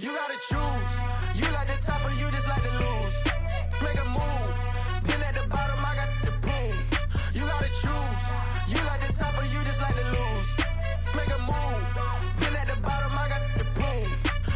You gotta choose. You like the top or you just like to lose. Make a move. Been at the bottom, I got the proof. You gotta choose. You like the top or you just like to lose. Make a move. Been at the bottom, I got the proof.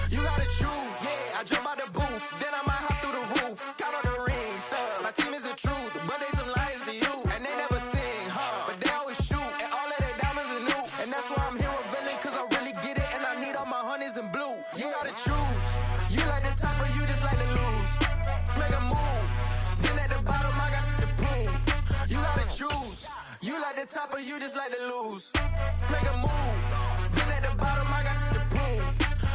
You gotta choose. Yeah, I jump out the booth. Then I might hop through the roof. Got all the rings, stuff. My team is the truth, but they some liars to you. And they never sing, but they always shoot. And all of their diamonds are new. And that's why I'm here revealing, cause I really get it. And I need all my honeys in blue. You gotta choose. You like the top or you just like to lose. Make a move. Been at the bottom, I got the proof. You gotta choose. You like the top or you just like to lose. Make a move. Been at the bottom, I got the proof.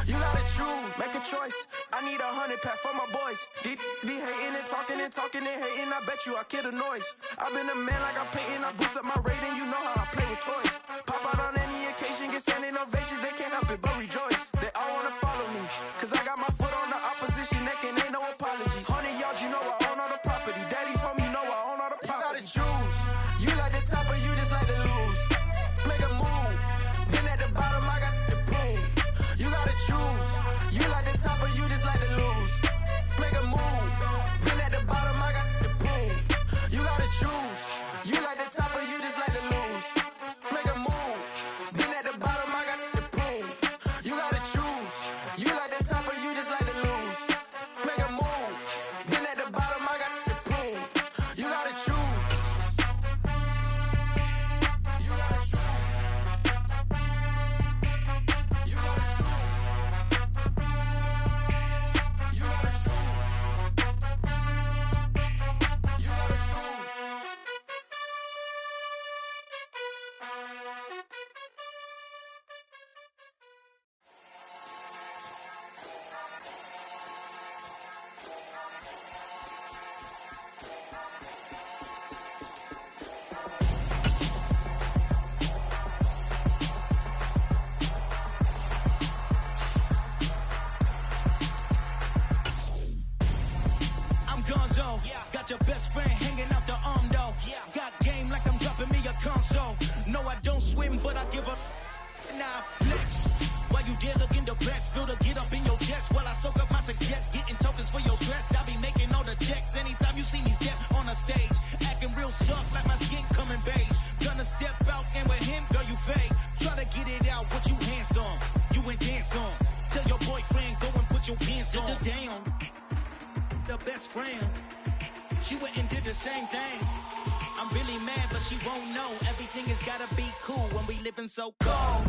You gotta choose. Make a choice. I need 100 pack for my boys. Be hating and talking and hating. I bet you I kill the noise. I've been a man like I'm Peyton. I boost up my rating. You know how I play with toys. Pop out on any occasion, get standing ovations. They can't help it but rejoice. They all wanna follow me, cause I got my foot on the opposition neck and ain't no apologies. 100 yards, you know I own all the property. Daddy's home, you know I own all the property. You gotta choose. You like the top or you just like to lose. Make a move. Been at the bottom, I got the proof. You gotta choose. You like the top or you just like to lose. Make a move. Been at the bottom, I got the proof. You gotta choose. You like the top or you just like to lose. Make a move. Been at the bottom, I got the proof. You gotta choose. You like the top or you just like to lose. Make a move. Been at the bottom, I got the proof. You gotta choose. You gotta choose. You gotta choose. You gotta choose. You gotta choose. I'm Gonzo. Got your best friend hanging out the arm though. Got game like I'm dropping me a console. No, I don't swim, but I give a now flex. While you there looking the best, feel the get up in your chest while I soak up my success, getting tokens for your stress. I be making all the checks anytime you see me step on a stage, acting real soft like my skin coming beige. Gonna step out and with him, girl, you fake. Try to get it out, what you handsome, you ain't dance on. Tell your boyfriend go and put your pants on. Down. The best friend, she went and did the same thing. I'm really mad, but she won't know. Everything has gotta be cool when we living so cold.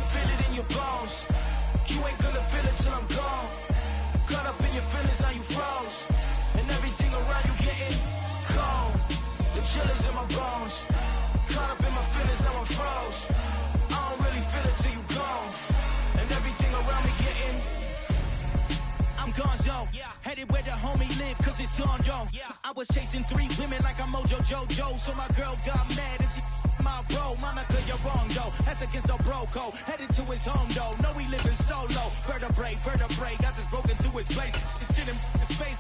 Feel it in your bones. You ain't gonna feel it till I'm gone. Caught up in your feelings, now you froze. And everything around you getting cold. The chill is in my bones. Caught up in my feelings, now I'm froze. I don't really feel it till you gone. And everything around me getting I'm Gonzo, headed where the homie live, cause it's on though. I was chasing 3 women like I'm Mojo Jojo, so my girl got mad and she my bro. Monica, you're wrong though, that's against a bro code. Headed to his home though, no we living solo. Vertebrae, got this broken to his place. It's in him, space,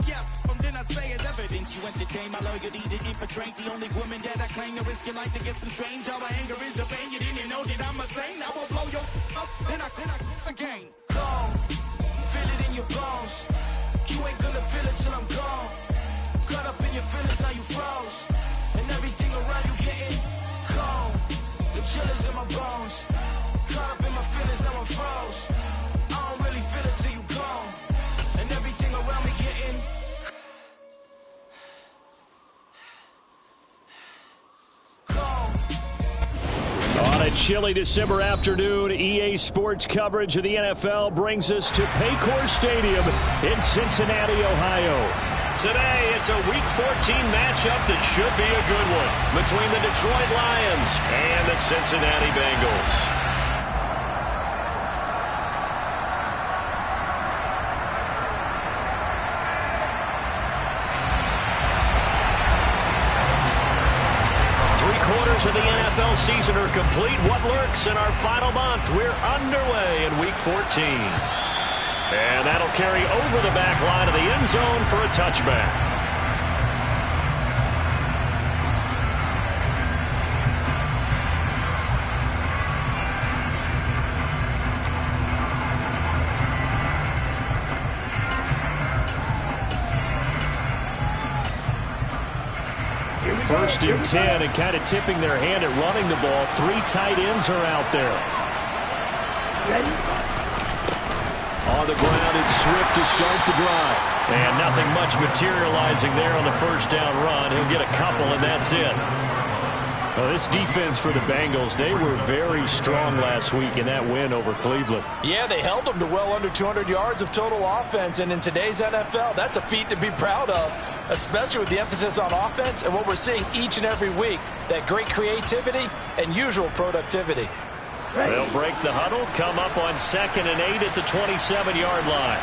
then I say it's evidence. You entertain my loyalty to infiltrate. The only woman that I claim to risk your life to get some strange. All my anger is a pain, you didn't know that I'm a saint. I will blow your up, then I again. Go. Feel it in your bones. You ain't gonna feel it till I'm gone. Caught up in your feelings, now you froze. And everything around you getting cold. The chill is in my bones. Caught up in my feelings, now I'm froze. I don't really feel it till you gone. And everything around me getting cold. On a chilly December afternoon, EA Sports coverage of the NFL brings us to Paycor Stadium in Cincinnati, Ohio. Today, it's a Week 14 matchup that should be a good one between the Detroit Lions and the Cincinnati Bengals. Of the NFL season are complete. What lurks in our final month? We're underway in Week 14. And that'll carry over the back line of the end zone for a touchback. 1st and 10 and kind of tipping their hand at running the ball. 3 tight ends are out there. On the ground, it's Swift to start the drive. And nothing much materializing there on the first down run. He'll get a couple, and that's it. Well, this defense for the Bengals, they were very strong last week in that win over Cleveland. Yeah, they held them to well under 200 yards of total offense, and in today's NFL, that's a feat to be proud of, especially with the emphasis on offense and what we're seeing each and every week, that great creativity and usual productivity. They'll break the huddle, come up on 2nd and 8 at the 27-yard line.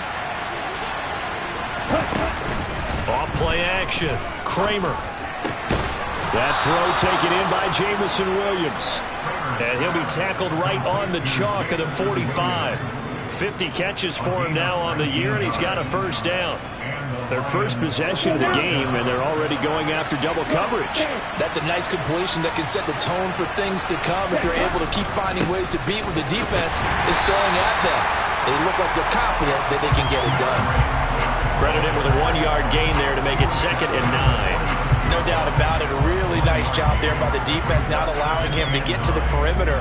Off play action, Kramer. That throw taken in by Jamison Williams. And he'll be tackled right on the chalk of the 45. 50 catches for him now on the year, and he's got a first down. Their first possession of the game, and they're already going after double coverage. That's a nice completion that can set the tone for things to come if they're able to keep finding ways to beat what the defense is throwing at them. They look like they're confident that they can get it done. Credit him with a 1-yard gain there to make it 2nd and 9. No doubt about it. A really nice job there by the defense, not allowing him to get to the perimeter.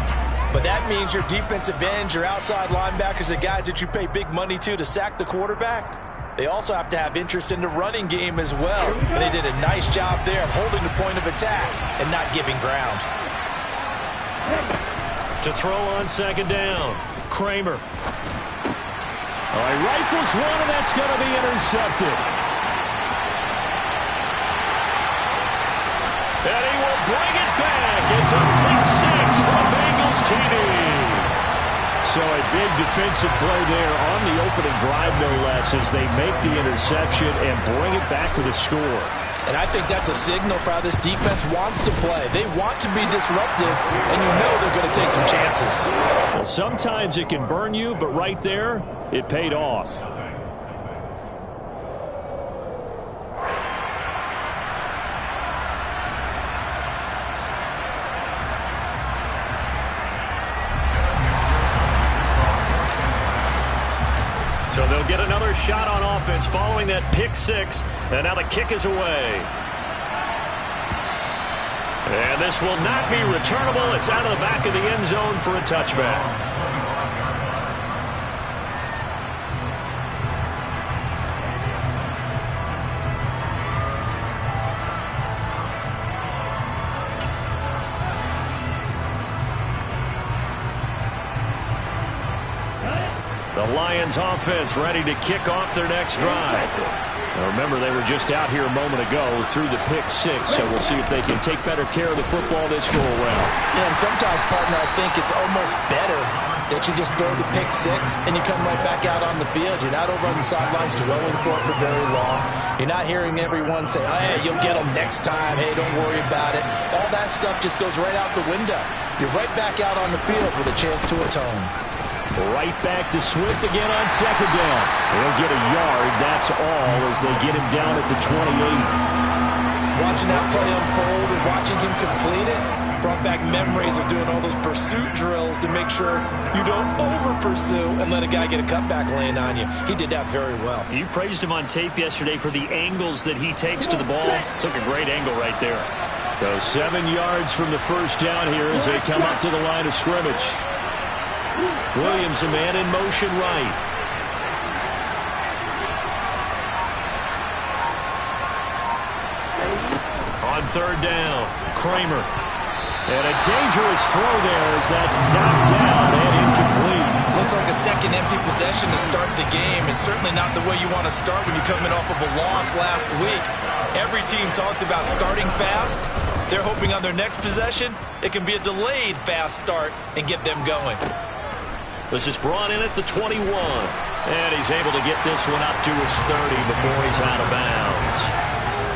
But that means your defensive ends, your outside linebackers, the guys that you pay big money to sack the quarterback, they also have to have interest in the running game as well. And they did a nice job there of holding the point of attack and not giving ground. To throw on 2nd down, Kramer. All right, rifles one, and that's going to be intercepted. And he will bring it back. It's a pick 6 for Bengals TD. So a big defensive play there on the opening drive, no less, as they make the interception and bring it back for the score. And I think that's a signal for how this defense wants to play. They want to be disruptive, and you know they're going to take some chances. Well, sometimes it can burn you, but right there, it paid off. So they'll get another shot on offense following that pick 6. And now the kick is away. And this will not be returnable. It's out of the back of the end zone for a touchback. The Lions offense ready to kick off their next drive. Now remember, they were just out here a moment ago through the pick 6, so we'll see if they can take better care of the football this go-around. Yeah, and sometimes, partner, I think it's almost better that you just throw the pick 6 and you come right back out on the field. You're not over on the sidelines dwelling for it for very long. You're not hearing everyone say, oh, hey, you'll get them next time. Hey, don't worry about it. All that stuff just goes right out the window. You're right back out on the field with a chance to atone. Right back to Swift again on 2nd down. He'll get a yard, that's all, as they get him down at the 28. Watching that play unfold and watching him complete it brought back memories of doing all those pursuit drills to make sure you don't over-pursue and let a guy get a cutback land on you. He did that very well. You praised him on tape yesterday for the angles that he takes to the ball. Took a great angle right there. So 7 yards from the first down here as they come up to the line of scrimmage. Williams, a man in motion right. On 3rd down, Kramer. And a dangerous throw there as that's knocked down and incomplete. Looks like a second empty possession to start the game, and certainly not the way you want to start when you're coming off of a loss last week. Every team talks about starting fast. They're hoping on their next possession, it can be a delayed fast start and get them going. This is brought in at the 21. And he's able to get this one up to his 30 before he's out of bounds.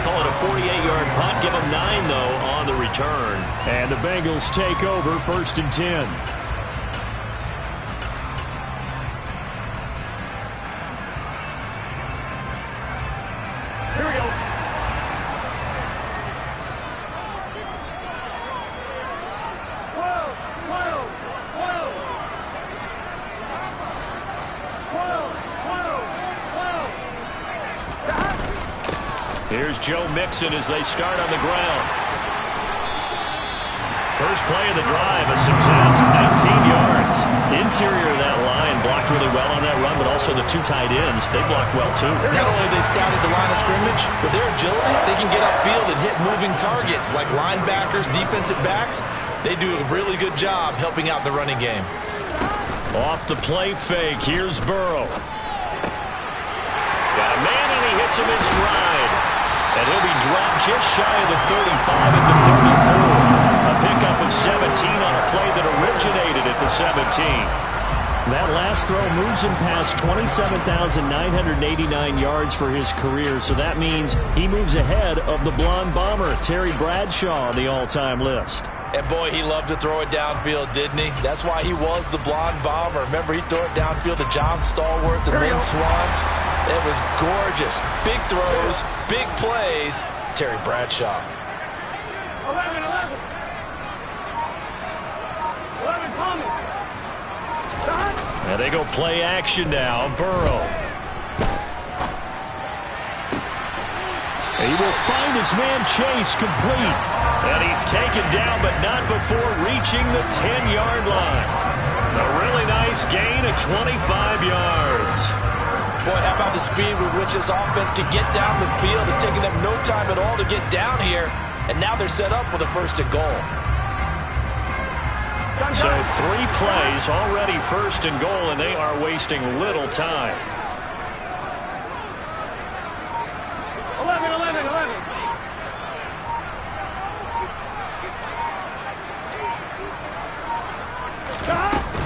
Call it a 48-yard punt. Give him 9, though, on the return. And the Bengals take over 1st and 10. Here's Joe Mixon as they start on the ground. First play of the drive, a success, 19 yards. Interior of that line blocked really well on that run, but also the two tight ends, they blocked well too. Not only they scouted the line of scrimmage, with their agility, they can get upfield and hit moving targets like linebackers, defensive backs. They do a really good job helping out the running game. Off the play fake, here's Burrow. Got a man and he hits him in stride. And he'll be dropped just shy of the 35 at the 34. A pickup of 17 on a play that originated at the 17. That last throw moves him past 27,989 yards for his career, so that means he moves ahead of the blonde bomber, Terry Bradshaw, on the all-time list. And boy, he loved to throw it downfield, didn't he? That's why he was the blonde bomber. Remember, he threw it downfield to John Stallworth and Lynn Swann. It was gorgeous. Big throws, big plays. Terry Bradshaw. 11 coming. And they go play action now. Burrow. He will find his man Chase complete. And he's taken down, but not before reaching the 10-yard line. A really nice gain of 25 yards. Boy, how about the speed with which this offense can get down the field? It's taken them no time at all to get down here. And now they're set up with a 1st and goal. So 3 plays, already 1st and goal, and they are wasting little time. 11.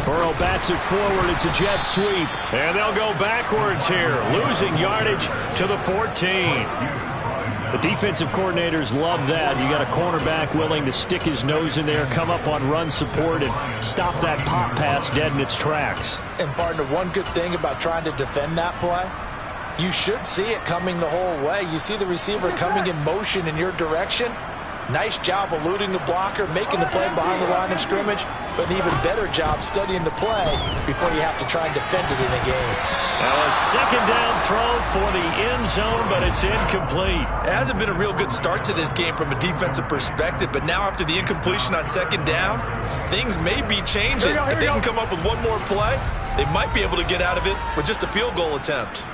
Burrow bats it forward. It's a jet sweep. And they'll go backwards here, losing yardage to the 14. The defensive coordinators love that. You got a cornerback willing to stick his nose in there, come up on run support, and stop that pop pass dead in its tracks. And partner, one good thing about trying to defend that play, you should see it coming the whole way. You see the receiver coming in motion in your direction. Nice job eluding the blocker, making the play behind the line of scrimmage, but an even better job studying the play before you have to try and defend it in a game. Now a 2nd down throw for the end zone, but it's incomplete. It hasn't been a real good start to this game from a defensive perspective, but now after the incompletion on 2nd down, things may be changing. If they can come up with one more play, they might be able to get out of it with just a field goal attempt.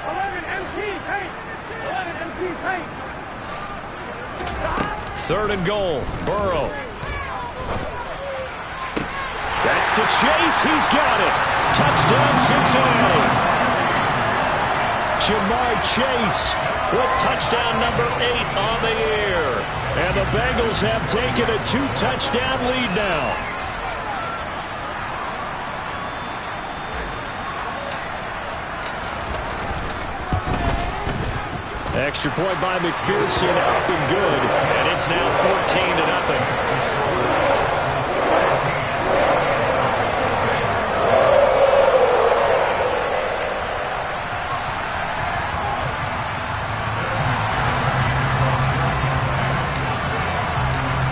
11 MT paint. 11 MT paint. 3rd and goal, Burrow. That's to Chase. He's got it. Touchdown, Cincinnati. Ja'Marr Chase with touchdown number 8 on the air. And the Bengals have taken a 2-touchdown lead now. Extra point by McPherson, up and good. And it's now 14-0.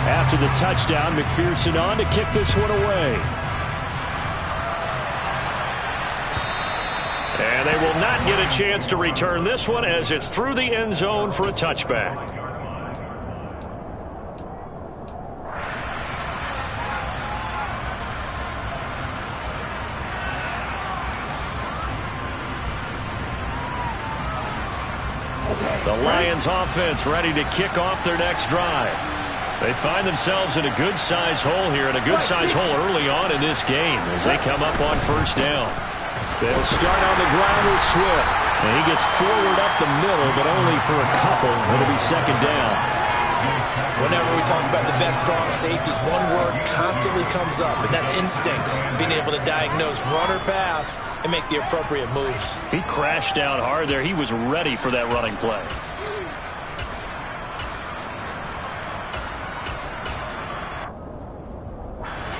After the touchdown, McPherson on to kick this one away. And they will not get a chance to return this one as it's through the end zone for a touchback. The Lions offense ready to kick off their next drive. They find themselves in a good-sized hole here, and a good-sized hole early on in this game as they come up on 1st down. They'll start on the ground with Swift. And he gets forward up the middle, but only for a couple. It'll be 2nd down. Whenever we talk about the best strong safeties, one word constantly comes up, and that's instincts. Being able to diagnose run or pass and make the appropriate moves. He crashed down hard there. He was ready for that running play.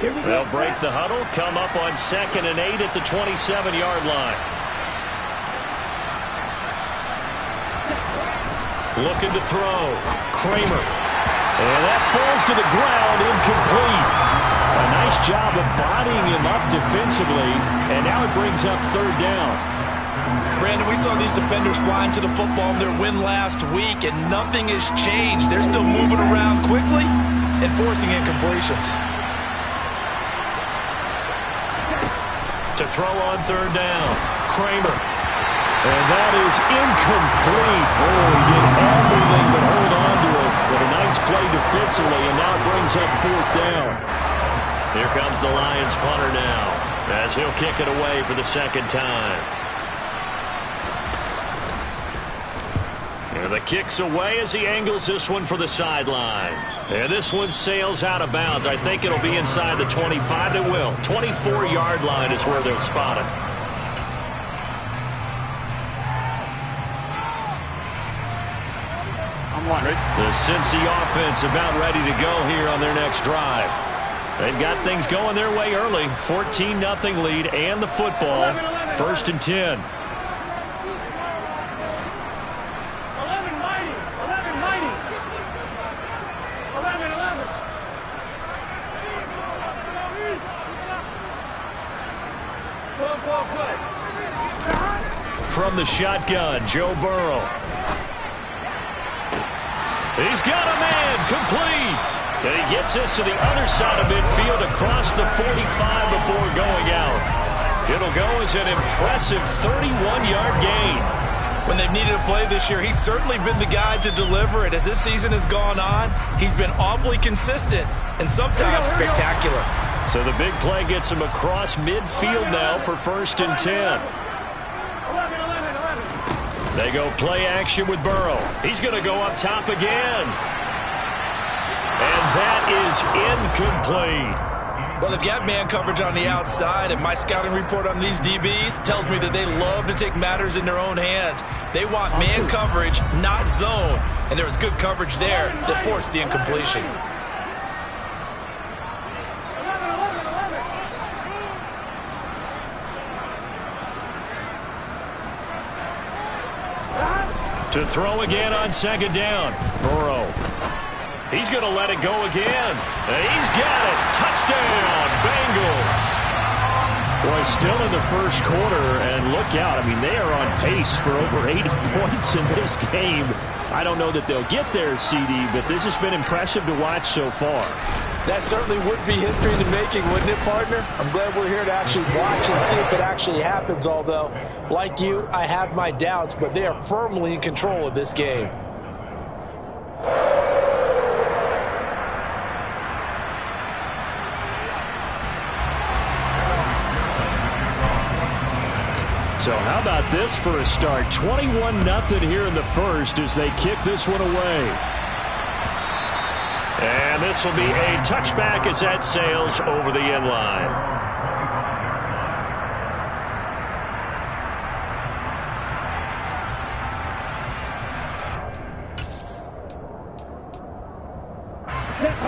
They'll break the huddle, come up on 2nd and 8 at the 27-yard line. Looking to throw. Kramer. And that falls to the ground, incomplete. A nice job of bodying him up defensively, and now it brings up 3rd down. Brandon, we saw these defenders flying to the football in their win last week, and nothing has changed. They're still moving around quickly, and forcing incompletions. To throw on third down, Kramer. And that is incomplete. Oh, he did everything but hold on to it. But a nice play defensively, and now brings up fourth down. Here comes the Lions punter now, as he'll kick it away for the second time. And the kick's away as he angles this one for the sideline. And this one sails out of bounds. I think it'll be inside the 25. It will. 24-yard line is where they'll spot it. The Cincy offense about ready to go here on their next drive. They've got things going their way early. 14-0 lead and the football. 1st and 10. 11 mighty. 11 mighty. 11. From the shotgun, Joe Burrow. He's got a man, complete. And he gets this to the other side of midfield across the 45 before going out. It'll go as an impressive 31-yard gain. When they've needed a play this year, he's certainly been the guy to deliver it. As this season has gone on, he's been awfully consistent and sometimes spectacular. So the big play gets him across midfield now for 1st and 10. They go play action with Burrow. He's going to go up top again. And that is incomplete. Well, they've got man coverage on the outside, and my scouting report on these DBs tells me that they love to take matters in their own hands. They want man coverage, not zone. And there was good coverage there that forced the incompletion. To throw again on 2nd down. Burrow. He's going to let it go again. And he's got it. Touchdown, Bengals. Boy, still in the first quarter, and look out. I mean, they are on pace for over 80 points in this game. I don't know that they'll get there, CD, but this has been impressive to watch so far. That certainly would be history in the making, wouldn't it, partner? I'm glad we're here to actually watch and see if it actually happens, although, like you, I have my doubts, but they are firmly in control of this game. So how about this for a start? 21-0 here in the first as they kick this one away. And this will be a touchback as that sails over the end line.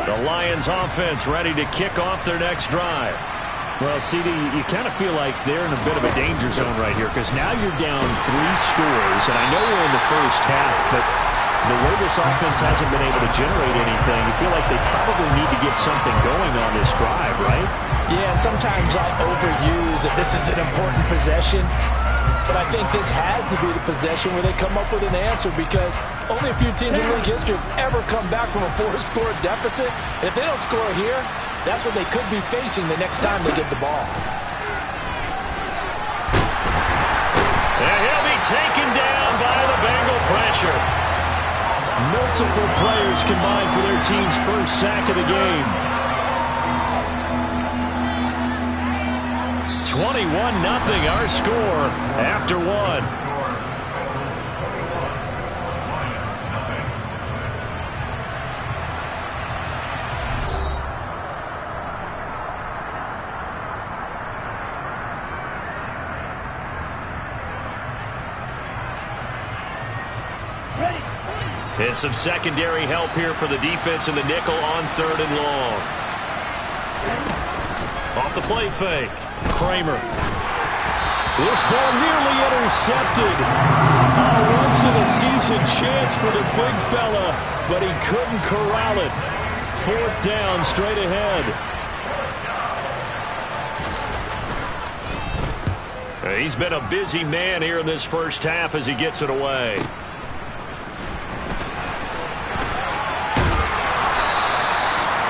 The Lions offense ready to kick off their next drive. Well, CD, you kind of feel like they're in a bit of a danger zone right here because now you're down 3 scores, and I know we're in the first half, but the way this offense hasn't been able to generate anything, you feel like they probably need to get something going on this drive, right? Yeah, and sometimes I overuse that this is an important possession, but I think this has to be the possession where they come up with an answer because only a few teams in league history have ever come back from a 4-score deficit. And if they don't score here, that's what they could be facing the next time they get the ball. And he'll be taken down by the Bengal pressure. Multiple players combined for their team's first sack of the game. 21-0 our score after 1. And some secondary help here for the defense in the nickel on 3rd and long. Off the play fake. Kramer. This ball nearly intercepted. A once-in-a-season chance for the big fella, but he couldn't corral it. 4th down straight ahead. He's been a busy man here in this first half as he gets it away.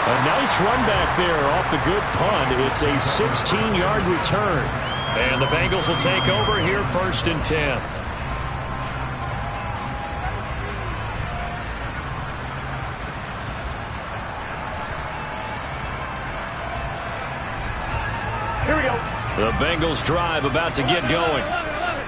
A nice run back there off the good punt. It's a 16-yard return. And the Bengals will take over here, 1st and 10. Here we go. The Bengals drive about to get going.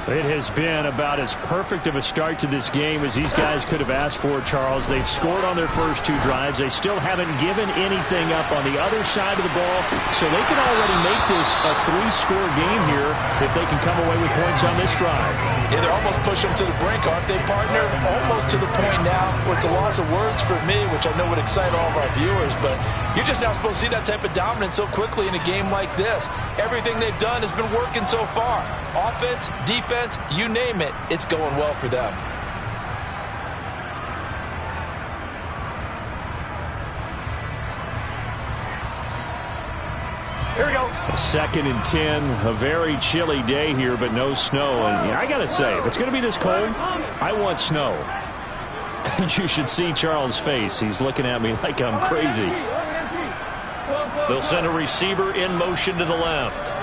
It has been about as perfect of a start to this game as these guys could have asked for, Charles. They've scored on their first 2 drives. They still haven't given anything up on the other side of the ball, so they can already make this a 3-score game here if they can come away with points on this drive. Yeah, they're almost pushing them to the brink, aren't they, partner? Almost to the point now where it's a loss of words for me, which I know would excite all of our viewers, but you're just not supposed to see that type of dominance so quickly in a game like this. Everything they've done has been working so far. Offense, defense, you name it, it's going well for them. Here we go. 2nd and 10, a very chilly day here, but no snow. And I got to say, if it's going to be this cold, I want snow. You should see Charles' face. He's looking at me like I'm crazy. They'll send a receiver in motion to the left.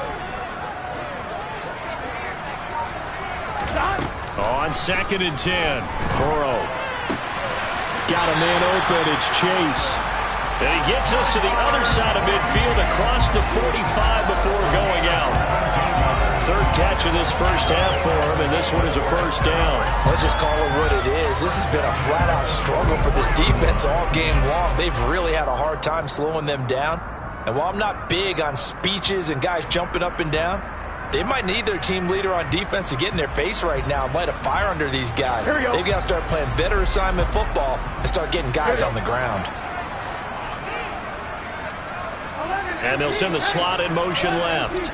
On 2nd and 10, Burrow. Got a man open, it's Chase. And he gets us to the other side of midfield across the 45 before going out. 3rd catch of this first half for him, and this one is a 1st down. Let's just call it what it is. This has been a flat-out struggle for this defense all game long. They've really had a hard time slowing them down. And while I'm not big on speeches and guys jumping up and down, they might need their team leader on defense to get in their face right now and light a fire under these guys. They've got to start playing better assignment football and start getting guys on the ground. And they'll send the slot in motion left.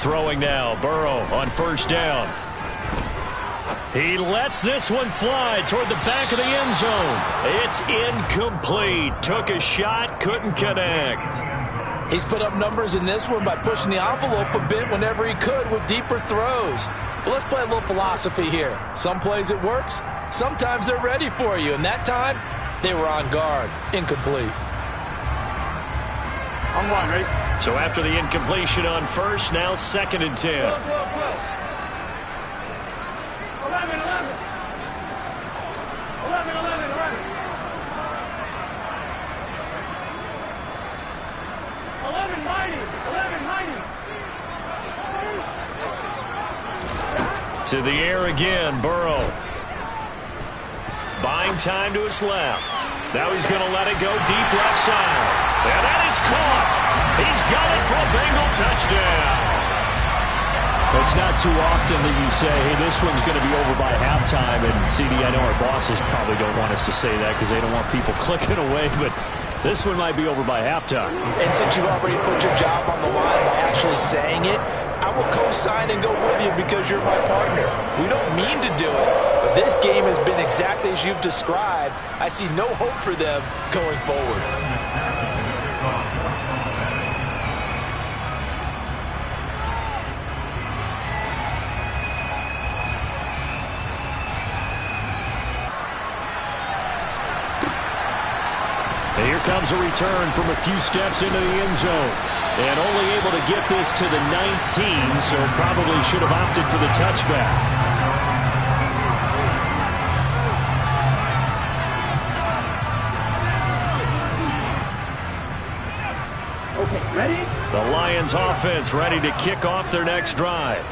Throwing now, Burrow on 1st down. He lets this one fly toward the back of the end zone. It's incomplete. Took a shot, couldn't connect. He's put up numbers in this one by pushing the envelope a bit whenever he could with deeper throws. But let's play a little philosophy here. Some plays it works. Sometimes they're ready for you. And that time, they were on guard. Incomplete. I'm one, ready? So after the incompletion on 1st, now 2nd and 10. 11, 11. 11, 11, 11. 11, 90. To the air again, Burrow. Buying time to his left. Now he's going to let it go deep left side. And that is caught. He's got it for a Bengal touchdown. It's not too often that you say, hey, this one's going to be over by halftime. And, CD, I know our bosses probably don't want us to say that because they don't want people clicking away, but this one might be over by halftime. And since you've already put your job on the line by actually saying it, I will co-sign and go with you because you're my partner. We don't mean to do it, but this game has been exactly as you've described. I see no hope for them going forward. And here comes a return from a few steps into the end zone. And only able to get this to the 19, so probably should have opted for the touchback. Okay, ready? The Lions offense ready to kick off their next drive.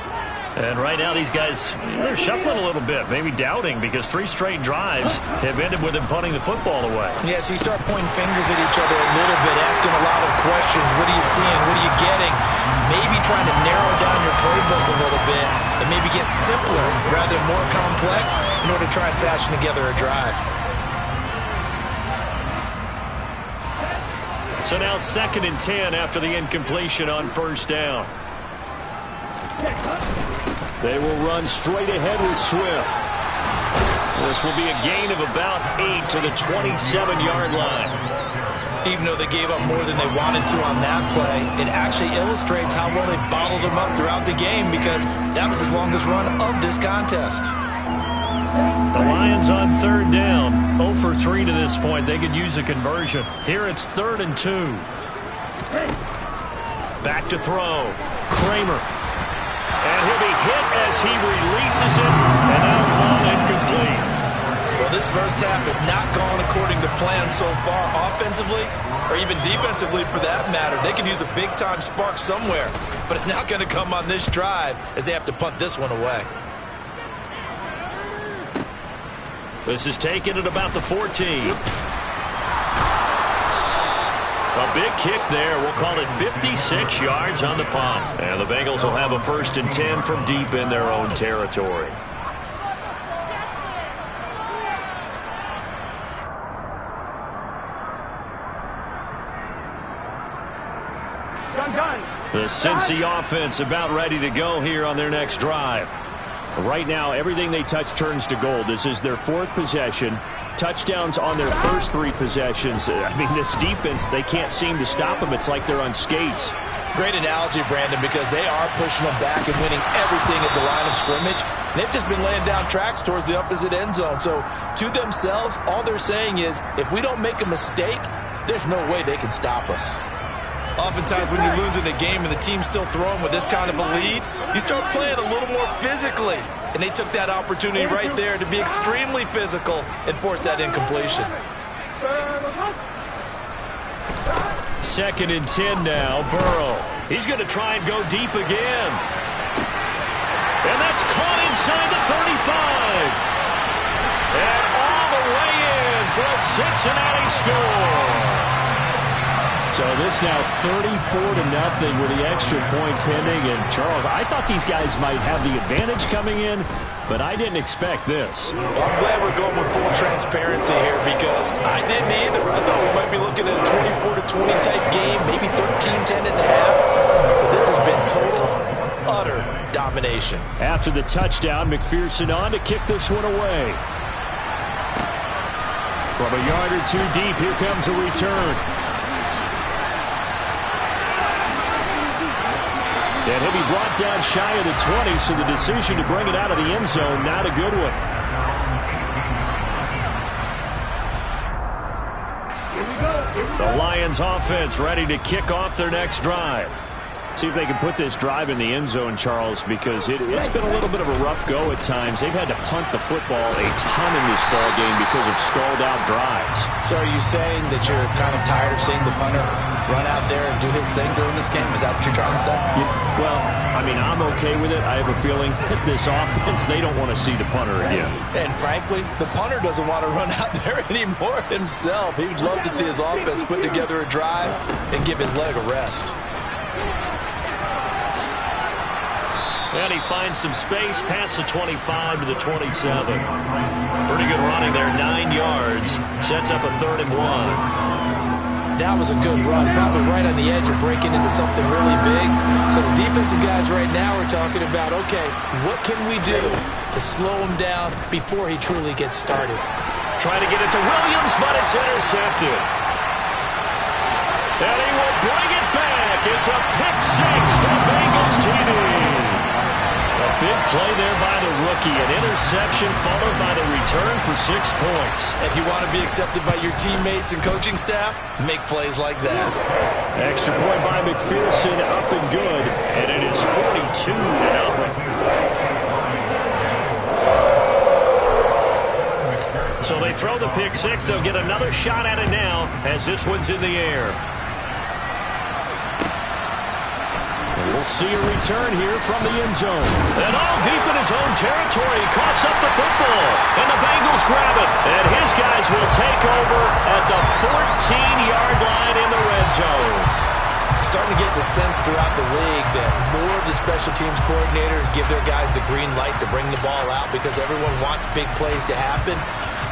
And right now these guys, they're shuffling a little bit, maybe doubting, because 3 straight drives have ended with them punting the football away. Yeah, so you start pointing fingers at each other a little bit, asking a lot of questions. What are you seeing? What are you getting? Maybe trying to narrow down your playbook a little bit and maybe get simpler rather than more complex in order to try and fashion together a drive. So now 2nd and 10 after the incompletion on 1st down. They will run straight ahead with Swift. This will be a gain of about 8 to the 27-yard line. Even though they gave up more than they wanted to on that play, it actually illustrates how well they bottled them up throughout the game because that was his longest run of this contest. The Lions on 3rd down, 0 for 3 to this point. They could use a conversion. Here it's 3rd and 2. Back to throw. Kramer. And he'll be hit as he releases it, and that'll fall incomplete. Well, this first half has not gone according to plan so far, offensively or even defensively for that matter. They could use a big-time spark somewhere, but it's not going to come on this drive as they have to punt this one away. This is taken at about the 14. A big kick there. We'll call it 56 yards on the punt. And the Bengals will have a 1st and 10 from deep in their own territory. The Cincy offense about ready to go here on their next drive. Right now, everything they touch turns to gold. This is their 4th possession. Touchdowns on their first 3 possessions. I mean, this defense, they can't seem to stop them. It's like they're on skates. Great analogy, Brandon, because they are pushing them back and winning everything at the line of scrimmage. They've just been laying down tracks towards the opposite end zone. So, to themselves, all they're saying is, if we don't make a mistake, there's no way they can stop us. Oftentimes when you're losing a game and the team's still throwing with this kind of a lead, you start playing a little more physically. And they took that opportunity right there to be extremely physical and force that incompletion. 2nd and 10 now, Burrow. He's going to try and go deep again. And that's caught inside the 35. And all the way in for a Cincinnati score. So this now 34-0 with the extra point pending. And, Charles, I thought these guys might have the advantage coming in, but I didn't expect this. Well, I'm glad we're going with full transparency here because I didn't either. I thought we might be looking at a 24-20 type game, maybe 13-10 at the half. But this has been total, utter domination. After the touchdown, McPherson on to kick this one away. From a yard or 2 deep, here comes a return. And he'll be brought down shy of the 20, so the decision to bring it out of the end zone, not a good one. The Lions offense ready to kick off their next drive. See if they can put this drive in the end zone, Charles, because it's been a little bit of a rough go at times. They've had to punt the football a ton in this ball game because of stalled-out drives. So are you saying that you're kind of tired of seeing the punter run out there and do his thing during this game? Is that what you're trying to say? Yeah, well, I mean, I'm okay with it. I have a feeling that this offense, they don't want to see the punter again. And frankly, the punter doesn't want to run out there anymore himself. He would love to see his offense put together a drive and give his leg a rest. And he finds some space past the 25 to the 27. Pretty good running there, 9 yards. Sets up a 3rd and 1. That was a good run, probably right on the edge of breaking into something really big. So the defensive guys right now are talking about, okay, what can we do to slow him down before he truly gets started? Trying to get it to Williams, but it's intercepted. And he will bring it back. It's a pick 6 for Bengals TV. A big play there by the rookie. An interception followed by the return for 6 points. If you want to be accepted by your teammates and coaching staff, make plays like that. Extra point by McPherson, up and good. And it is 42-0. So they throw the pick 6. They'll get another shot at it now as this one's in the air. We'll see a return here from the end zone. And all deep in his own territory. He coughs up the football. And the Bengals grab it. And his guys will take over at the 14-yard line in the red zone. Starting to get the sense throughout the league that more of the special teams coordinators give their guys the green light to bring the ball out because everyone wants big plays to happen.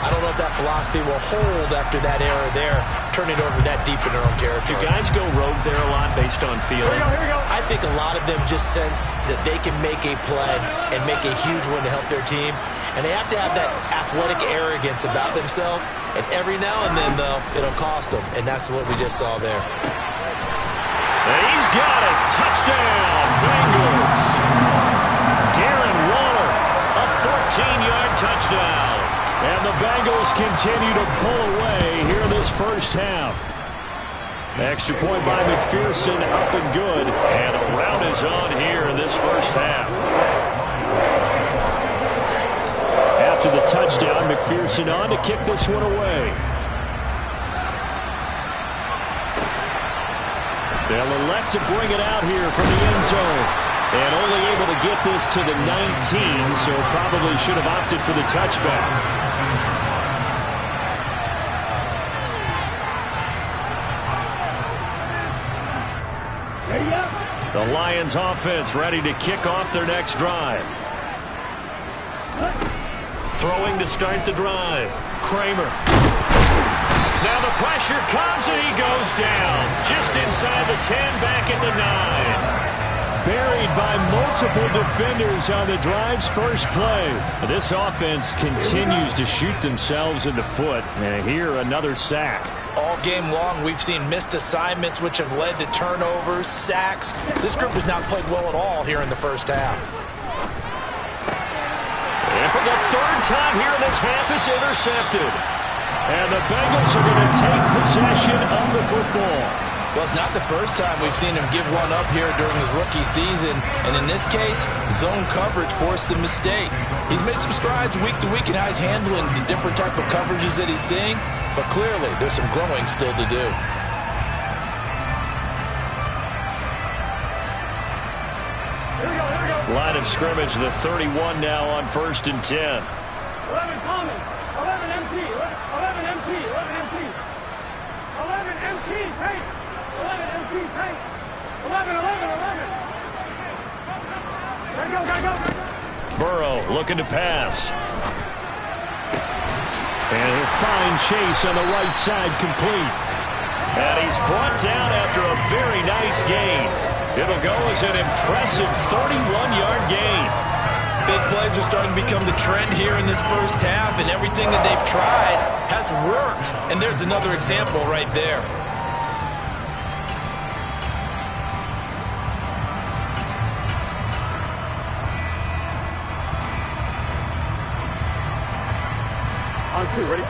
I don't know if that philosophy will hold after that era there, turning over that deep in their own territory. Do guys go rogue there a lot based on feeling? Here we go. I think a lot of them just sense that they can make a play and make a huge one to help their team. And they have to have that athletic arrogance about themselves. And every now and then, though, it'll cost them. And that's what we just saw there. And he's got it. Touchdown, Bengals. Darren Waller, a 14-yard touchdown. And the Bengals continue to pull away here in this first half. Extra point by McPherson, up and good. And a rout is on here in this first half. After the touchdown, McPherson on to kick this one away. They'll elect to bring it out here from the end zone. And only able to get this to the 19, so probably should have opted for the touchback. The Lions offense ready to kick off their next drive. Throwing to start the drive. Kramer. Now the pressure comes and he goes down. Just inside the 10, back at the 9. Buried by multiple defenders on the drive's first play. This offense continues to shoot themselves in the foot. And here another sack. All game long, we've seen missed assignments which have led to turnovers, sacks. This group has not played well at all here in the first half. And for the third time here in this half, it's intercepted. And the Bengals are going to take possession of the football. Well, it's not the first time we've seen him give one up here during his rookie season. And in this case, zone coverage forced the mistake. He's made some strides week to week in how he's handling the different type of coverages that he's seeing. But clearly, there's some growing still to do. Line of scrimmage, the 31 now on 1st and 10. 11 common, 11 MT, 11 MT, 11 MT. 11 MT, pace. 11 MT, pace. 11, 11, 11. Gotta go. Burrow looking to pass. And he'll find Chase on the right side, complete. And he's brought down after a very nice gain. It'll go as an impressive 31-yard gain. Big plays are starting to become the trend here in this first half, and everything that they've tried has worked. And there's another example right there. On 2, ready?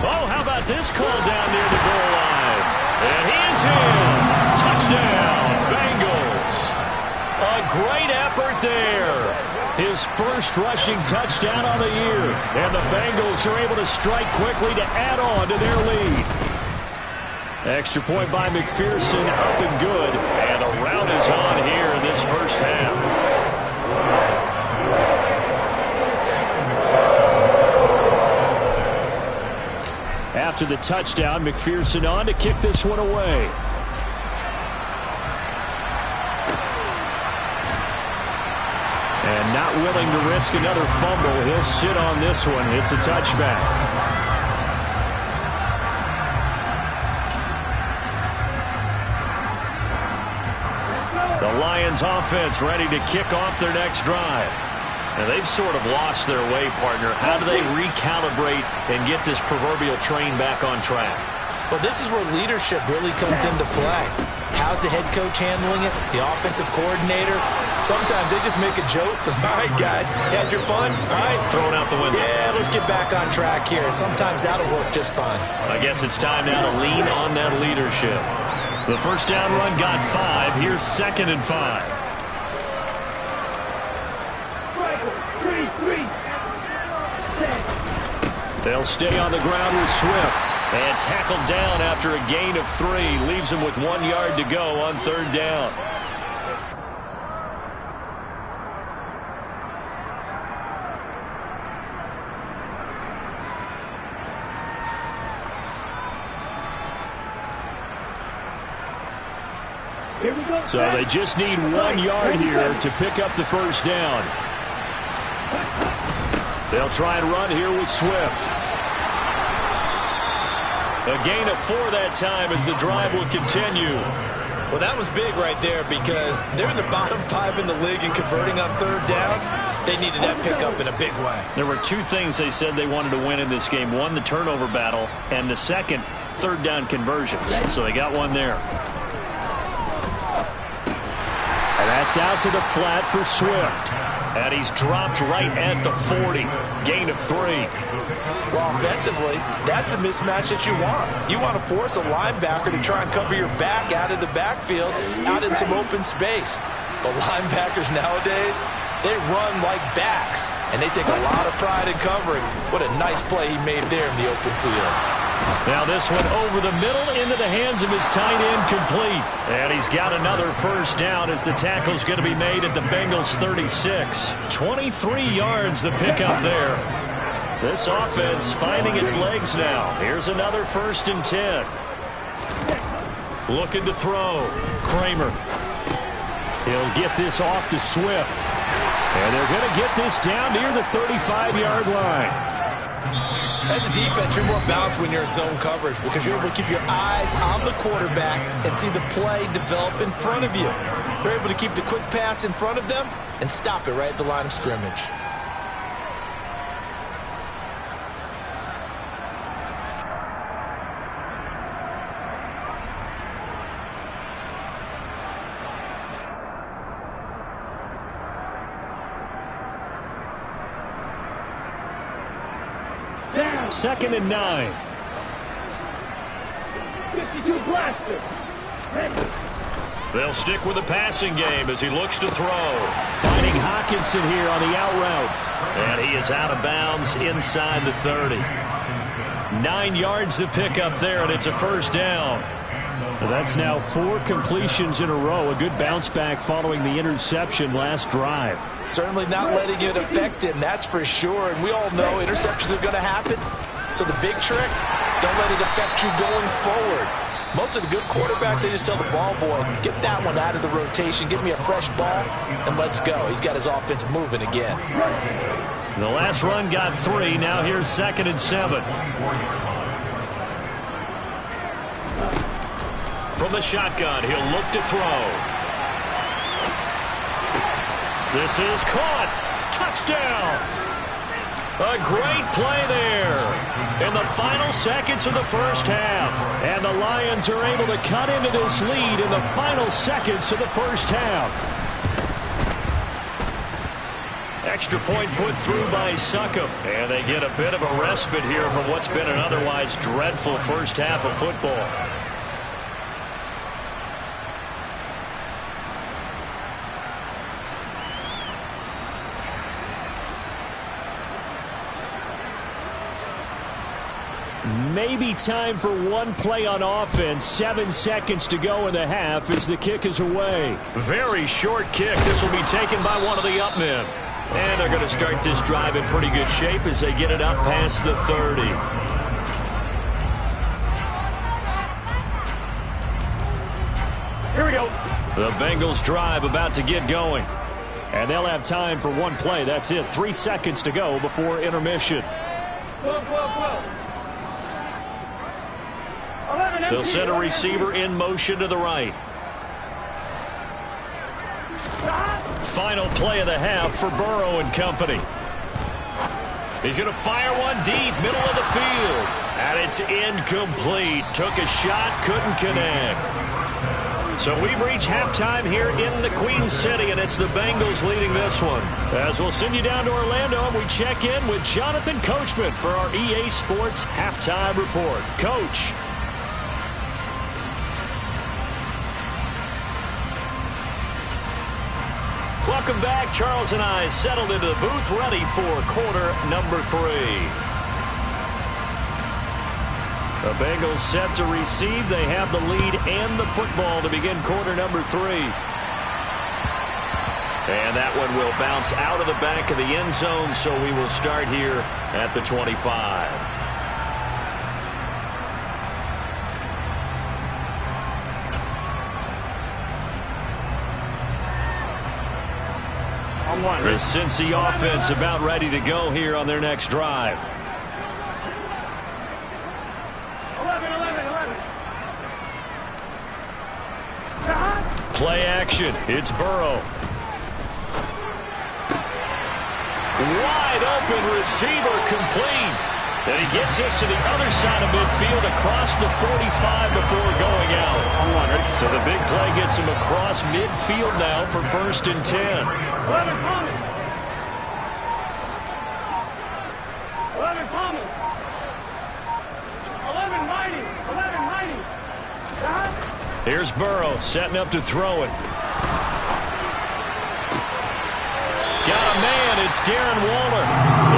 Oh, how about this call down near the goal line? And he is in. Touchdown, Bengals. A great effort there. His first rushing touchdown on the year. And the Bengals are able to strike quickly to add on to their lead. Extra point by McPherson, up and good. And a rout is on here in this first half. After the touchdown, McPherson on to kick this one away. And not willing to risk another fumble. He'll sit on this one. It's a touchback. The Lions offense ready to kick off their next drive. And they've sort of lost their way, partner. How do they recalibrate and get this proverbial train back on track? Well, this is where leadership really comes into play. How's the head coach handling it? The offensive coordinator? Sometimes they just make a joke. All right, guys, you had your fun? All right. Throwing out the window. Yeah, let's get back on track here. And sometimes that'll work just fine. I guess it's time now to lean on that leadership. The first down run got 5. Here's 2nd and 5. They'll stay on the ground with Swift. And tackled down after a gain of 3. Leaves him with 1 yard to go on 3rd down. So they just need 1 yard here to pick up the first down. They'll try and run here with Swift. A gain of 4 that time as the drive will continue. Well, that was big right there because they're in the bottom 5 in the league and converting on 3rd down. They needed that pickup in a big way. There were 2 things they said they wanted to win in this game. One, the turnover battle, and the second, 3rd down conversions. So they got one there. And that's It's out to the flat for Swift. And he's dropped right at the 40. Gain of 3. Well, offensively, that's the mismatch that you want. You want to force a linebacker to try and cover your back out of the backfield, out in some open space. But linebackers nowadays, they run like backs, and they take a lot of pride in covering. What a nice play he made there in the open field. Now this one over the middle into the hands of his tight end, complete. And he's got another first down as the tackle's going to be made at the Bengals 36. 23 yards the pickup there. This offense finding its legs now. Here's another 1st and 10. Looking to throw. Kramer. He'll get this off to Swift. And they're going to get this down near the 35-yard line. As a defense, you're more balanced when you're in zone coverage because you're able to keep your eyes on the quarterback and see the play develop in front of you. They're able to keep the quick pass in front of them and stop it right at the line of scrimmage. Second and 9. 52 blasters. They'll stick with the passing game as he looks to throw. Finding Hockenson here on the out route. And he is out of bounds inside the 30. 9 yards to pick up there, and it's a first down. That's now 4 completions in a row. A good bounce back following the interception last drive. Certainly not letting it affect him, that's for sure. And we all know interceptions are going to happen. So the big trick, don't let it affect you going forward. Most of the good quarterbacks, they just tell the ball boy, get that one out of the rotation, give me a fresh ball, and let's go. He's got his offense moving again. The last run got 3. Now here's 2nd and 7. From the shotgun, he'll look to throw. This is caught. Touchdown. A great play there in the final seconds of the first half. And the Lions are able to cut into this lead in the final seconds of the first half. Extra point put through by Succop. And they get a bit of a respite here from what's been an otherwise dreadful first half of football. Maybe time for one play on offense. 7 seconds to go in the half as the kick is away. Very short kick. This will be taken by one of the up men. And they're going to start this drive in pretty good shape as they get it up past the 30. Here we go. The Bengals drive about to get going. And they'll have time for one play. That's it. 3 seconds to go before intermission. 12. They'll send a receiver in motion to the right. Final play of the half for Burrow and company. He's going to fire one deep, middle of the field. And it's incomplete. Took a shot, couldn't connect. So we've reached halftime here in the Queen City, and it's the Bengals leading this one. As we'll send you down to Orlando, and we check in with Jonathan Coachman for our EA Sports Halftime Report. Coach. Welcome back. Charles and I settled into the booth, ready for quarter number 3. The Bengals set to receive. They have the lead and the football to begin quarter number 3. And that one will bounce out of the back of the end zone, so we will start here at the 25. The Cincy offense about ready to go here on their next drive. 11. Play action. It's Burrow. Wide open receiver complete. And he gets this to the other side of midfield across the 45 before going out. So the big play gets him across midfield now for 1st and 10. 11 Thomas. 11 Thomas. 11 Mighty. 11 Mighty. Here's Burrow setting up to throw it. Got a man. It's Darren Waller.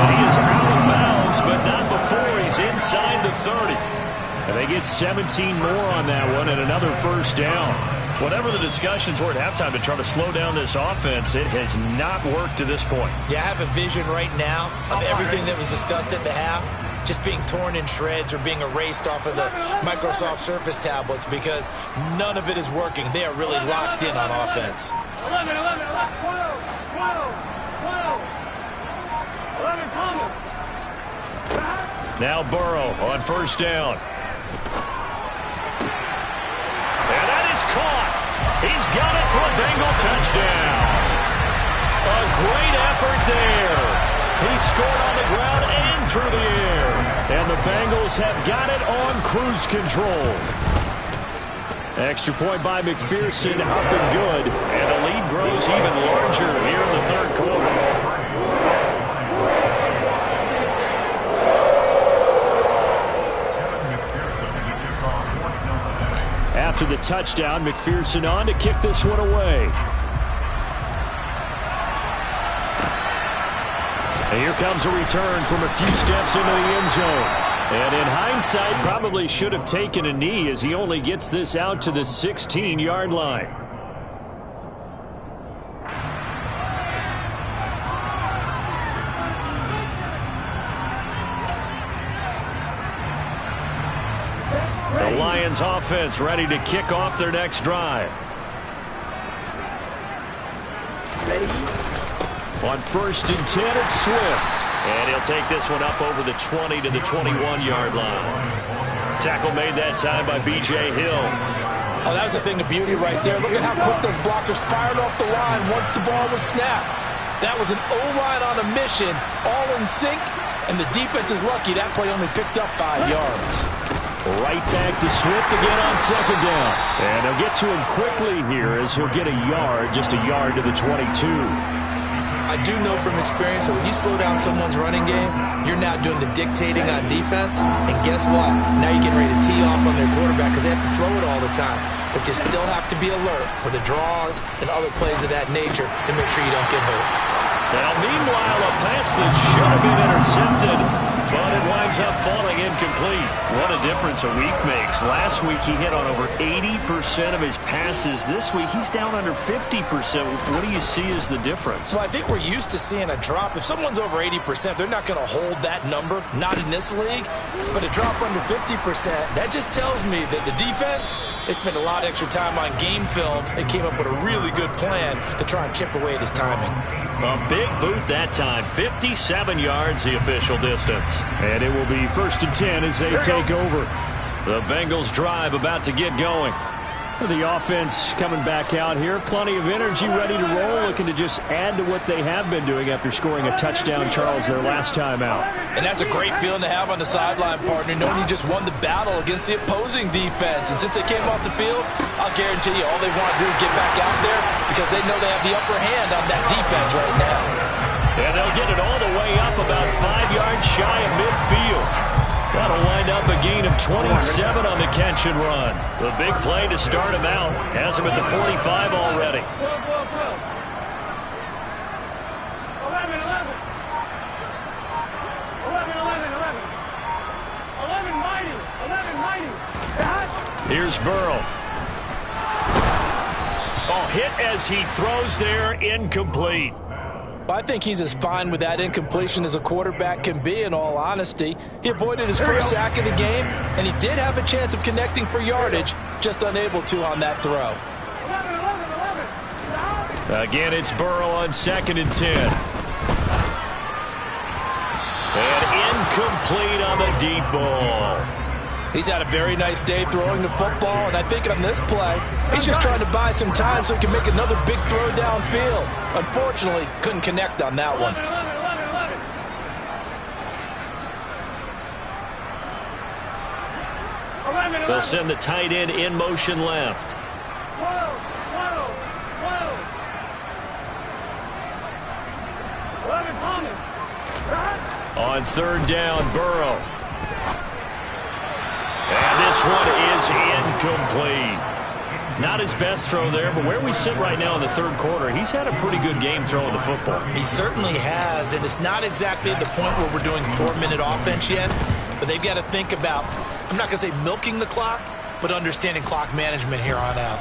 And he is out of bounds, but not before he's inside the 30. And they get 17 more on that one and another 1st down. Whatever the discussions were at halftime to try to slow down this offense, it has not worked to this point. Yeah, I have a vision right now of everything that was discussed at the half just being torn in shreds or being erased off of the Microsoft Surface tablets because none of it is working. They are really locked in on offense. 11, 11, 11, 12, 12, 12. 11 Thomas. Now Burrow on 1st down. And that is caught. He's got it for a Bengal touchdown. A great effort there. He scored on the ground and through the air. And the Bengals have got it on cruise control. Extra point by McPherson, up and good. And the lead grows even larger here in the 3rd quarter. After the touchdown, McPherson on to kick this one away. And here comes a return from a few steps into the end zone. And in hindsight, probably should have taken a knee as he only gets this out to the 16-yard line. The Lions offense ready to kick off their next drive. On 1st and 10, it's Swift. And he'll take this one up over the 20 to the 21-yard line. Tackle made that time by B.J. Hill. Oh, that was a thing of beauty right there. Look at how quick those blockers fired off the line once the ball was snapped. That was an O-line on a mission, all in sync, and the defense is lucky that play only picked up 5 yards. Right back to Swift again on 2nd down. And they'll get to him quickly here as he'll get a yard, just a yard to the 22. I do know from experience that when you slow down someone's running game, you're now doing the dictating on defense. And guess what? Now you're getting ready to tee off on their quarterback because they have to throw it all the time. But you still have to be alert for the draws and other plays of that nature to make sure you don't get hurt. Now, meanwhile, a pass that should have been intercepted, but it winds up falling incomplete. What a difference a week makes. Last week, he hit on over 80% of his passes. This week, he's down under 50%. What do you see as the difference? Well, I think we're used to seeing a drop. If someone's over 80%, they're not going to hold that number, not in this league. But a drop under 50%, that just tells me that the defense, they spent a lot of extra time on game films and came up with a really good plan to try and chip away at his timing. A big boot that time, 57 yards the official distance. And it will be 1st and 10 as they take over. The Bengals drive about to get going. The offense coming back out here. Plenty of energy, ready to roll, looking to just add to what they have been doing after scoring a touchdown, Charles, their last time out. And that's a great feeling to have on the sideline, partner, knowing you just won the battle against the opposing defense. And since they came off the field, I'll guarantee you all they want to do is get back out there because they know they have the upper hand on that defense right now. And they'll get it all the way up about 5 yards shy of midfield. That'll wind up a gain of 27 on the catch and run. The big play to start him out. Has him at the 45 already. 12, 12, 12. 11, 11. 11, 11, 11. 11 mighty. 11 mighty. Here's Burrow. Oh, hit as he throws there, incomplete. I think he's as fine with that incompletion as a quarterback can be, in all honesty. He avoided his first sack of the game, and he did have a chance of connecting for yardage, just unable to on that throw. 11, 11, 11. Again, it's Burrow on 2nd and 10. And incomplete on the deep ball. He's had a very nice day throwing the football, and I think on this play, he's just trying to buy some time so he can make another big throw downfield. Unfortunately, couldn't connect on that one. 11, 11, 11. They'll send the tight end in motion left. 12. 11 Thomas. On third down, Burrow. And this one is incomplete. Not his best throw there, but where we sit right now in the third quarter, he's had a pretty good game throwing the football. He certainly has, and it's not exactly at the point where we're doing 4-minute offense yet, but they've got to think about, I'm not going to say milking the clock, but understanding clock management here on out.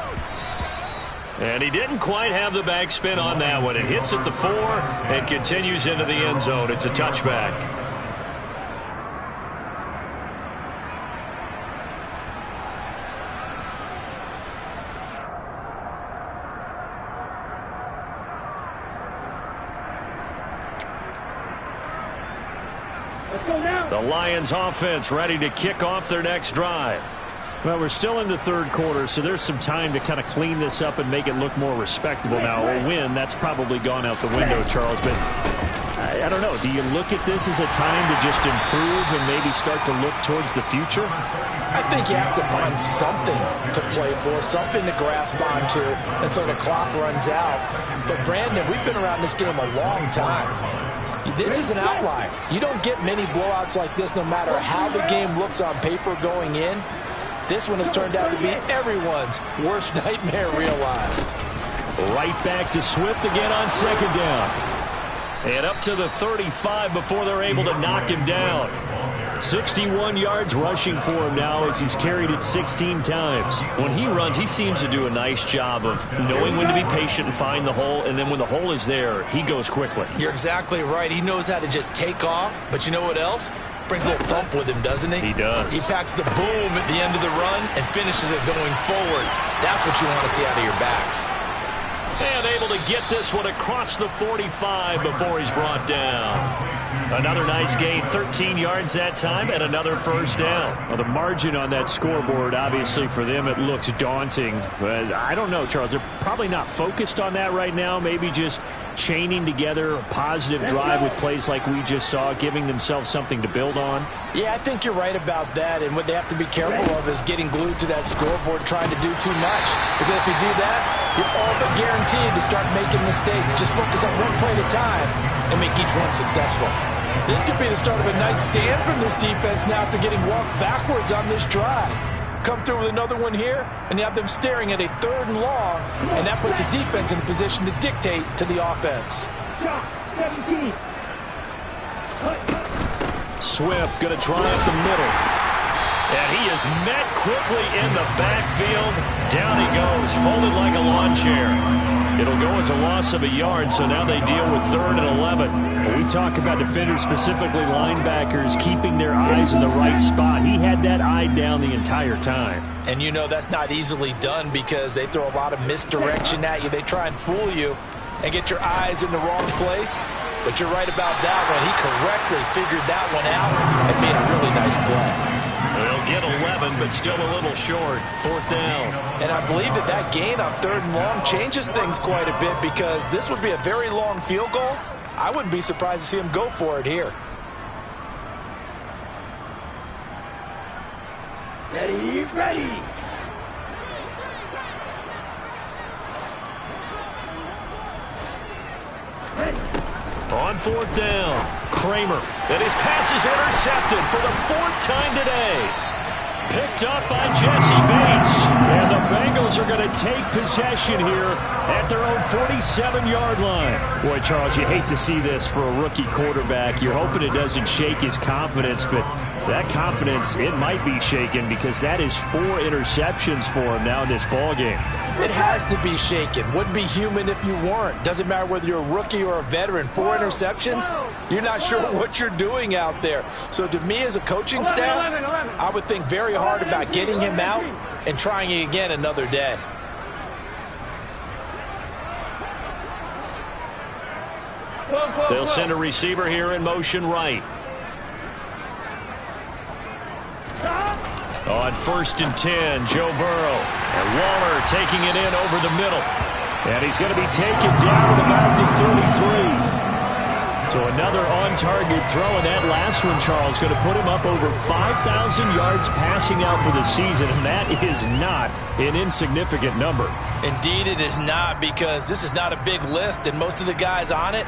And he didn't quite have the backspin on that one. It hits at the 4 and continues into the end zone. It's a touchback. The Lions offense ready to kick off their next drive. Well, we're still in the third quarter, so there's some time to kind of clean this up and make it look more respectable. Now, a win, that's probably gone out the window, Charles, but I don't know. Do you look at this as a time to just improve and maybe start to look towards the future? I think you have to find something to play for, something to grasp onto until the clock runs out. But, Brandon, we've been around this game a long time. This is an outlier. You don't get many blowouts like this no matter how the game looks on paper going in. This one has turned out to be everyone's worst nightmare realized. Right back to Swift again on second down. And up to the 35 before they're able to knock him down. 61 yards rushing for him now as he's carried it 16 times. When he runs, he seems to do a nice job of knowing when to be patient and find the hole, and then when the hole is there, he goes quickly. You're exactly right. He knows how to just take off, but you know what else? Brings a little thump with him, doesn't he? He does. He packs the boom at the end of the run and finishes it going forward. That's what you want to see out of your backs. And able to get this one across the 45 before he's brought down. Another nice gain, 13 yards that time, and another first down. Well, the margin on that scoreboard, obviously for them, it looks daunting. But I don't know, Charles. They're probably not focused on that right now. Maybe just chaining together a positive drive with plays like we just saw, giving themselves something to build on. Yeah, I think you're right about that. And what they have to be careful of is getting glued to that scoreboard, trying to do too much. Because if you do that, you're all but guaranteed to start making mistakes. Just focus on one play at a time and make each one successful. This could be the start of a nice stand from this defense now after getting walked backwards on this drive. Come through with another one here, and you have them staring at a 3rd and long, and that puts the defense in a position to dictate to the offense. 17. Swift going to try up the middle. And he is met quickly in the backfield. Down he goes, folded like a lawn chair. It'll go as a loss of a yard, so now they deal with 3rd and 11. When we talk about defenders, specifically linebackers, keeping their eyes in the right spot, he had that eye down the entire time. And you know that's not easily done because they throw a lot of misdirection at you. They try and fool you and get your eyes in the wrong place. But you're right about that one. He correctly figured that one out and made a really nice play. They'll get 11, but still a little short. 4th down. And I believe that gain on 3rd and long changes things quite a bit because this would be a very long field goal. I wouldn't be surprised to see him go for it here. Ready. On 4th down, Kramer. And his pass is intercepted for the 4th time today. Picked up by Jesse Bates. And the Bengals are going to take possession here at their own 47-yard line. Boy, Charles, you hate to see this for a rookie quarterback. You're hoping it doesn't shake his confidence, but that confidence, it might be shaken because that is 4 interceptions for him now in this ballgame. It has to be shaken. Wouldn't be human if you weren't. Doesn't matter whether you're a rookie or a veteran. 4 interceptions, you're not sure what you're doing out there. So to me as a coaching staff, I would think very hard about getting him out and trying it again another day. They'll send a receiver here in motion right. On 1st and 10, Joe Burrow. And Waller taking it in over the middle. And he's going to be taken down at about the So another on-target throw, and that last one, Charles, going to put him up over 5,000 yards passing out for the season, and that is not an insignificant number. Indeed it is not, because this is not a big list, and most of the guys on it,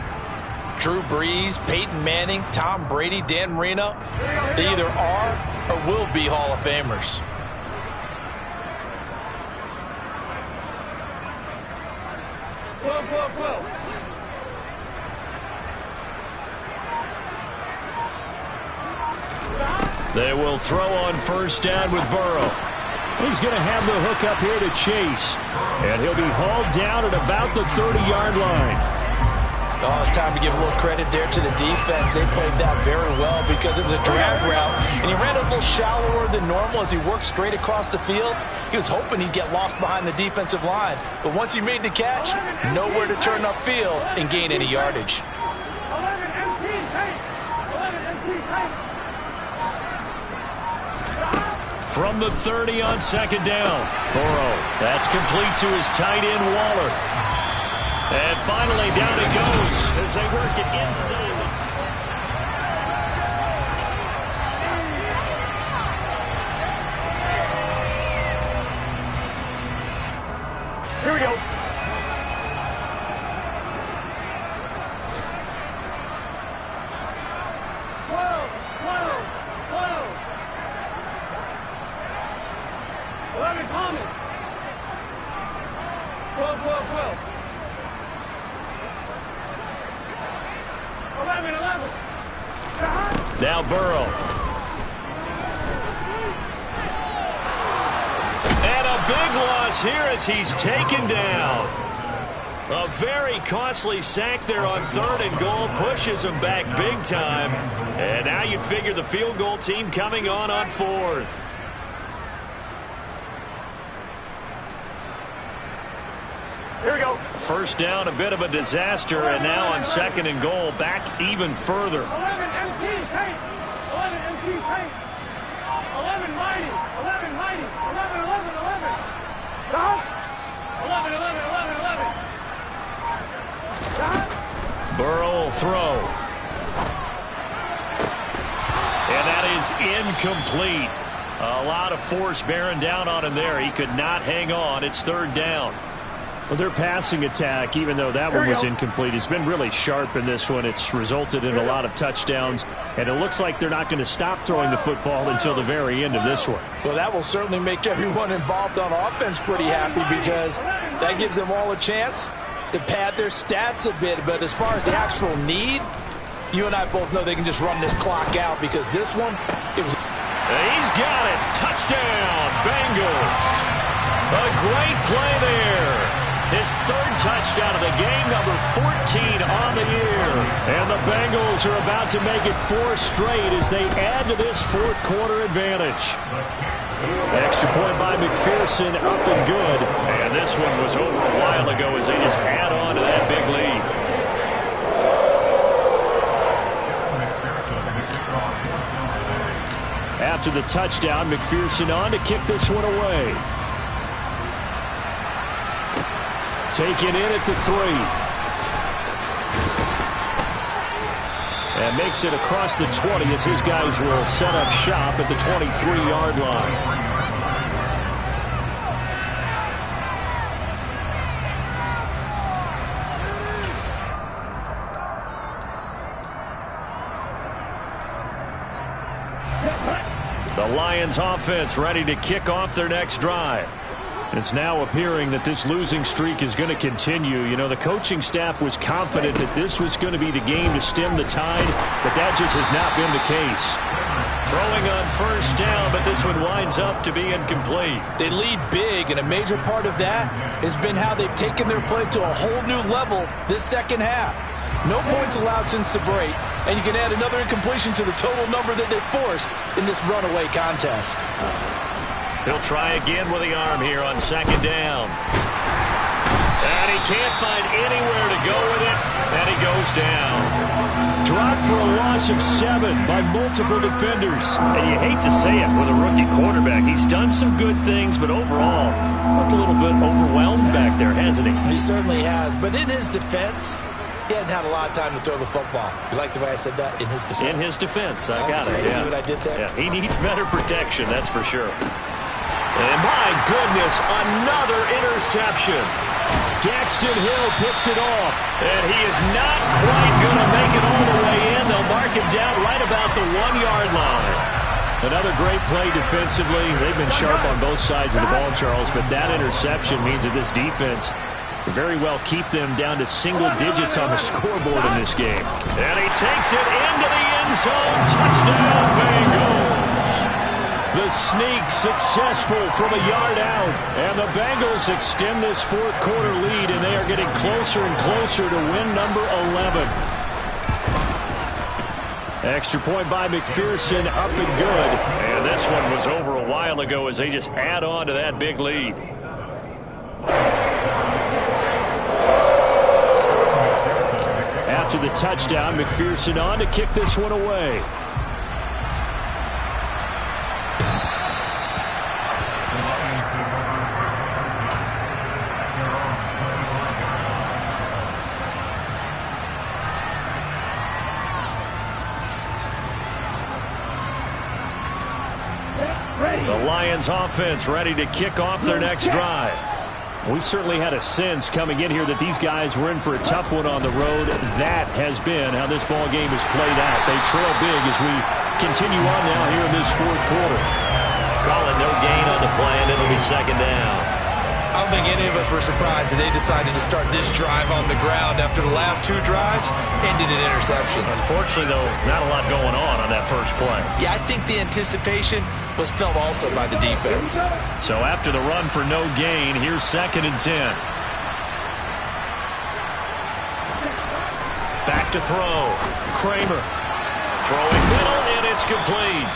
Drew Brees, Peyton Manning, Tom Brady, Dan Marino, they either are or will be Hall of Famers. They will throw on first down with Burrow. He's going to have the hook up here to Chase. And he'll be hauled down at about the 30-yard line. Oh, it's time to give a little credit there to the defense. They played that very well because it was a drag route, and he ran a little shallower than normal as he worked straight across the field. He was hoping he'd get lost behind the defensive line, but once he made the catch, nowhere to turn upfield and gain any yardage. 11 MT tight. 11 MT tight. From the 30 on second down, Burrow. That's complete to his tight end, Waller. And finally, down it goes as they work it inside. Here we go. Now Burrow. And a big loss here as he's taken down. A very costly sack there on 3rd and goal. Pushes him back big time. And now you'd figure the field goal team coming on 4th. Here we go. First down, a bit of a disaster, and now on 2nd and goal, back even further. 11 MT tight. 11 MT tight. 11 mighty. 11 mighty. 11, 11, 11. Stop. 11, 11, 11, 11. Stop. Burrow will throw. And that is incomplete. A lot of force bearing down on him there. He could not hang on. It's 3rd down. Well, their passing attack, even though that one was incomplete, has been really sharp in this one. It's resulted in a lot of touchdowns, and it looks like they're not going to stop throwing the football until the very end of this one. Well, that will certainly make everyone involved on offense pretty happy because that gives them all a chance to pad their stats a bit. But as far as the actual need, you and I both know they can just run this clock out because this one, it was... He's got it. Touchdown, Bengals. A great play there. His 3rd touchdown of the game, number 14 on the year. And the Bengals are about to make it 4 straight as they add to this 4th quarter advantage. Extra point by McPherson, up and good. And this one was over a while ago as they just add on to that big lead. After the touchdown, McPherson on to kick this one away. Taken in at the 3. And makes it across the 20 as his guys will set up shop at the 23-yard line. The Lions offense ready to kick off their next drive. It's now appearing that this losing streak is going to continue. You know, the coaching staff was confident that this was going to be the game to stem the tide, but that just has not been the case. Throwing on first down, but this one winds up to be incomplete. They lead big, and a major part of that has been how they've taken their play to a whole new level this second half. No points allowed since the break, and you can add another incompletion to the total number that they forced in this runaway contest. He'll try again with the arm here on 2nd down. And he can't find anywhere to go with it, and he goes down. Dropped for a loss of 7 by multiple defenders. And you hate to say it with a rookie quarterback. He's done some good things, but overall, looked a little bit overwhelmed back there, hasn't he? He certainly has, but in his defense, he hadn't had a lot of time to throw the football. You like the way I said that? In his defense. In his defense. I got it. See what I did there? Yeah, he needs better protection, that's for sure. And my goodness, another interception. Daxton Hill picks it off. And he is not quite going to make it all the way in. They'll mark him down right about the 1-yard line. Another great play defensively. They've been sharp on both sides of the ball, Charles, but that interception means that this defense very well keep them down to single digits on the scoreboard in this game. And he takes it into the end zone. Touchdown, Bengals. The sneak successful from a yard out. And the Bengals extend this fourth quarter lead, and they are getting closer and closer to win number 11. Extra point by McPherson, up and good. And this one was over a while ago as they just add on to that big lead. After the touchdown, McPherson on to kick this one away. The Lions offense ready to kick off their next drive. We certainly had a sense coming in here that these guys were in for a tough one on the road. That has been how this ball game has played out. They trail big as we continue on now here in this fourth quarter. Calling no gain on the play, and it'll be second down. I don't think any of us were surprised that they decided to start this drive on the ground after the last two drives ended in interceptions. Unfortunately, though, not a lot going on that first play. Yeah, I think the anticipation was felt also by the defense. So after the run for no gain, here's 2nd and 10. Back to throw. Kramer throwing middle, and it's complete.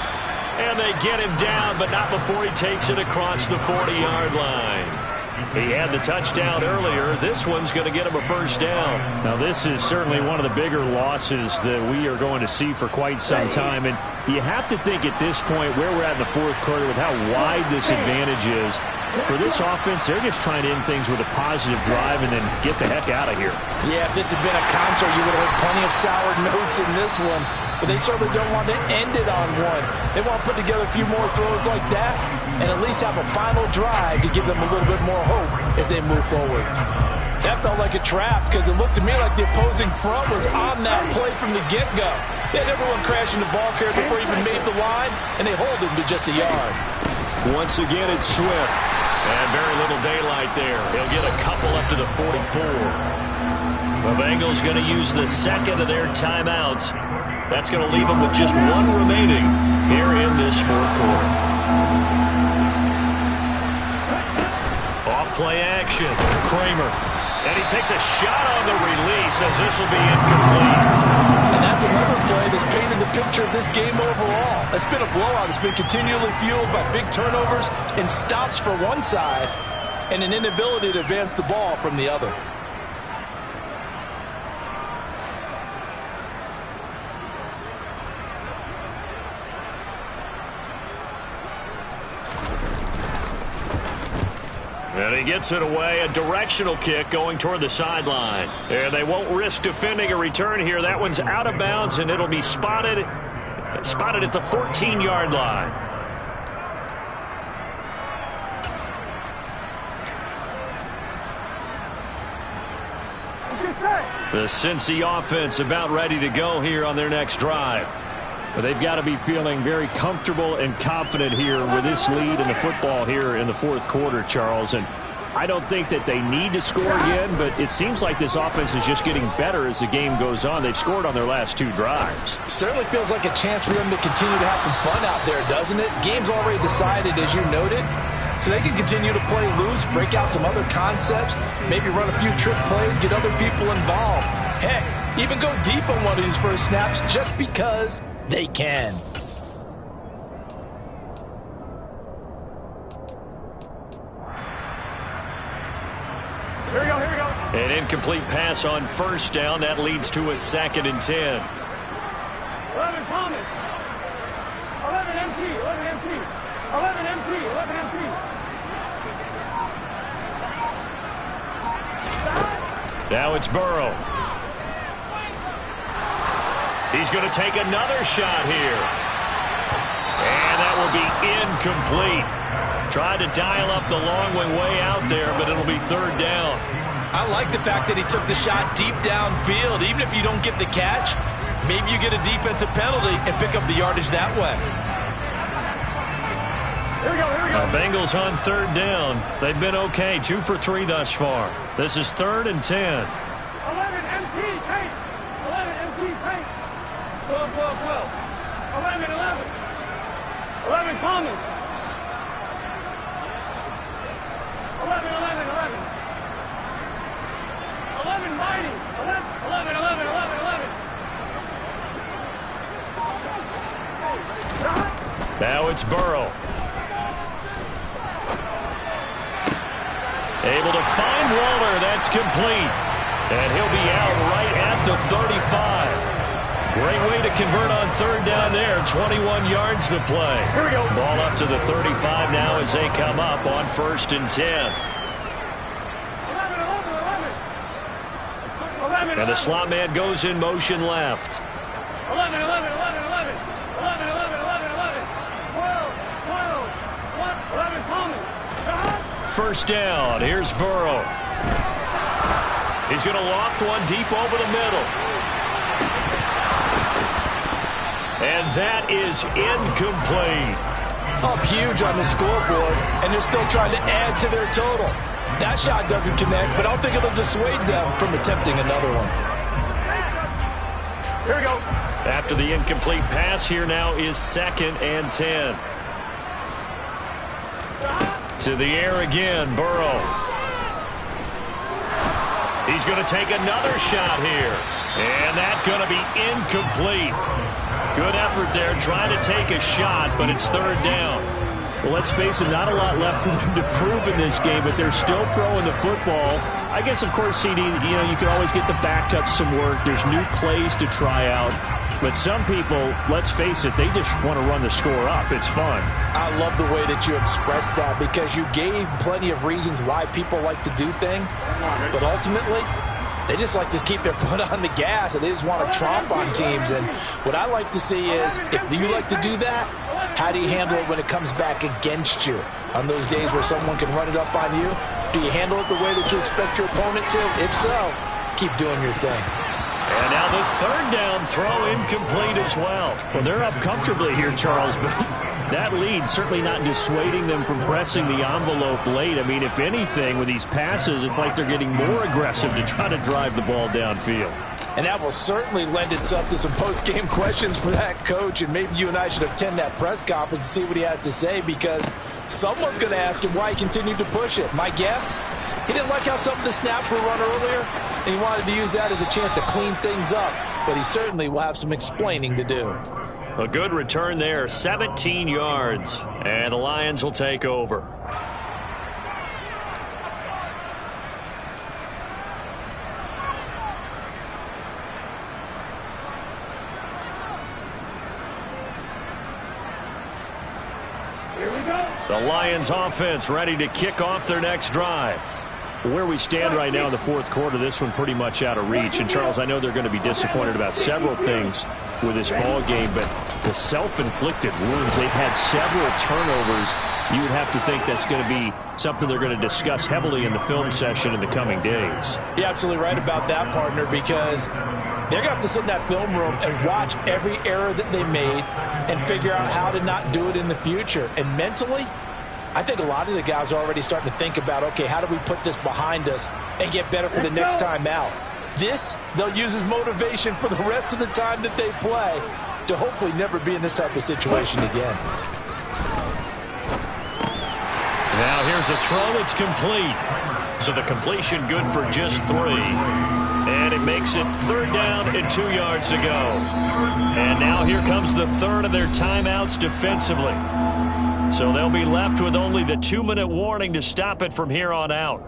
And they get him down, but not before he takes it across the 40-yard line. He had the touchdown earlier. This one's going to get him a first down. Now, this is certainly one of the bigger losses that we are going to see for quite some time. And you have to think at this point where we're at in the fourth quarter with how wide this advantage is. For this offense, they're just trying to end things with a positive drive and then get the heck out of here. Yeah, if this had been a contra, you would have heard plenty of sour notes in this one. But they certainly don't want to end it on one. They want to put together a few more throws like that and at least have a final drive to give them a little bit more hope as they move forward. That felt like a trap because it looked to me like the opposing front was on that play from the get-go. They had everyone crashing the ball carrier before he even made the line, and they hold him to just a yard. Once again, it's Swift. And very little daylight there. He'll get a couple up to the 44. The Bengals going to use the second of their timeouts. That's going to leave them with just one remaining here in this fourth quarter. Off-play action. Kramer. And he takes a shot on the release as this will be incomplete. And that's another play that's painted the picture of this game overall. It's been a blowout. It's been continually fueled by big turnovers and stops for one side and an inability to advance the ball from the other. And he gets it away, a directional kick going toward the sideline. And they won't risk defending a return here. That one's out of bounds, and it'll be spotted at the 14-yard line. The Cincy offense about ready to go here on their next drive. But they've got to be feeling very comfortable and confident here with this lead in the football here in the fourth quarter, Charles. And I don't think that they need to score again, but it seems like this offense is just getting better as the game goes on. They've scored on their last two drives. Certainly feels like a chance for them to continue to have some fun out there, doesn't it? Game's already decided, as you noted. So they can continue to play loose, break out some other concepts, maybe run a few trick plays, get other people involved. Heck, even go deep on one of these first snaps just because they can. Here we go, here we go. An incomplete pass on first down. That leads to a 2nd and 10. 11 Thomas. 11 MT, 11 MT. 11 MT, 11 MT. Now it's Burrow. He's going to take another shot here. And that will be incomplete. Tried to dial up the long way out there, but it'll be third down. I like the fact that he took the shot deep downfield. Even if you don't get the catch, maybe you get a defensive penalty and pick up the yardage that way. Here we go, here we go. The Bengals on third down. They've been okay, 2 for 3 thus far. This is 3rd and 10. 11 MT, pace. 11 MT, pace. 12, 12, 12. 11, 11. 11 Thomas. 11, 11, 11. 11 Mighty. 11, 11, 11, 11. Now it's Burrow. Able to find Waller. That's complete. And he'll be out right at the 35. Great way to convert on third down there. 21 yards to play. Here we go. Ball up to the 35 now as they come up on 1st and 10. 11, 11, 11. And the slot man goes in motion left. 11, 11, 11, 11. 11, 11, 11, 11. 12, 12. 11 Thomas. First down. Here's Burrow. He's going to loft one deep over the middle. And that is incomplete. Up huge on the scoreboard, and they're still trying to add to their total. That shot doesn't connect, but I don't think it'll dissuade them from attempting another one. Here we go. After the incomplete pass, here now is 2nd and 10. To the air again, Burrow. He's going to take another shot here. And that's going to be incomplete. Good effort there trying to take a shot, but it's third down. Well, let's face it, not a lot left for them to prove in this game, but they're still throwing the football. I guess, of course, CD, you can always get the backups some work. There's new plays to try out. But some people, let's face it, they just want to run the score up. It's fun. I love the way that you expressed that because you gave plenty of reasons why people like to do things. But ultimately, they just like to keep their foot on the gas, and they just want to tromp on teams. And what I like to see is, if you like to do that, how do you handle it when it comes back against you? On those days where someone can run it up on you, do you handle it the way that you expect your opponent to? If so, keep doing your thing. And now the third down throw incomplete as well. Well, they're up comfortably here, Charles, but that lead certainly not dissuading them from pressing the envelope late. I mean, if anything, with these passes, it's like they're getting more aggressive to try to drive the ball downfield. And that will certainly lend itself to some post-game questions for that coach, and maybe you and I should attend that press conference and see what he has to say, because someone's going to ask him why he continued to push it. My guess, he didn't like how some of the snaps were run earlier, and he wanted to use that as a chance to clean things up, but he certainly will have some explaining to do. A good return there, 17 yards, and the Lions will take over. Here we go. The Lions offense ready to kick off their next drive. Where we stand right now in the fourth quarter, this one pretty much out of reach. And, Charles, I know they're going to be disappointed about several things with this ball game, but the self-inflicted wounds, they've had several turnovers. You would have to think that's going to be something they're going to discuss heavily in the film session in the coming days. You're absolutely right about that, partner, because they're going to have to sit in that film room and watch every error that they made and figure out how to not do it in the future. And mentally, I think a lot of the guys are already starting to think about, okay, how do we put this behind us and get better for the next time out? This, they'll use as motivation for the rest of the time that they play to hopefully never be in this type of situation again. Now here's a throw. It's complete. So the completion good for just 3. And it makes it third down and 2 yards to go. And now here comes the third of their timeouts defensively. So they'll be left with only the 2-minute warning to stop it from here on out.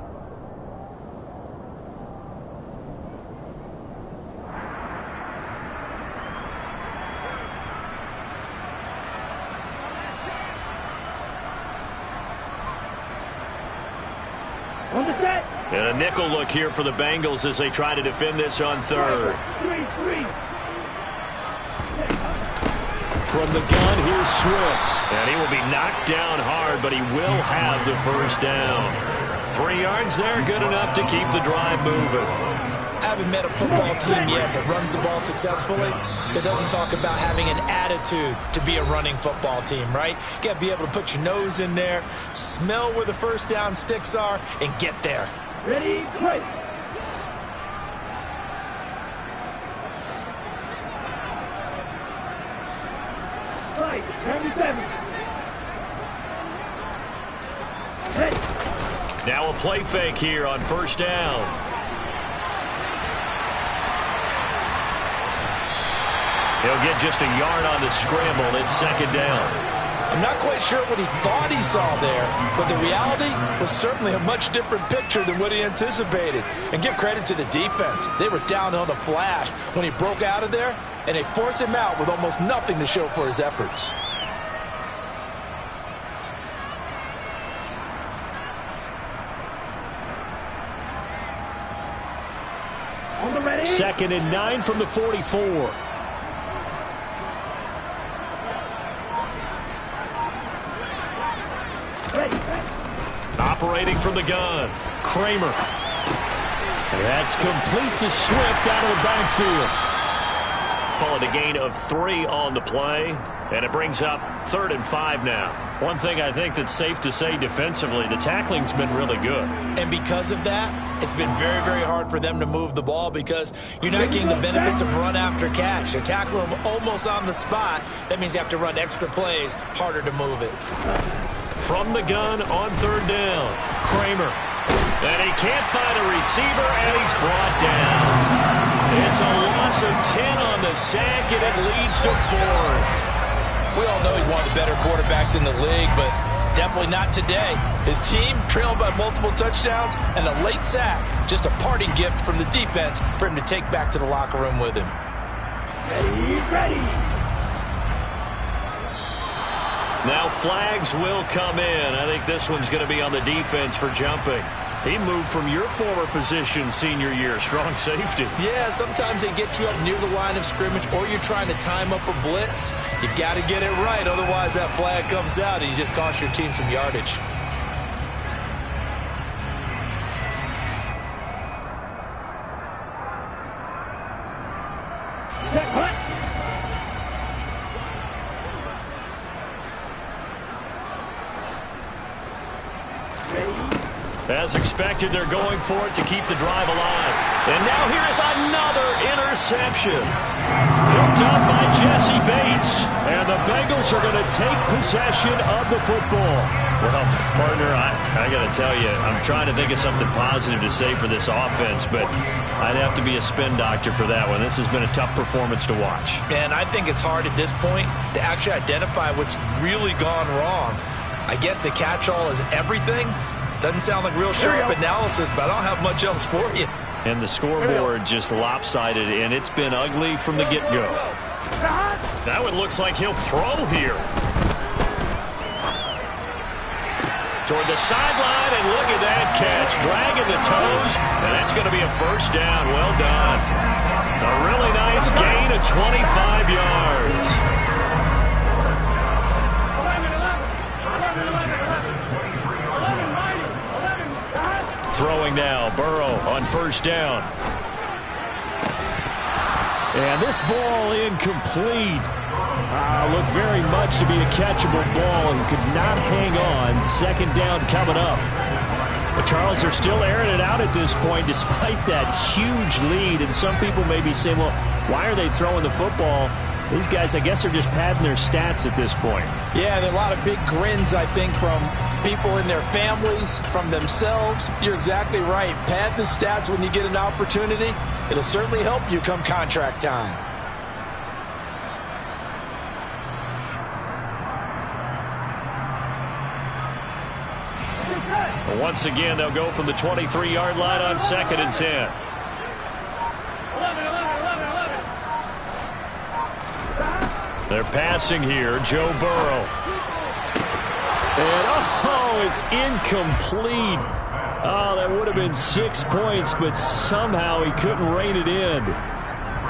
And a nickel look here for the Bengals as they try to defend this on third. From the gun, here's Swift. And he will be knocked down hard, but he will have the first down. 3 yards there, good enough to keep the drive moving. I haven't met a football team yet that runs the ball successfully that doesn't talk about having an attitude to be a running football team, right? You got to be able to put your nose in there, smell where the first down sticks are, and get there. Ready, play. Right, 77. Hey. Now a play fake here on first down. He'll get just a yard on the scramble. It's second down. I'm not quite sure what he thought he saw there, but the reality was certainly a much different picture than what he anticipated. And give credit to the defense. They were down on the flash when he broke out of there, and they forced him out with almost nothing to show for his efforts. On the ready. 2nd and 9 from the 44. Operating from the gun, Kramer. That's complete to Swift out of the backfield. Call it a gain of 3 on the play, and it brings up 3rd and 5 now. One thing I think that's safe to say defensively, the tackling's been really good. And because of that, it's been very, very hard for them to move the ball because you're not getting the benefits of run after catch. They tackle them almost on the spot. That means you have to run extra plays, harder to move it. From the gun on 3rd down, Kramer. And he can't find a receiver, and he's brought down. It's a loss of 10 on the sack, and it leads to 4th. We all know he's one of the better quarterbacks in the league, but definitely not today. His team trailed by multiple touchdowns, and a late sack, just a parting gift from the defense for him to take back to the locker room with him. Ready. Now flags will come in. I think this one's going to be on the defense for jumping. He moved from your former position senior year, strong safety. Yeah, sometimes they get you up near the line of scrimmage or you're trying to time up a blitz. You got to get it right, otherwise that flag comes out and you just cost your team some yardage. As expected, they're going for it to keep the drive alive. And now here's another interception. Picked up by Jesse Bates. And the Bengals are going to take possession of the football. Well, partner, I got to tell you, I'm trying to think of something positive to say for this offense, but I'd have to be a spin doctor for that one. This has been a tough performance to watch. And I think it's hard at this point to actually identify what's really gone wrong. I guess the catch-all is everything. Doesn't sound like real sharp analysis, but I don't have much else for you. And the scoreboard just lopsided, and it's been ugly from the get-go. Now it looks like he'll throw here. Toward the sideline, and look at that catch. Dragging the toes, and that's going to be a first down. Well done. A really nice gain of 25 yards. Throwing now, Burrow on first down. And this ball incomplete. Looked very much to be a catchable ball and could not hang on. Second down coming up. But Charles, they're still airing it out at this point despite that huge lead. And some people may be saying, well, why are they throwing the football? These guys, I guess, are just padding their stats at this point. Yeah, there are a lot of big grins, I think, from people in their families, from themselves. You're exactly right. Pad the stats when you get an opportunity. It'll certainly help you come contract time. Once again, they'll go from the 23-yard line on 2nd and 10. They're passing here, Joe Burrow. And, it's incomplete. That would have been 6 points, but somehow he couldn't rein it in.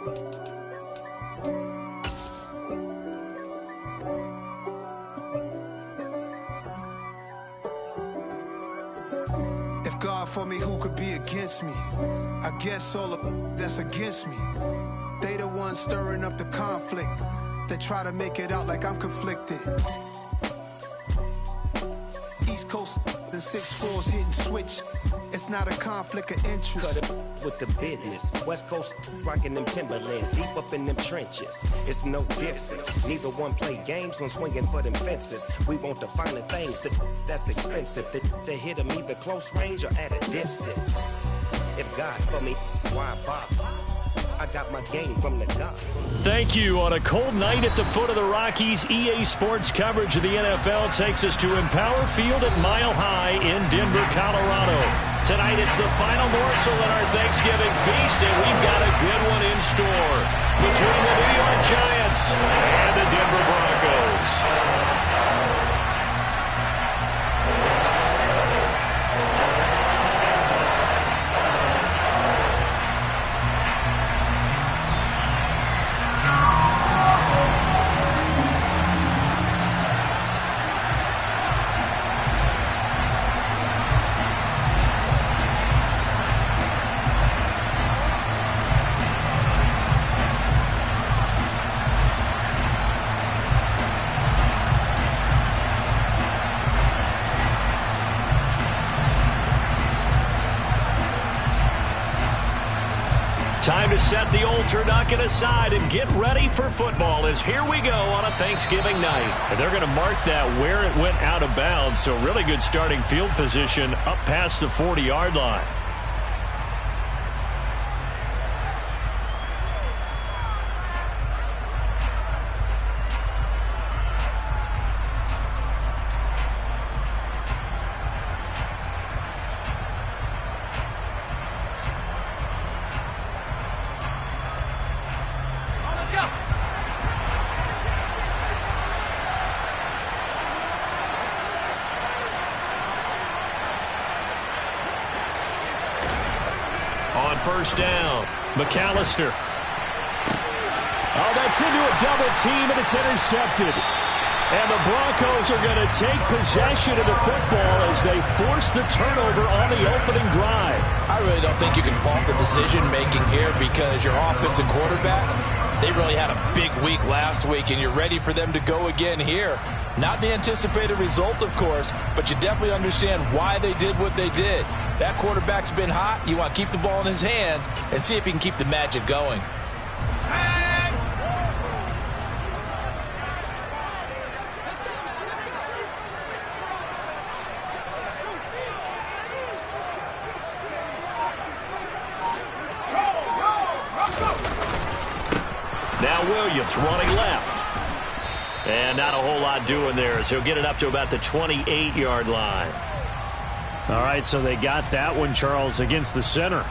If God for me, who could be against me? I guess all the that's against me. They the ones stirring up the conflict. They try to make it out like I'm conflicted. East Coast and 6'4's hitting switch. It's not a conflict of interest. Cut it with the business. West Coast rocking them Timberlands, deep up in them trenches. It's no difference. Neither one play games when swinging for them fences. We want the finer things that's expensive. They hit them either close range or at a distance. If God for me, why bother? I got my game from the God. Thank you. On a cold night at the foot of the Rockies, EA Sports coverage of the NFL takes us to Empower Field at Mile High in Denver, Colorado. Tonight it's the final morsel in our Thanksgiving feast, and we've got a good one in store between the New York Giants and the Denver Broncos. Time to set the old turducken aside and get ready for football as here we go on a Thanksgiving night. And they're going to mark that where it went out of bounds, so really good starting field position up past the 40-yard line. On first down, McAllister. Oh, that's into a double team, and it's intercepted. And the Broncos are going to take possession of the football as they force the turnover on the opening drive. I really don't think you can fault the decision-making here because your offensive quarterback, they really had a big week last week, and you're ready for them to go again here. Not the anticipated result, of course, but you definitely understand why they did what they did. That quarterback's been hot. You want to keep the ball in his hands and see if he can keep the magic going. Now Williams running left. And not a whole lot doing there as he'll get it up to about the 28-yard line. All right, so they got that one, Charles, against the center.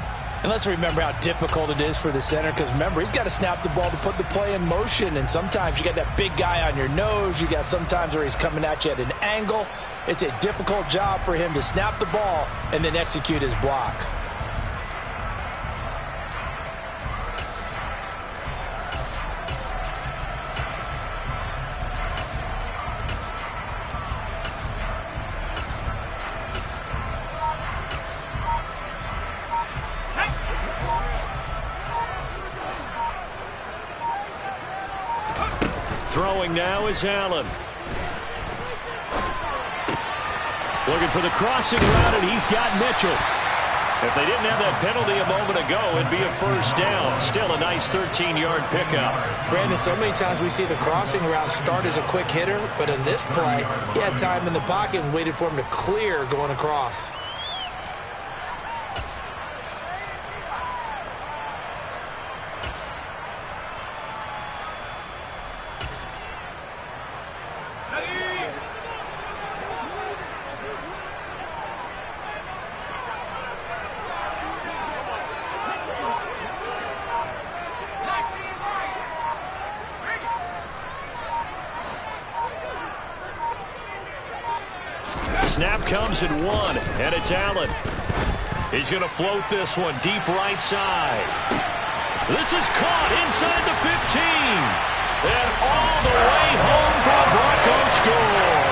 And let's remember how difficult it is for the center because, remember, he's got to snap the ball to put the play in motion. And sometimes you got that big guy on your nose. You got sometimes where he's coming at you at an angle. It's a difficult job for him to snap the ball and then execute his block. Throwing now is Allen. Looking for the crossing route, and he's got Mitchell. If they didn't have that penalty a moment ago, it'd be a first down. Still a nice 13-yard pickup. Brandon, so many times we see the crossing route start as a quick hitter, but in this play, he had time in the pocket and waited for him to clear going across. Snap comes at one, and it's Allen. He's going to float this one deep right side. This is caught inside the 15. And all the way home for a Broncos score.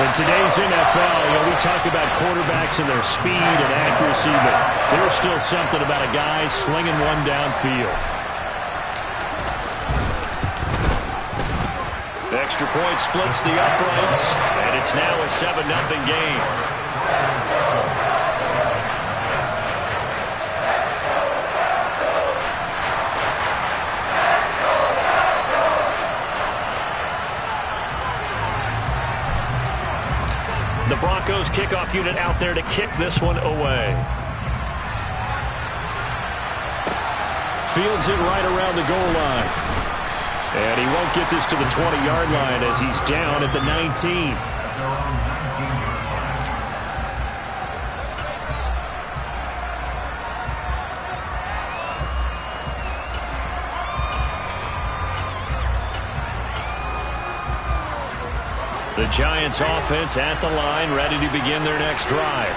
In today's NFL, we talk about quarterbacks and their speed and accuracy, but there's still something about a guy slinging one downfield. Extra point splits the uprights, and it's now a 7-0 game. The Broncos kickoff unit out there to kick this one away. Fields it right around the goal line. And he won't get this to the 20-yard line as he's down at the 19. The Giants offense at the line, ready to begin their next drive.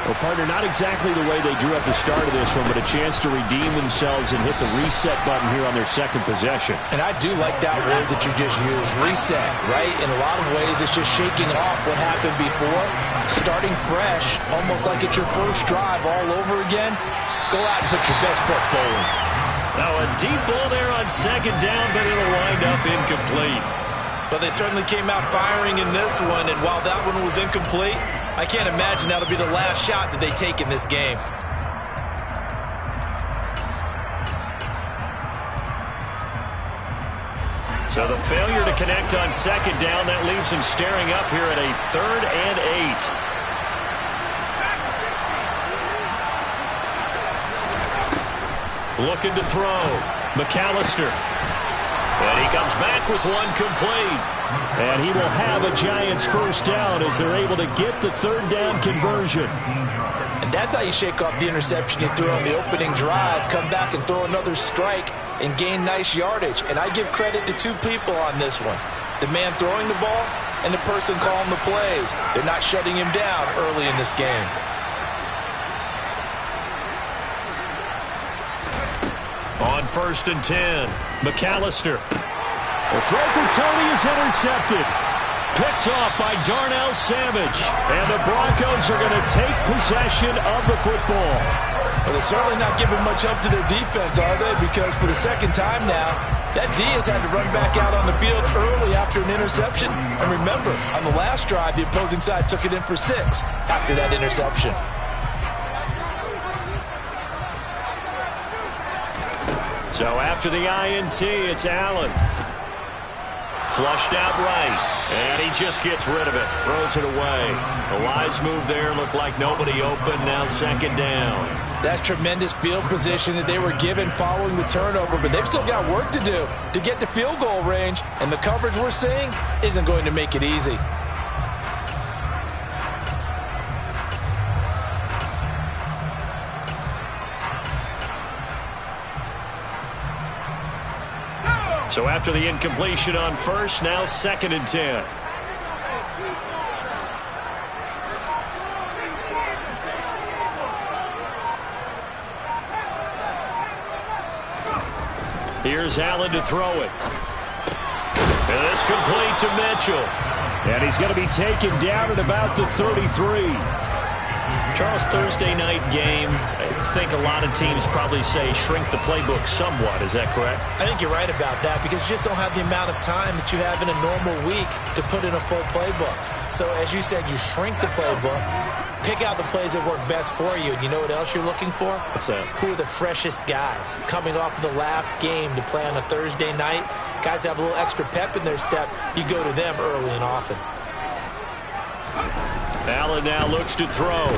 Well, partner, not exactly the way they drew up the start of this one, but a chance to redeem themselves and hit the reset button here on their second possession. And I do like that word that you just used, reset, right? In a lot of ways, it's just shaking off what happened before, starting fresh, almost like it's your first drive all over again. Go out and put your best foot forward. Now a deep ball there on second down, but it'll wind up incomplete. But they certainly came out firing in this one, and while that one was incomplete, I can't imagine that'll be the last shot that they take in this game. So the failure to connect on second down, that leaves him staring up here at a 3rd and 8. Looking to throw. McAllister. And he comes back with one complete. And he will have a Giants first down as they're able to get the 3rd down conversion. And that's how you shake off the interception you threw on the opening drive, come back and throw another strike and gain nice yardage. And I give credit to two people on this one. The man throwing the ball and the person calling the plays. They're not shutting him down early in this game. On 1st and 10, McAllister. The throw for Tony is intercepted. Picked off by Darnell Savage. And the Broncos are going to take possession of the football. Well, they're certainly not giving much help to their defense, are they? Because for the second time now, that D has had to run back out on the field early after an interception. And remember, on the last drive, the opposing side took it in for 6 after that interception. So after the INT, it's Allen. Flushed out right. And he just gets rid of it. Throws it away. A wise move there. Looked like nobody open. Now 2nd down. That's tremendous field position that they were given following the turnover. But they've still got work to do to get to field goal range. And the coverage we're seeing isn't going to make it easy. So after the incompletion on 1st, now 2nd and 10. Here's Allen to throw it. And this complete to Mitchell. And he's going to be taken down at about the 33. Charles, Thursday night game, I think a lot of teams probably say shrink the playbook somewhat. Is that correct? I think you're right about that because you just don't have the amount of time that you have in a normal week to put in a full playbook. So as you said, you shrink the playbook, pick out the plays that work best for you. And you know what else you're looking for? What's that? Who are the freshest guys coming off of the last game to play on a Thursday night? Guys have a little extra pep in their step. You go to them early and often. Allen now looks to throw.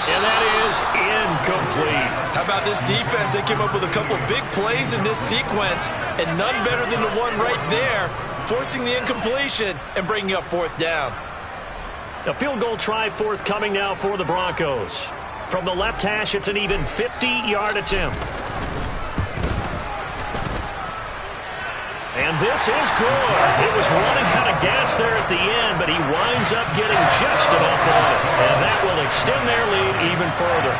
And that is incomplete. How about this defense? They came up with a couple big plays in this sequence, and none better than the one right there, forcing the incompletion and bringing up 4th down. A field goal try forthcoming now for the Broncos. From the left hash, it's an even 50-yard attempt. And And this is good. It was running out of gas there at the end, but he winds up getting just enough on it. And that will extend their lead even further.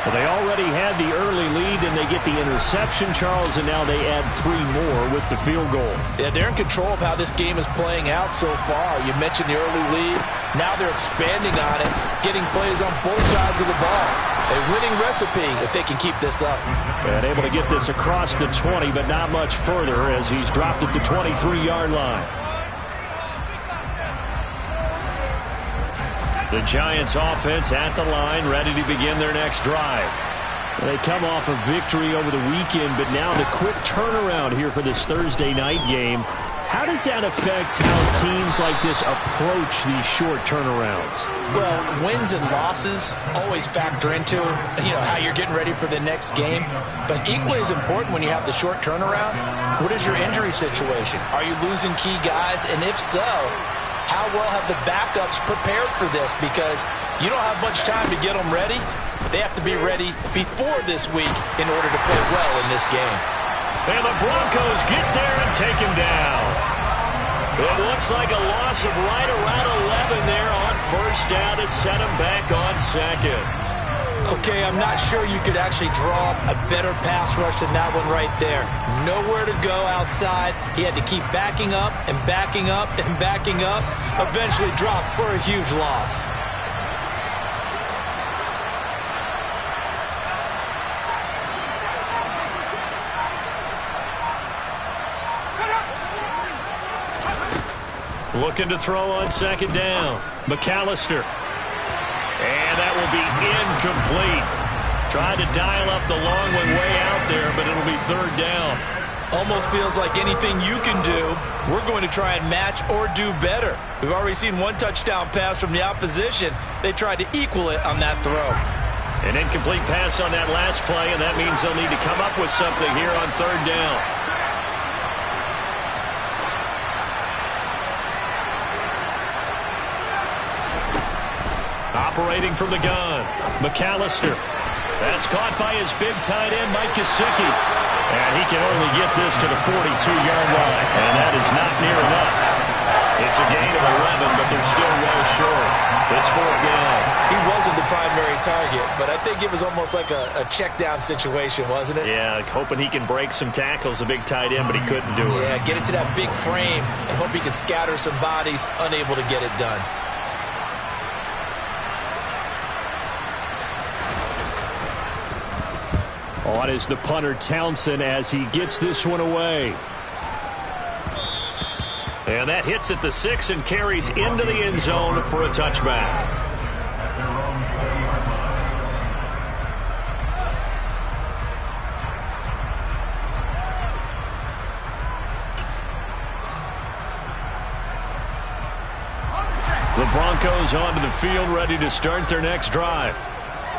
Well, they already had the early lead, and they get the interception, Charles, and now they add 3 more with the field goal. Yeah, they're in control of how this game is playing out so far. You mentioned the early lead. Now they're expanding on it, getting plays on both sides of the ball. A winning recipe if they can keep this up. And able to get this across the 20, but not much further as he's dropped at the 23-yard line. The Giants offense at the line, ready to begin their next drive. They come off a victory over the weekend, but now the quick turnaround here for this Thursday night game. How does that affect how teams like this approach these short turnarounds? Well, wins and losses always factor into, how you're getting ready for the next game. But equally as important when you have the short turnaround, what is your injury situation? Are you losing key guys? And if so, how well have the backups prepared for this? Because you don't have much time to get them ready. They have to be ready before this week in order to play well in this game. And the Broncos get there and take him down. It looks like a loss of right around 11 there on first down to set him back on second. Okay, I'm not sure you could actually draw up a better pass rush than that one right there. Nowhere to go outside. He had to keep backing up and backing up and backing up. Eventually dropped for a huge loss. Looking to throw on second down. McAllister. And that will be incomplete. Tried to dial up the long one way out there, but it'll be third down. Almost feels like anything you can do, we're going to try and match or do better. We've already seen one touchdown pass from the opposition. They tried to equal it on that throw. An incomplete pass on that last play, and that means they'll need to come up with something here on third down. Operating from the gun, McAllister. That's caught by his big tight end, Mike Gesicki. And he can only get this to the 42-yard line, and that is not near enough. It's a gain of 11, but they're still well short. It's fourth down. He wasn't the primary target, but I think it was almost like a check down situation, wasn't it? Yeah, hoping he can break some tackles, the big tight end, but he couldn't do it. Yeah, get it to that big frame and hope he can scatter some bodies, unable to get it done. On is the punter, Townsend, as he gets this one away. And that hits at the 6 and carries into the end zone for a touchback. The Broncos onto the field, ready to start their next drive.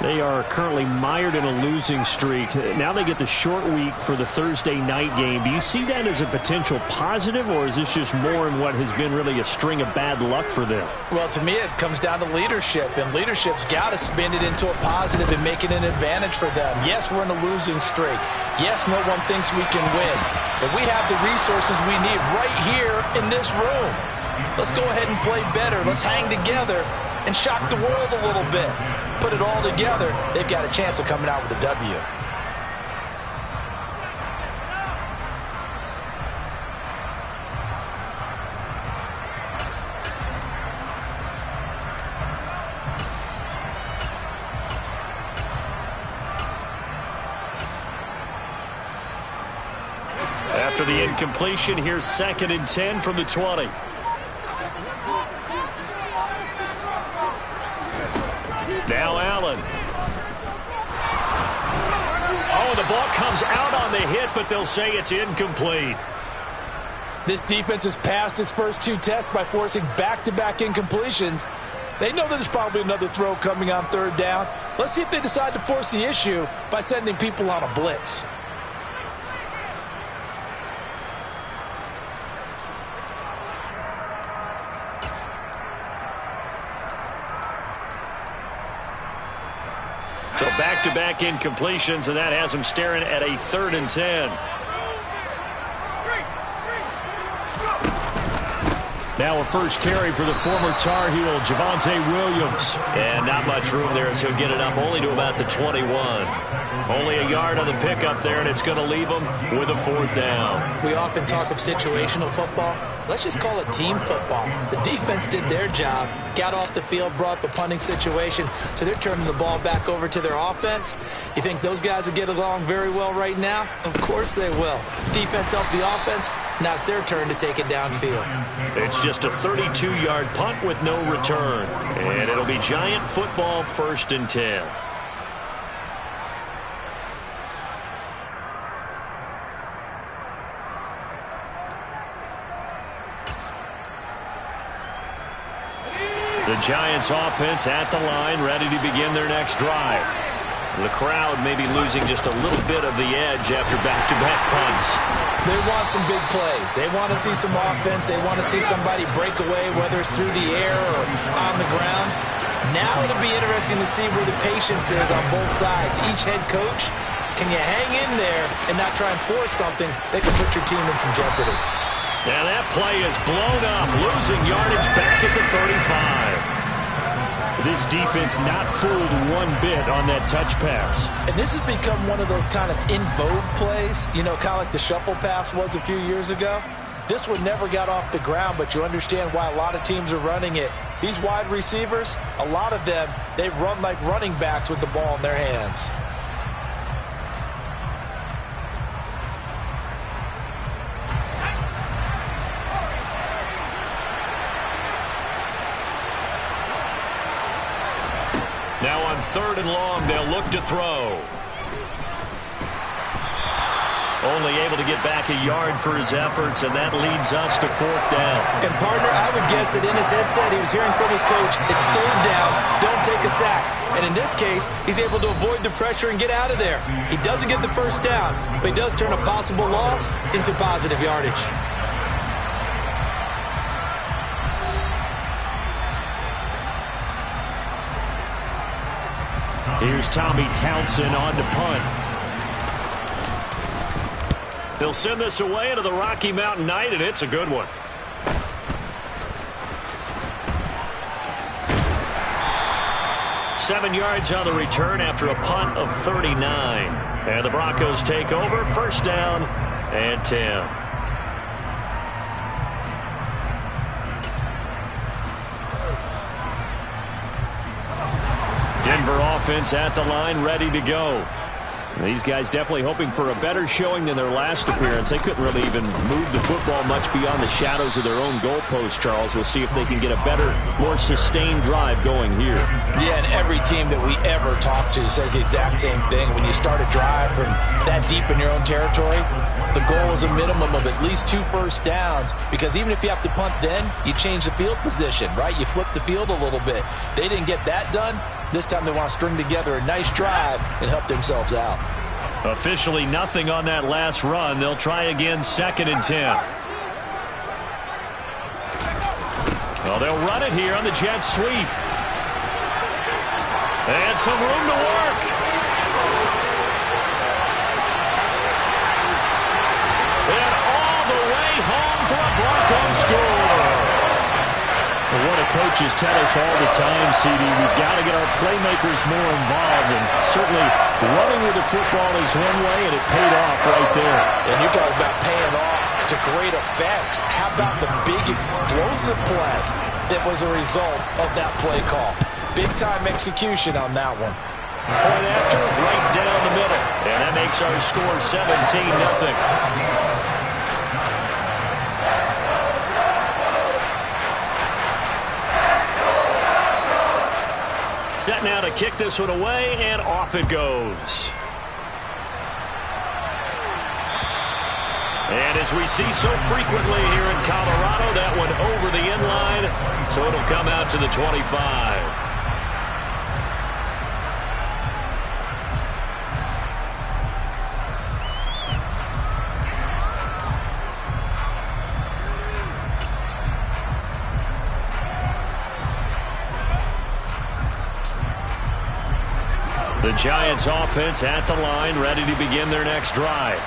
They are currently mired in a losing streak. Now they get the short week for the Thursday night game. Do you see that as a potential positive, or is this just more in what has been really a string of bad luck for them? Well, to me, it comes down to leadership, and leadership's got to spin it into a positive and make it an advantage for them. Yes, we're in a losing streak. Yes, no one thinks we can win, but we have the resources we need right here in this room. Let's go ahead and play better. Let's hang together and shock the world a little bit. Put it all together, they've got a chance of coming out with a W. After the incompletion, here's 2nd and 10 from the 20. Now Allen. Oh, the ball comes out on the hit, but they'll say it's incomplete. This defense has passed its first 2 tests by forcing back-to-back incompletions. They know that there's probably another throw coming on third down. Let's see if they decide to force the issue by sending people on a blitz. So back-to-back incompletions, and that has them staring at a 3rd and 10. Now a first carry for the former Tar Heel, Javonte Williams. And not much room there as he'll get it up only to about the 21. Only a yard on the pickup there, and it's going to leave him with a 4th down. We often talk of situational football. Let's just call it team football. The defense did their job, got off the field, brought up a punting situation, so they're turning the ball back over to their offense. You think those guys will get along very well right now? Of course they will. Defense helped the offense. Now it's their turn to take it downfield. It's just a 32-yard punt with no return. And it'll be Giant football, 1st and 10. The Giants offense at the line, ready to begin their next drive. The crowd may be losing just a little bit of the edge after back-to-back punts. They want some big plays. They want to see some offense. They want to see somebody break away, whether it's through the air or on the ground. Now it'll be interesting to see where the patience is on both sides. Each head coach, can you hang in there and not try and force something that can put your team in some jeopardy? Now that play is blown up, losing yardage back at the 35. This defense not fooled one bit on that touch pass. And this has become one of those kind of in vogue plays, you know, kind of like the shuffle pass was a few years ago. This one never got off the ground, but you understand why a lot of teams are running it. These wide receivers, a lot of them, they run like running backs with the ball in their hands. Now on 3rd and long, they'll look to throw. Only able to get back a yard for his efforts, and that leads us to 4th down. And, partner, I would guess that in his headset he was hearing from his coach, it's 3rd down, don't take a sack. And in this case, he's able to avoid the pressure and get out of there. He doesn't get the 1st down, but he does turn a possible loss into positive yardage. Here's Tommy Townsend on to punt. They'll send this away into the Rocky Mountain Night, and it's a good one. Seven yards on the return after a punt of 39. And the Broncos take over, 1st down and 10. Denver offense at the line, ready to go. These guys definitely hoping for a better showing than their last appearance. They couldn't really even move the football much beyond the shadows of their own goalpost, Charles. We'll see if they can get a better, more sustained drive going here. Yeah, and every team that we ever talk to says the exact same thing. When you start a drive from that deep in your own territory, the goal is a minimum of at least 2 first downs, because even if you have to punt then, you change the field position, right? You flip the field a little bit. They didn't get that done. This time they want to string together a nice drive and help themselves out. Officially nothing on that last run. They'll try again, 2nd and 10. Well, they'll run it here on the jet sweep. And some room to work. And all the way home for a Broncos score. Well, what do coaches tell us all the time, CD? We've got to get our playmakers more involved, and certainly running with the football is one way, and it paid off right there. And you're talking about paying off to great effect. How about the big explosive play that was a result of that play call? Big-time execution on that one. Point after, right down the middle. And that makes our score 17-0. Set now to kick this one away, and off it goes. And as we see so frequently here in Colorado, that one over the end line, so it'll come out to the 25. The Giants offense at the line, ready to begin their next drive.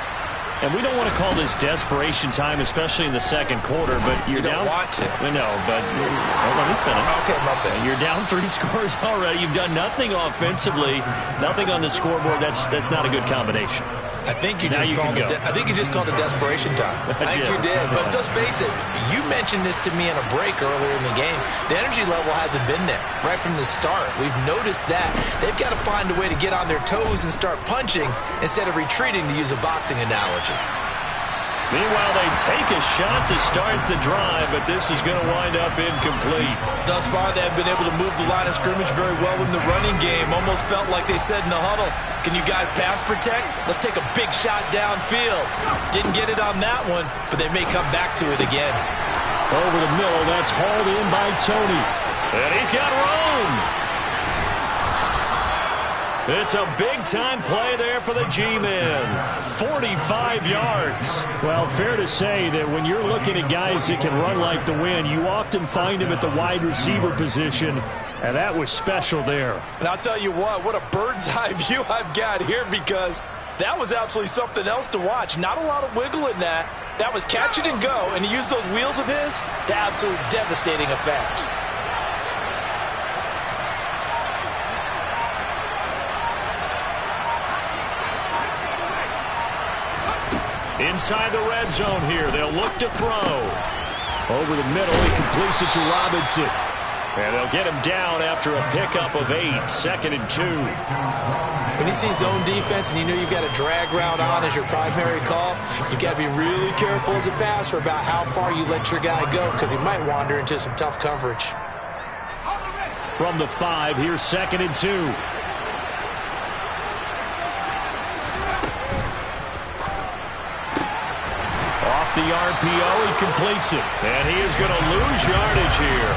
And we don't want to call this desperation time, especially in the second quarter, but you're down. You don't want to. No, but let me finish. Okay, my bad. You're down 3 scores already. You've done nothing offensively, nothing on the scoreboard. That's not a good combination. I think you just called it desperation time. I think you did. But let's face it, you mentioned this to me in a break earlier in the game. The energy level hasn't been there right from the start. We've noticed that. They've got to find a way to get on their toes and start punching instead of retreating, to use a boxing analogy. Meanwhile, they take a shot to start the drive, but this is going to wind up incomplete. Thus far, they have been able to move the line of scrimmage very well in the running game. Almost felt like they said in the huddle, can you guys pass protect? Let's take a big shot downfield. Didn't get it on that one, but they may come back to it again. Over the middle, that's hauled in by Tony. And he's got room. It's a big-time play there for the G-men. 45 yards. Well, fair to say that when you're looking at guys that can run like the wind, you often find them at the wide receiver position, and that was special there. And I'll tell you what a bird's-eye view I've got here, because that was absolutely something else to watch. Not a lot of wiggle in that. That was catch it and go, and he used those wheels of his to absolute devastating effect. Inside the red zone here, they'll look to throw. Over the middle, he completes it to Robinson. And they'll get him down after a pickup of 8, 2nd and 2. When you see zone defense and you know you've got a drag route on as your primary call, you've got to be really careful as a passer about how far you let your guy go, because he might wander into some tough coverage. From the 5, here's 2nd and 2. The RPO, he completes it. And he is going to lose yardage here.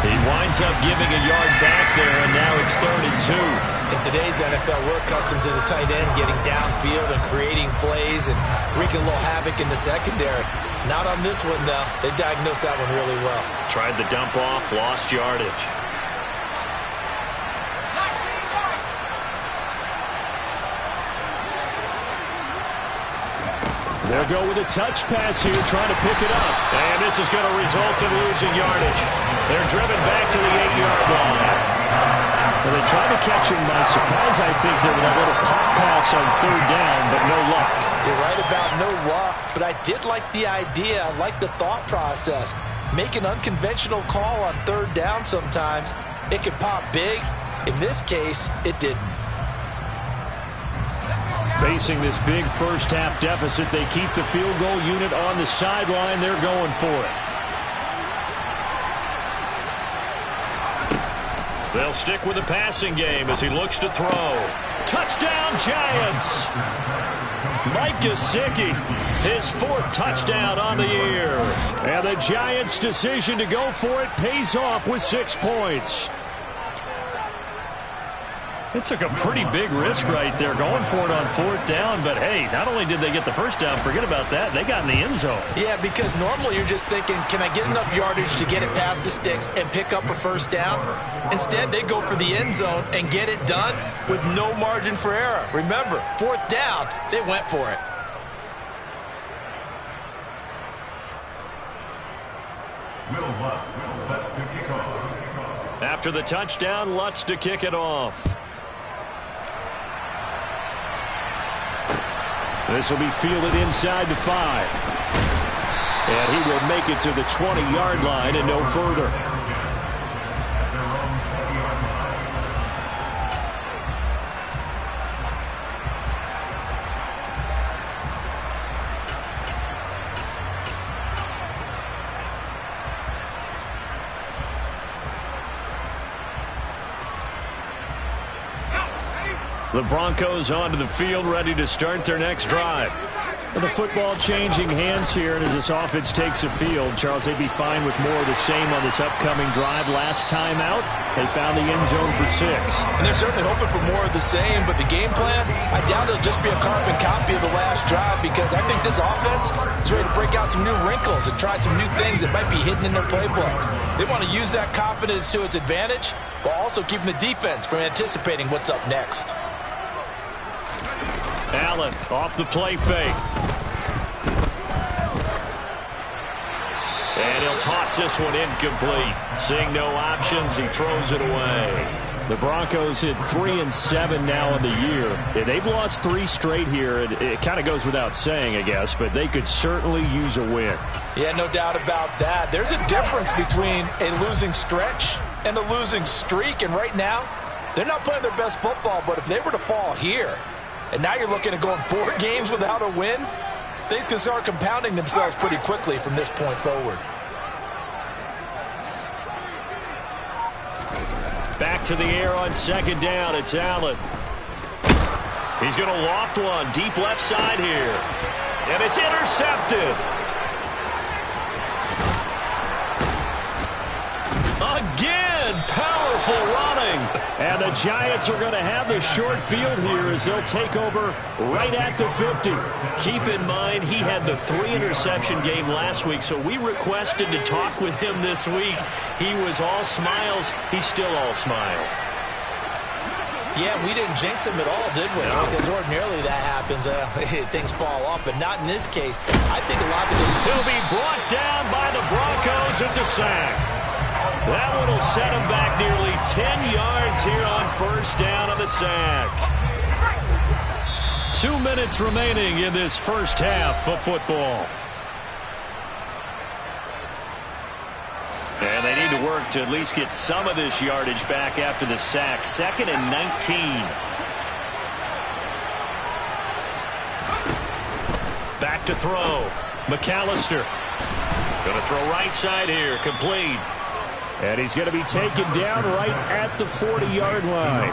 He winds up giving a yard back there, and now it's 3rd and 2. In today's NFL, we're accustomed to the tight end getting downfield and creating plays and wreaking a little havoc in the secondary. Not on this one, though. They diagnosed that one really well. Tried the dump off, lost yardage. They'll go with a touch pass here, trying to pick it up. And this is going to result in losing yardage. They're driven back to the 8-yard line. Well, they tried to catch him by surprise, I think, there with a little pop pass on 3rd down, but no luck. You're right about no luck, but I did like the idea. I like the thought process. Make an unconventional call on 3rd down sometimes. It can pop big. In this case, it didn't. Facing this big first-half deficit, they keep the field goal unit on the sideline. They're going for it. They'll stick with the passing game as he looks to throw. Touchdown, Giants! Mike Gesicki, his 4th touchdown on the year. And the Giants' decision to go for it pays off with 6 points. It took a pretty big risk right there going for it on 4th down, but hey, not only did they get the first down, forget about that, they got in the end zone. Yeah, because normally you're just thinking, can I get enough yardage to get it past the sticks and pick up a first down? Instead, they go for the end zone and get it done with no margin for error. Remember, 4th down, they went for it. After the touchdown, Lutz to kick it off. This will be fielded inside the 5. And he will make it to the 20-yard line and no further. The Broncos onto the field, ready to start their next drive. Well, the football changing hands here, and as this offense takes the field, Charles, they'd be fine with more of the same on this upcoming drive. Last time out, they found the end zone for 6. And they're certainly hoping for more of the same, but the game plan, I doubt it'll just be a carbon copy of the last drive, because I think this offense is ready to break out some new wrinkles and try some new things that might be hidden in their playbook. They want to use that confidence to its advantage, while also keeping the defense from anticipating what's up next. Allen off the play fake. And he'll toss this one incomplete. Seeing no options, he throws it away. The Broncos hit 3-7 now in the year. They've lost 3 straight here. It kind of goes without saying, I guess, but they could certainly use a win. Yeah, no doubt about that. There's a difference between a losing stretch and a losing streak, and right now, they're not playing their best football, but if they were to fall here, and now you're looking at going 4 games without a win, things can start compounding themselves pretty quickly from this point forward. Back to the air on second down. It's Allen. He's going to loft one deep left side here. And it's intercepted. Again, powerful running. And the Giants are going to have the short field here as they'll take over right at the 50. Keep in mind, he had the 3-interception game last week, so we requested to talk with him this week. He was all smiles. He's still all smile. Yeah, we didn't jinx him at all, did we? No. Because ordinarily that happens. Things fall off, but not in this case. I think a lot of it. He'll be brought down by the Broncos. It's a sack. That one will set him back nearly 10 yards here on first down on the sack. 2 minutes remaining in this first half of football. And they need to work to at least get some of this yardage back after the sack. 2nd and 19. Back to throw. McAllister. Going to throw right side here. Complete. And he's going to be taken down right at the 40-yard line.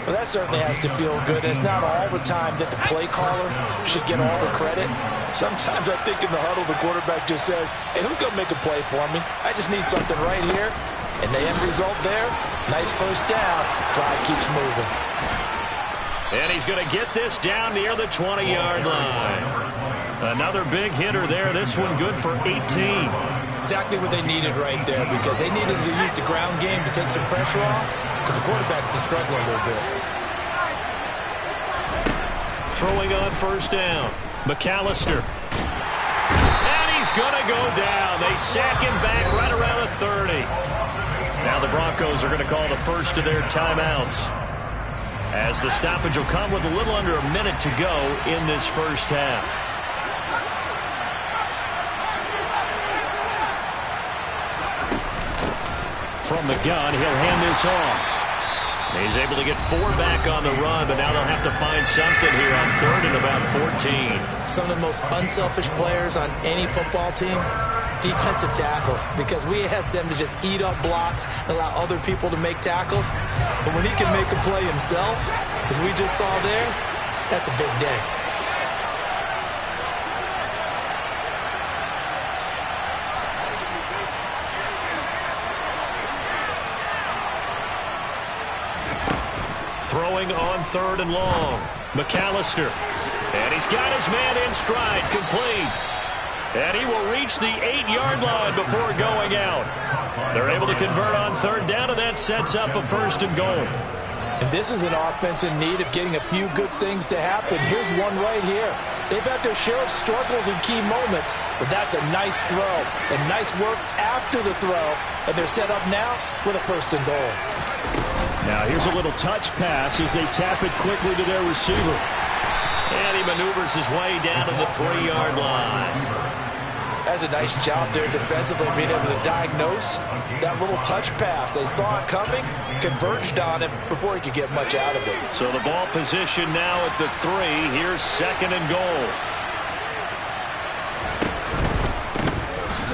Well, that certainly has to feel good. It's not all the time that the play caller should get all the credit. Sometimes I think in the huddle, the quarterback just says, hey, who's going to make a play for me? I just need something right here. And the end result there, nice first down. Drive keeps moving. And he's going to get this down near the 20-yard line. Another big hitter there. This one good for 18. Exactly what they needed right there, because they needed to use the ground game to take some pressure off, because the quarterback's been struggling a little bit. Throwing on first down. McAllister. And he's going to go down. They sack him back right around the 30. Now the Broncos are going to call the first of their timeouts, as the stoppage will come with a little under a minute to go in this first half. From the gun, he'll hand this off. He's able to get 4 back on the run, but now they'll have to find something here on 3rd and about 14. Some of the most unselfish players on any football team, defensive tackles, because we ask them to just eat up blocks and allow other people to make tackles. But when he can make a play himself, as we just saw there, that's a big day. Throwing on 3rd and long. McAllister. And he's got his man in stride. Complete. And he will reach the 8-yard line before going out. They're able to convert on 3rd down, and that sets up a 1st and goal. And this is an offense in need of getting a few good things to happen. Here's one right here. They've had their share of struggles in key moments, but that's a nice throw and nice work after the throw. And they're set up now with a 1st and goal. Now here's a little touch pass as they tap it quickly to their receiver. And he maneuvers his way down to the 3-yard line. That's a nice job there defensively, being able to diagnose that little touch pass. They saw it coming, converged on him before he could get much out of it. So the ball position now at the 3. Here's 2nd and goal.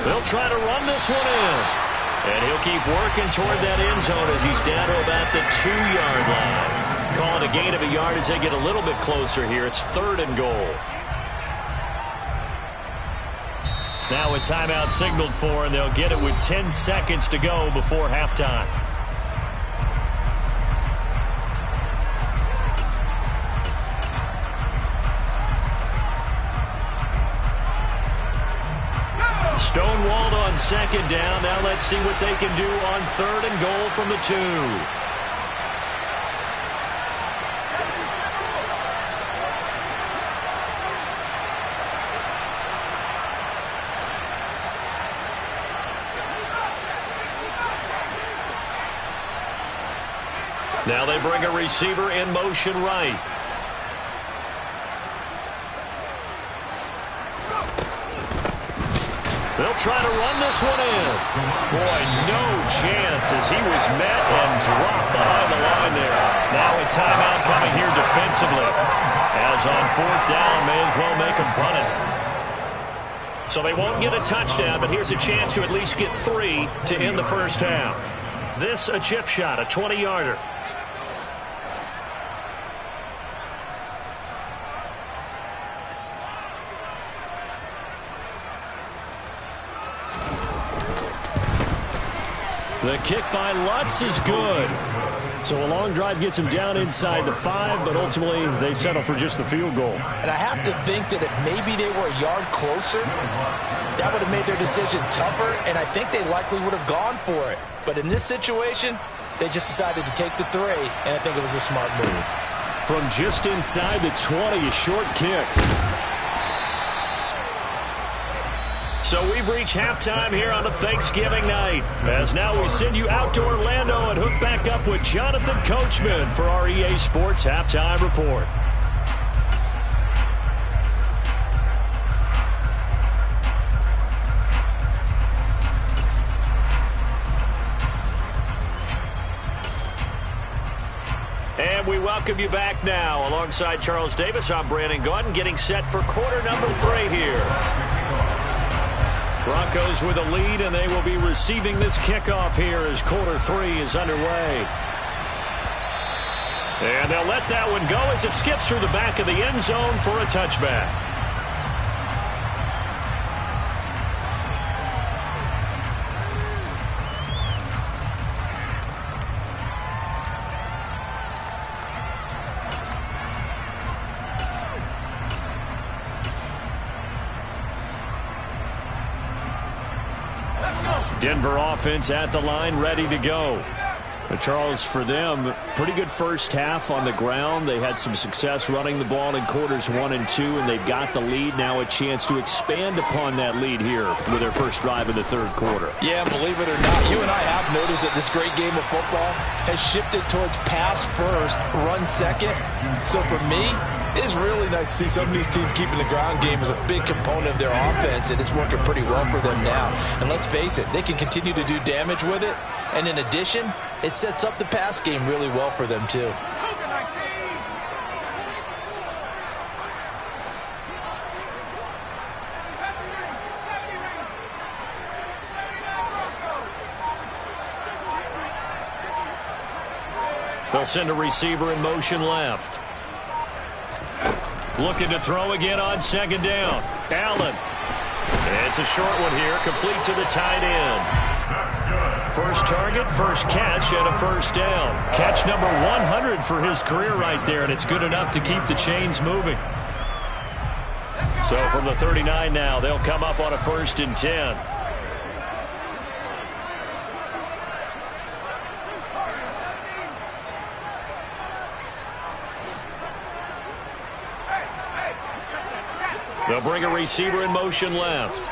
They'll try to run this one in. And he'll keep working toward that end zone as he's down to about the 2-yard line. Calling a gain of a yard as they get a little bit closer here. It's 3rd and goal. Now a timeout signaled for, and they'll get it with 10 seconds to go before halftime. Stonewalled on 2nd down. Now let's see what they can do on 3rd and goal from the 2. Now they bring a receiver in motion right. They'll try to run this one in. Boy, no chance as he was met and dropped behind the line there. Now a timeout coming here defensively. As on 4th down, may as well make him punt it. So they won't get a touchdown, but here's a chance to at least get 3 to end the first half. This a chip shot, a 20-yarder. The kick by Lutz is good. So a long drive gets him down inside the 5, but ultimately they settle for just the field goal. And I have to think that if maybe they were a yard closer, that would have made their decision tougher, and I think they likely would have gone for it. But in this situation, they just decided to take the 3, and I think it was a smart move. From just inside the 20, a short kick. So we've reached halftime here on a Thanksgiving night. As now we send you out to Orlando and hook back up with Jonathan Coachman for our EA Sports Halftime Report. And we welcome you back now. Alongside Charles Davis, I'm Brandon Gaudin, getting set for quarter number 3 here. Broncos with a lead, and they will be receiving this kickoff here as quarter 3 is underway. And they'll let that one go as it skips through the back of the end zone for a touchback. Denver offense at the line, ready to go. But Charles, for them, pretty good first half on the ground. They had some success running the ball in quarters 1 and 2, and they've got the lead. Now a chance to expand upon that lead here with their first drive in the 3rd quarter. Yeah, believe it or not, you and I have noticed that this great game of football has shifted towards pass first, run second. So for me, it's really nice to see some of these teams keeping the ground game as a big component of their offense, and it's working pretty well for them now. And let's face it, they can continue to do damage with it. And in addition, it sets up the pass game really well for them, too. They'll send a receiver in motion left. Looking to throw again on 2nd down. Allen. It's a short one here, complete to the tight end. First target, first catch, and a first down. Catch number 100 for his career right there, and it's good enough to keep the chains moving. So from the 39 now, they'll come up on a 1st and 10. They'll bring a receiver in motion left.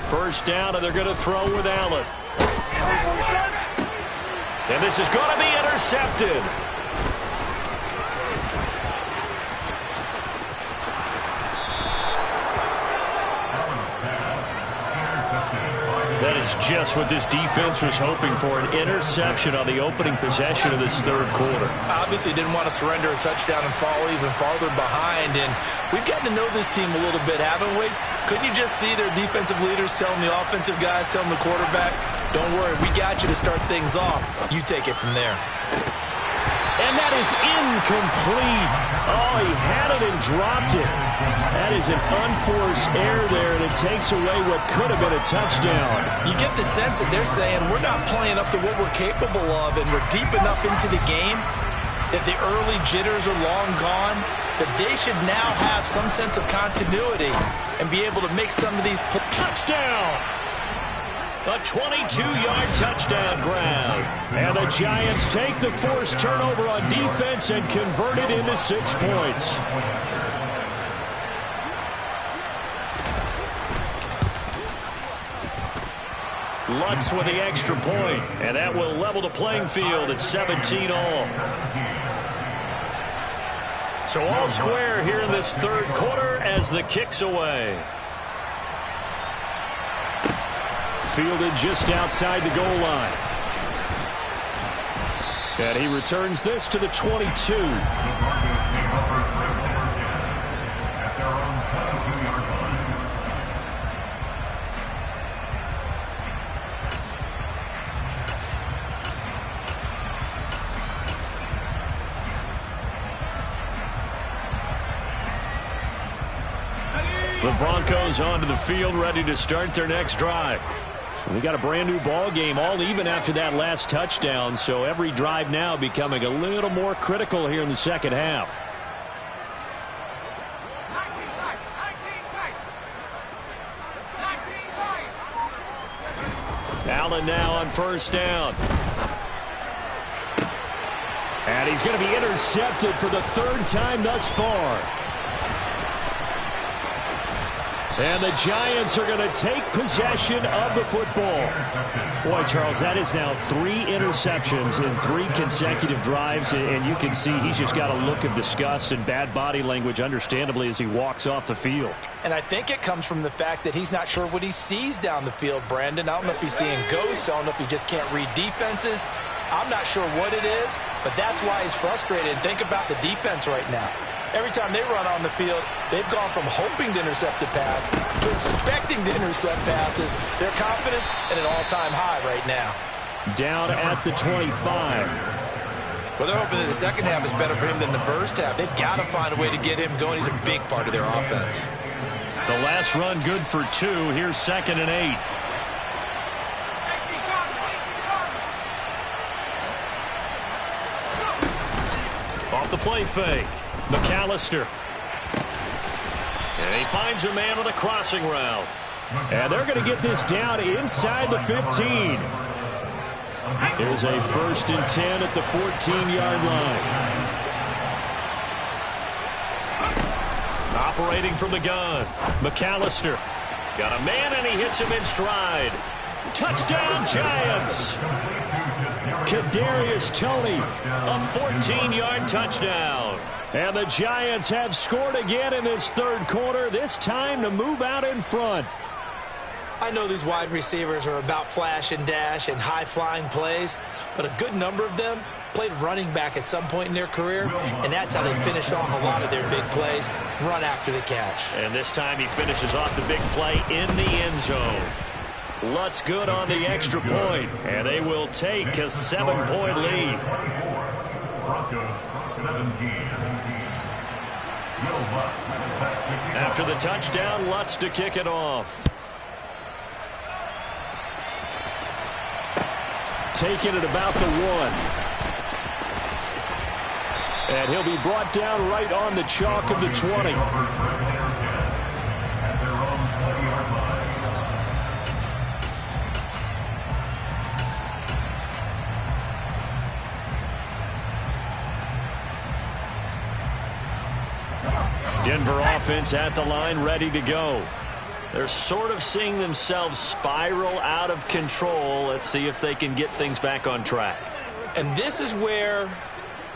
First down, and they're going to throw with Allen. And this is going to be intercepted. That is just what this defense was hoping for, an interception on the opening possession of this 3rd quarter. Obviously didn't want to surrender a touchdown and fall even farther behind, and we've gotten to know this team a little bit, haven't we? Couldn't you just see their defensive leaders telling the offensive guys, telling the quarterback, don't worry, we got you to start things off. You take it from there. And that is incomplete. Oh, he had it and dropped it. That is an unforced error there, and it takes away what could have been a touchdown. You get the sense that they're saying we're not playing up to what we're capable of, and we're deep enough into the game that the early jitters are long gone, that they should now have some sense of continuity and be able to make some of these touchdown. A 22-yard touchdown grab. And the Giants take the forced turnover on defense and convert it into 6 points. Lutz with the extra point, and that will level the playing field at 17 all. So all square here in this third quarter as the kick's away. Fielded just outside the goal line. And he returns this to the 22. The Broncos onto the field, ready to start their next drive. We got a brand new ball game, all even after that last touchdown, so every drive now becoming a little more critical here in the second half. Allen now on first down. And he's going to be intercepted for the third time thus far. And the Giants are going to take possession of the football. Boy, Charles, that is now 3 interceptions in 3 consecutive drives, and you can see he's just got a look of disgust and bad body language, understandably, as he walks off the field. And I think it comes from the fact that he's not sure what he sees down the field, Brandon. I don't know if he's seeing ghosts. I don't know if he just can't read defenses. I'm not sure what it is, but that's why he's frustrated. And think about the defense right now. Every time they run on the field, they've gone from hoping to intercept a pass to expecting to intercept passes. Their confidence at an all-time high right now. Down at the 25. Well, they're hoping that the second half is better for him than the first half. They've got to find a way to get him going. He's a big part of their offense. The last run good for 2. Here's 2nd and 8. Off the play fake. McAllister. And he finds a man with a crossing route. And they're going to get this down inside the 15. Here's a 1st and 10 at the 14-yard line. Operating from the gun. McAllister. Got a man and he hits him in stride. Touchdown Giants. Kadarius Toney. A 14-yard touchdown. And the Giants have scored again in this third quarter, this time to move out in front. I know these wide receivers are about flash and dash and high-flying plays, but a good number of them played running back at some point in their career, and that's how they finish off a lot of their big plays, run after the catch. And this time he finishes off the big play in the end zone. Lutz good on the extra point, and they will take a 7-point lead. Broncos 17. After the touchdown, Lutz to kick it off. Taking it about the 1. And he'll be brought down right on the chalk of the 20. Denver offense at the line, ready to go. They're sort of seeing themselves spiral out of control. Let's see if they can get things back on track. And this is where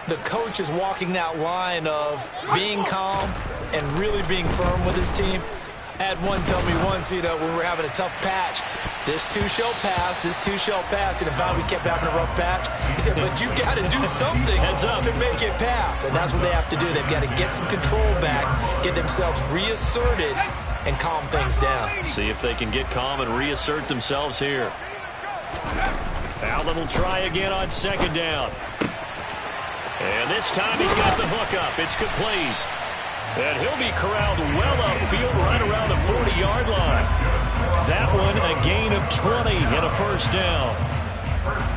the coach is walking that line of being calm and really being firm with his team. I had one tell me once, when we're having a tough patch, this too shall pass, this too shall pass. And finally we kept having a rough patch. He said, but you got to do something to make it pass. And that's what they have to do. They've got to get some control back, get themselves reasserted, and calm things down. See if they can get calm and reassert themselves here. Allen will try again on 2nd down. And this time he's got the hook up. It's complete. And he'll be corralled well upfield right around the 40-yard line. That one a gain of 20 and a 1st down.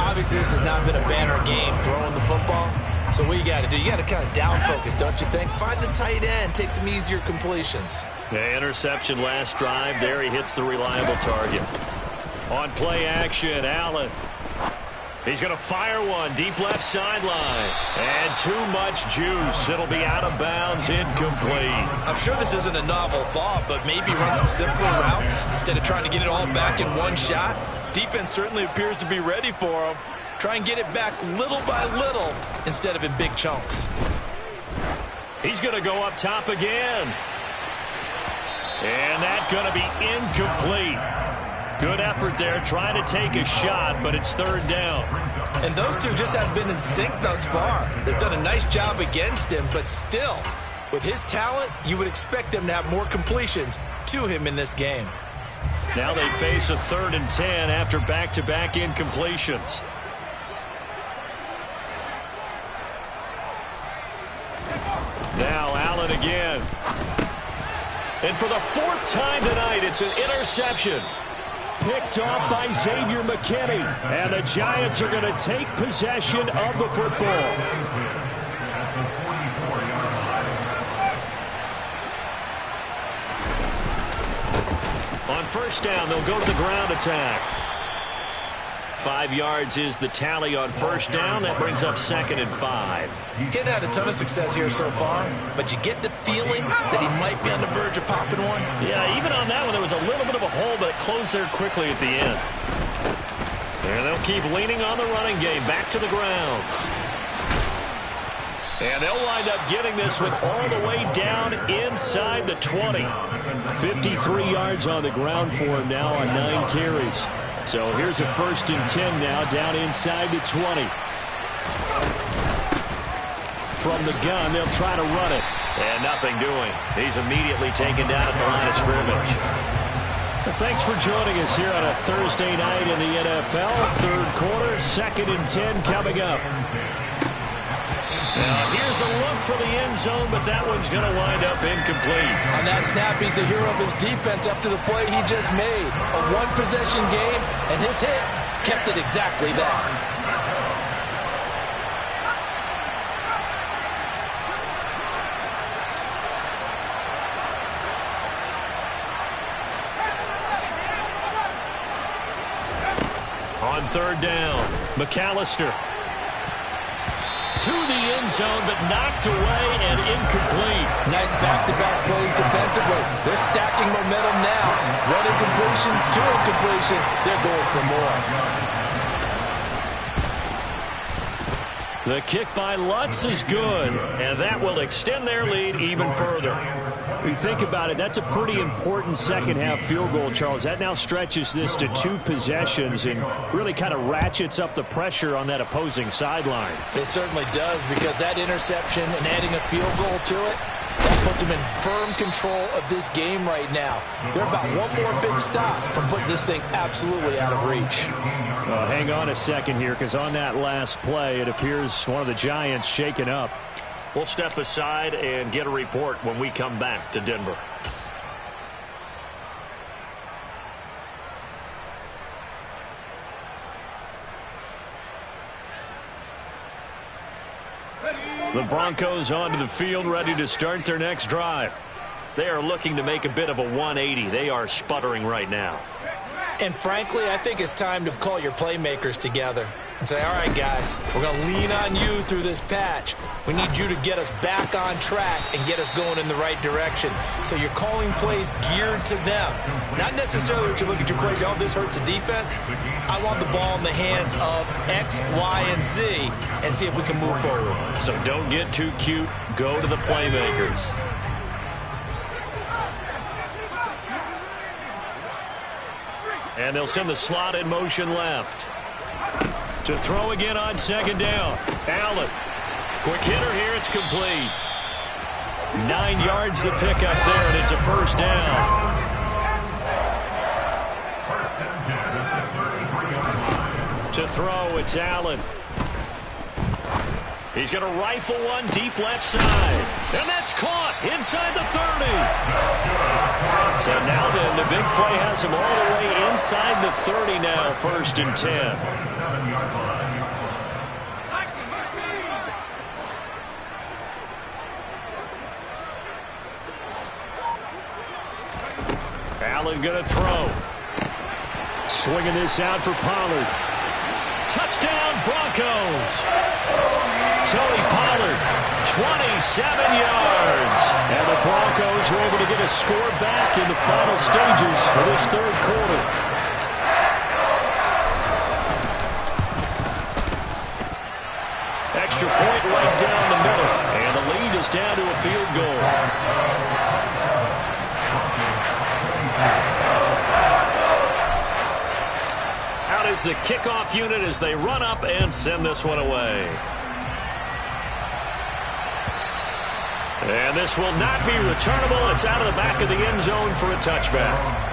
Obviously, this has not been a banner game throwing the football. So what you got to do, you got to kind of down focus, don't you think? Find the tight end, take some easier completions. Yeah, interception last drive. There he hits the reliable target. On play action, Allen. He's going to fire one deep left sideline. And too much juice. It'll be out of bounds, incomplete. I'm sure this isn't a novel thought, but maybe run some simpler routes instead of trying to get it all back in one shot. Defense certainly appears to be ready for him. Try and get it back little by little instead of in big chunks. He's going to go up top again. And that's going to be incomplete. Good effort there trying to take a shot, but it's third down. And those two just haven't been in sync thus far. They've done a nice job against him, but still, with his talent, you would expect them to have more completions to him in this game. Now they face a 3rd and 10 after back-to-back incompletions. Now Allen again. And for the 4th time tonight, it's an interception. Picked off by Xavier McKinney. And the Giants are going to take possession of the football. On first down, they'll go to the ground attack. 5 yards is the tally on first down. That brings up 2nd and 5. Getting had a ton of success here so far, but you get the feeling that he might be on the verge of popping one. Yeah, even on that one, there was a little bit of a hole, but it closed there quickly at the end. And they'll keep leaning on the running game. Back to the ground. And they'll wind up getting this one all the way down inside the 20. 53 yards on the ground for him now on 9 carries. So here's a 1st and 10 now down inside the 20. From the gun, they'll try to run it. And nothing doing. He's immediately taken down at the line of scrimmage. Well, thanks for joining us here on a Thursday night in the NFL. 3rd quarter, 2nd and 10 coming up. Now, here's a look for the end zone, but that one's going to wind up incomplete. On that snap, he's the hero of his defense up to the play he just made. A one-possession game, and his hit kept it exactly that. On 3rd down, McAllister. To the end zone, but knocked away and incomplete. Nice back-to-back plays defensively. They're stacking momentum now. One incompletion, 2 incompletion. They're going for more. The kick by Lutz is good, and that will extend their lead even further. When you think about it, that's a pretty important second-half field goal, Charles. That now stretches this to 2 possessions and really kind of ratchets up the pressure on that opposing sideline. It certainly does, because that interception and adding a field goal to it, that puts them in firm control of this game right now. They're about one more big stop from putting this thing absolutely out of reach. Well, hang on a second here, because on that last play, it appears one of the Giants shaken up. We'll step aside and get a report when we come back to Denver. The Broncos onto the field, ready to start their next drive. They are looking to make a bit of a 180. They are sputtering right now. And frankly, I think it's time to call your playmakers together and say, all right, guys, we're going to lean on you through this patch. We need you to get us back on track and get us going in the right direction. So you're calling plays geared to them. Not necessarily that you look at your plays, oh, this hurts the defense. I want the ball in the hands of X, Y, and Z and see if we can move forward. So don't get too cute. Go to the playmakers. And they'll send the slot in motion left. To throw again on 2nd down. Allen. Quick hitter here. It's complete. 9 yards the pickup there, and it's a 1st down. To throw, it's Allen. He's going to rifle one deep left side. And that's caught inside the 30. So now then, the big play has him all the way inside the 30 now, 1st and 10. Allen going to throw. Swinging this out for Pollard. Touchdown, Broncos. Tony Pollard, 27 yards. And the Broncos were able to get a score back in the final stages of this 3rd quarter. is the kickoff unit as they run up and send this one away. And this will not be returnable. It's out of the back of the end zone for a touchback.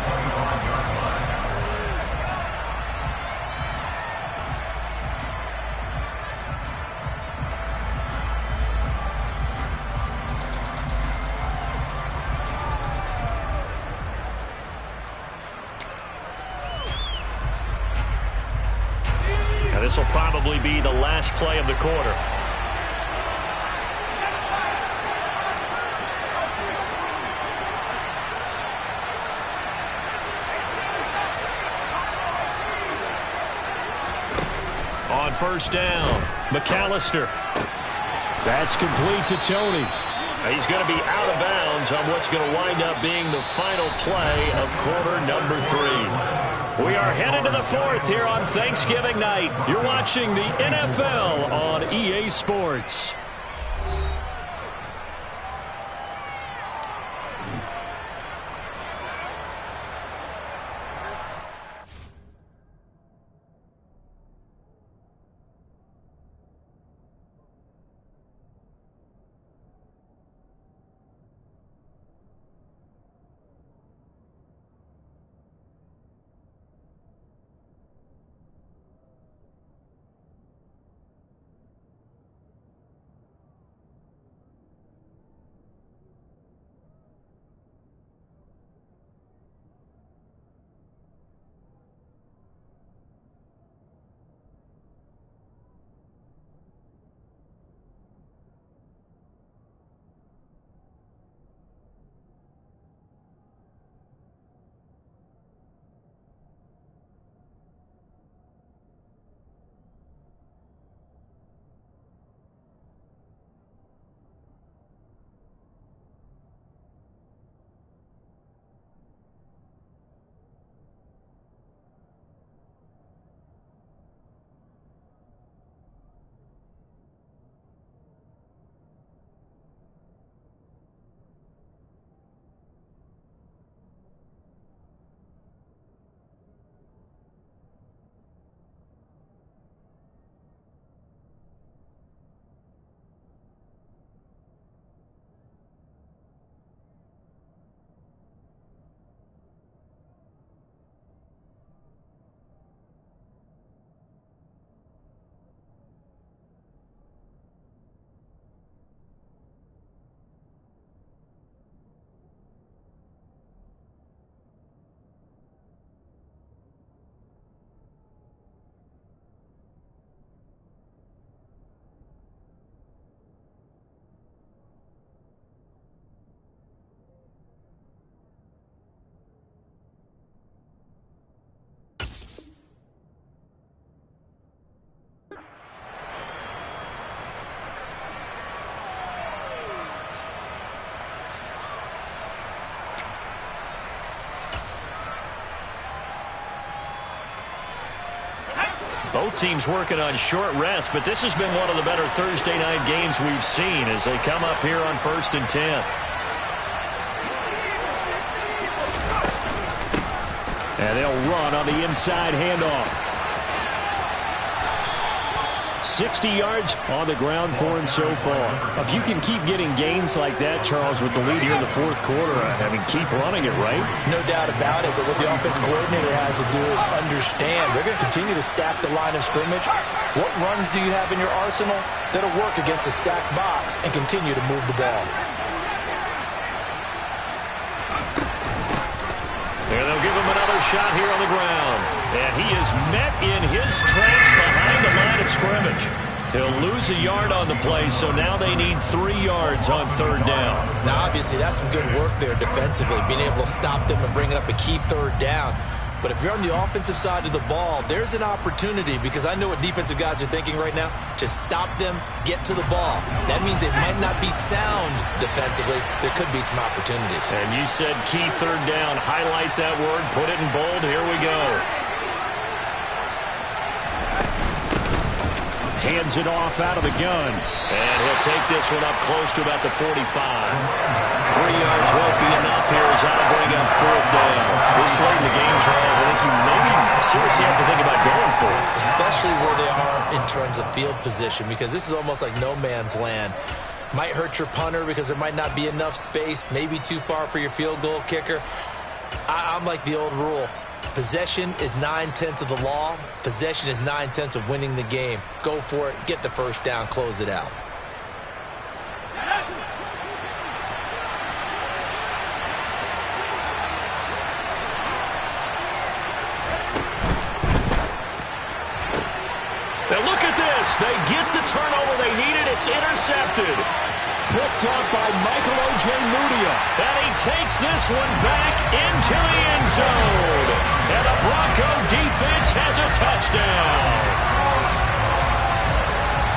This will probably be the last play of the quarter. On first down, McAllister. That's complete to Tony. He's going to be out of bounds on what's going to wind up being the final play of quarter number 3. We are headed to the 4th here on Thanksgiving night. You're watching the NFL on EA Sports. Both teams working on short rest, but this has been one of the better Thursday night games we've seen as they come up here on 1st and 10. And they'll run on the inside handoff. 60 yards on the ground for him so far. If you can keep getting gains like that, Charles, with the lead here in the 4th quarter, keep running it, right? No doubt about it, but what the offense coordinator has to do is understand they're going to continue to stack the line of scrimmage. What runs do you have in your arsenal that'll work against a stacked box and continue to move the ball? And they'll give him another shot here on the ground. And he is met in his tracks behind the line of scrimmage. He'll lose a yard on the play, so now they need 3 yards on 3rd down. Now, obviously, that's some good work there defensively, being able to stop them and bring up a key 3rd down. But if you're on the offensive side of the ball, there's an opportunity, because I know what defensive guys are thinking right now, to stop them, get to the ball. That means it might not be sound defensively. There could be some opportunities. And you said key 3rd down. Highlight that word. Put it in bold. Here we go. Hands it off out of the gun. And he'll take this one up close to about the 45. 3 yards won't be enough here as that'll bring up 4th down. This late in the game, Charles, I think you maybe seriously have to think about going for. Especially where they are in terms of field position, because this is almost like no man's land. Might hurt your punter because there might not be enough space, maybe too far for your field goal kicker. I'm like the old rule. Possession is 9/10 of the law. Possession is 9/10 of winning the game. Go for it. Get the first down. Close it out. Now look at this. They get the turnover they needed. It's intercepted. Picked up by Michael Ojemudia. And he takes this one back into the end zone. And the Bronco defense has a touchdown.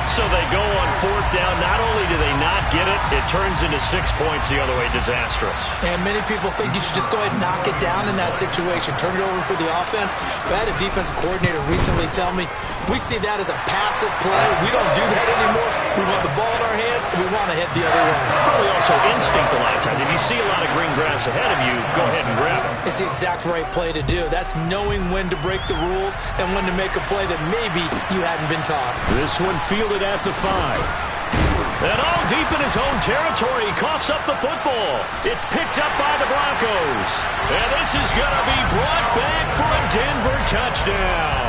So they go on fourth down. Not only do they not get it, it turns into 6 points the other way. Disastrous. And many people think you should just go ahead and knock it down in that situation. Turn it over for the offense. But I had a defensive coordinator recently tell me, we see that as a passive play. We don't do that anymore. We want the ball in our hands, and we want to head the other way. Probably also instinct a lot of times. If you see a lot of green grass ahead of you, go ahead and grab it. It's the exact right play to do. That's knowing when to break the rules and when to make a play that maybe you hadn't been taught. This one fielded at the 5. And all deep in his own territory, he coughs up the football. It's picked up by the Broncos. And this is going to be brought back for a Denver touchdown.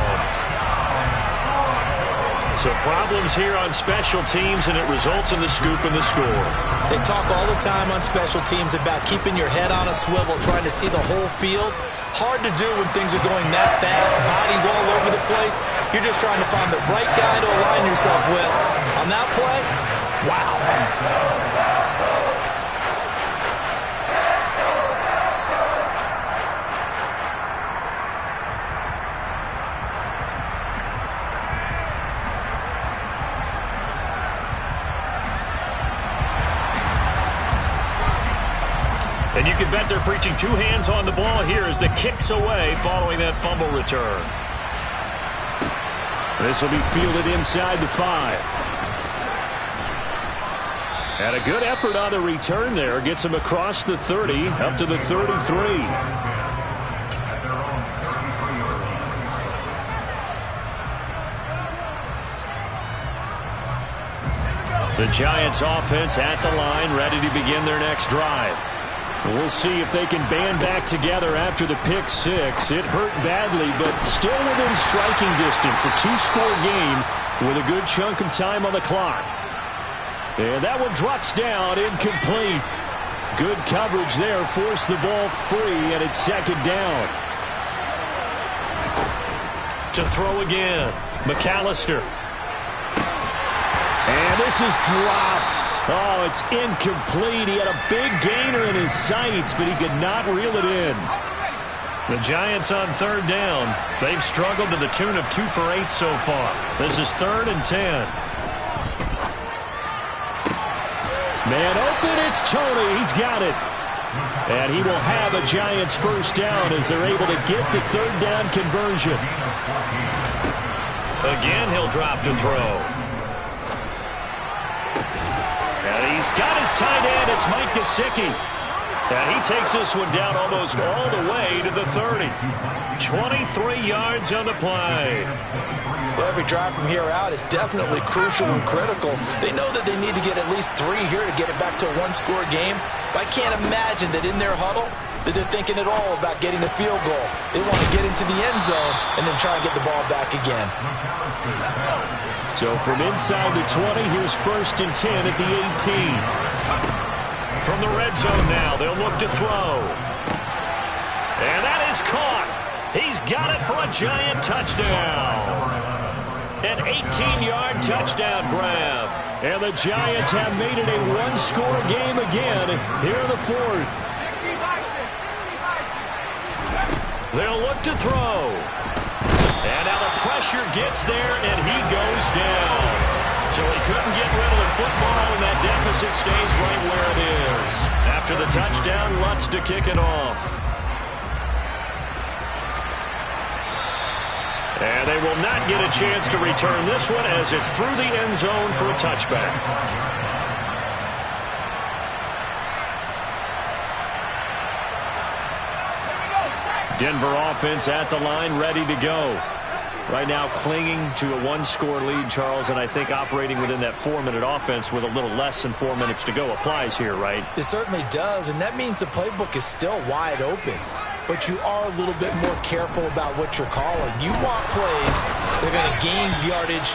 So problems here on special teams, and it results in the scoop and the score. They talk all the time on special teams about keeping your head on a swivel, trying to see the whole field. Hard to do when things are going that fast, bodies all over the place. You're just trying to find the right guy to align yourself with. On that play, wow. And you can bet they're preaching two hands on the ball here as the kick's away following that fumble return. This will be fielded inside the 5. And a good effort on the return there. Gets him across the 30, up to the 33. The Giants offense at the line, ready to begin their next drive. We'll see if they can band back together after the pick 6. It hurt badly, but still within striking distance. A 2-score game with a good chunk of time on the clock. And that one drops down, incomplete. Good coverage there, forced the ball free, and it's second down. To throw again, McAllister. And this is dropped. Oh, it's incomplete. He had a big gainer in his sights, but he could not reel it in. The Giants on third down. They've struggled to the tune of 2 for 8 so far. This is 3rd and 10. Man open, it's Tony. He's got it. And he will have a Giants first down as they're able to get the third down conversion. Again, he'll drop to throw. And he's got his tight end. It's Mike Gesicki. And he takes this one down almost all the way to the 30. 23 yards on the play. Well, every drive from here out is definitely crucial and critical. They know that they need to get at least 3 here to get it back to a 1-score game. But I can't imagine that in their huddle that they're thinking at all about getting the field goal. They want to get into the end zone and then try and get the ball back again. So from inside the 20, here's 1st and 10 at the 18. From the red zone now, they'll look to throw. And that is caught. He's got it for a Giant touchdown. An 18-yard touchdown grab. And the Giants have made it a 1-score game again here in the 4th. They'll look to throw. And now the pressure gets there, and he goes down. So he couldn't get rid of the football, and that deficit stays right where it is. After the touchdown, Lutz to kick it off. And they will not get a chance to return this one as it's through the end zone for a touchback. Denver offense at the line, ready to go. right now clinging to a one-score lead, Charles, and I think operating within that 4-minute offense with a little less than 4 minutes to go applies here, right? It certainly does, and that means the playbook is still wide open. But you are a little bit more careful about what you're calling. You want plays that are going to gain yardage,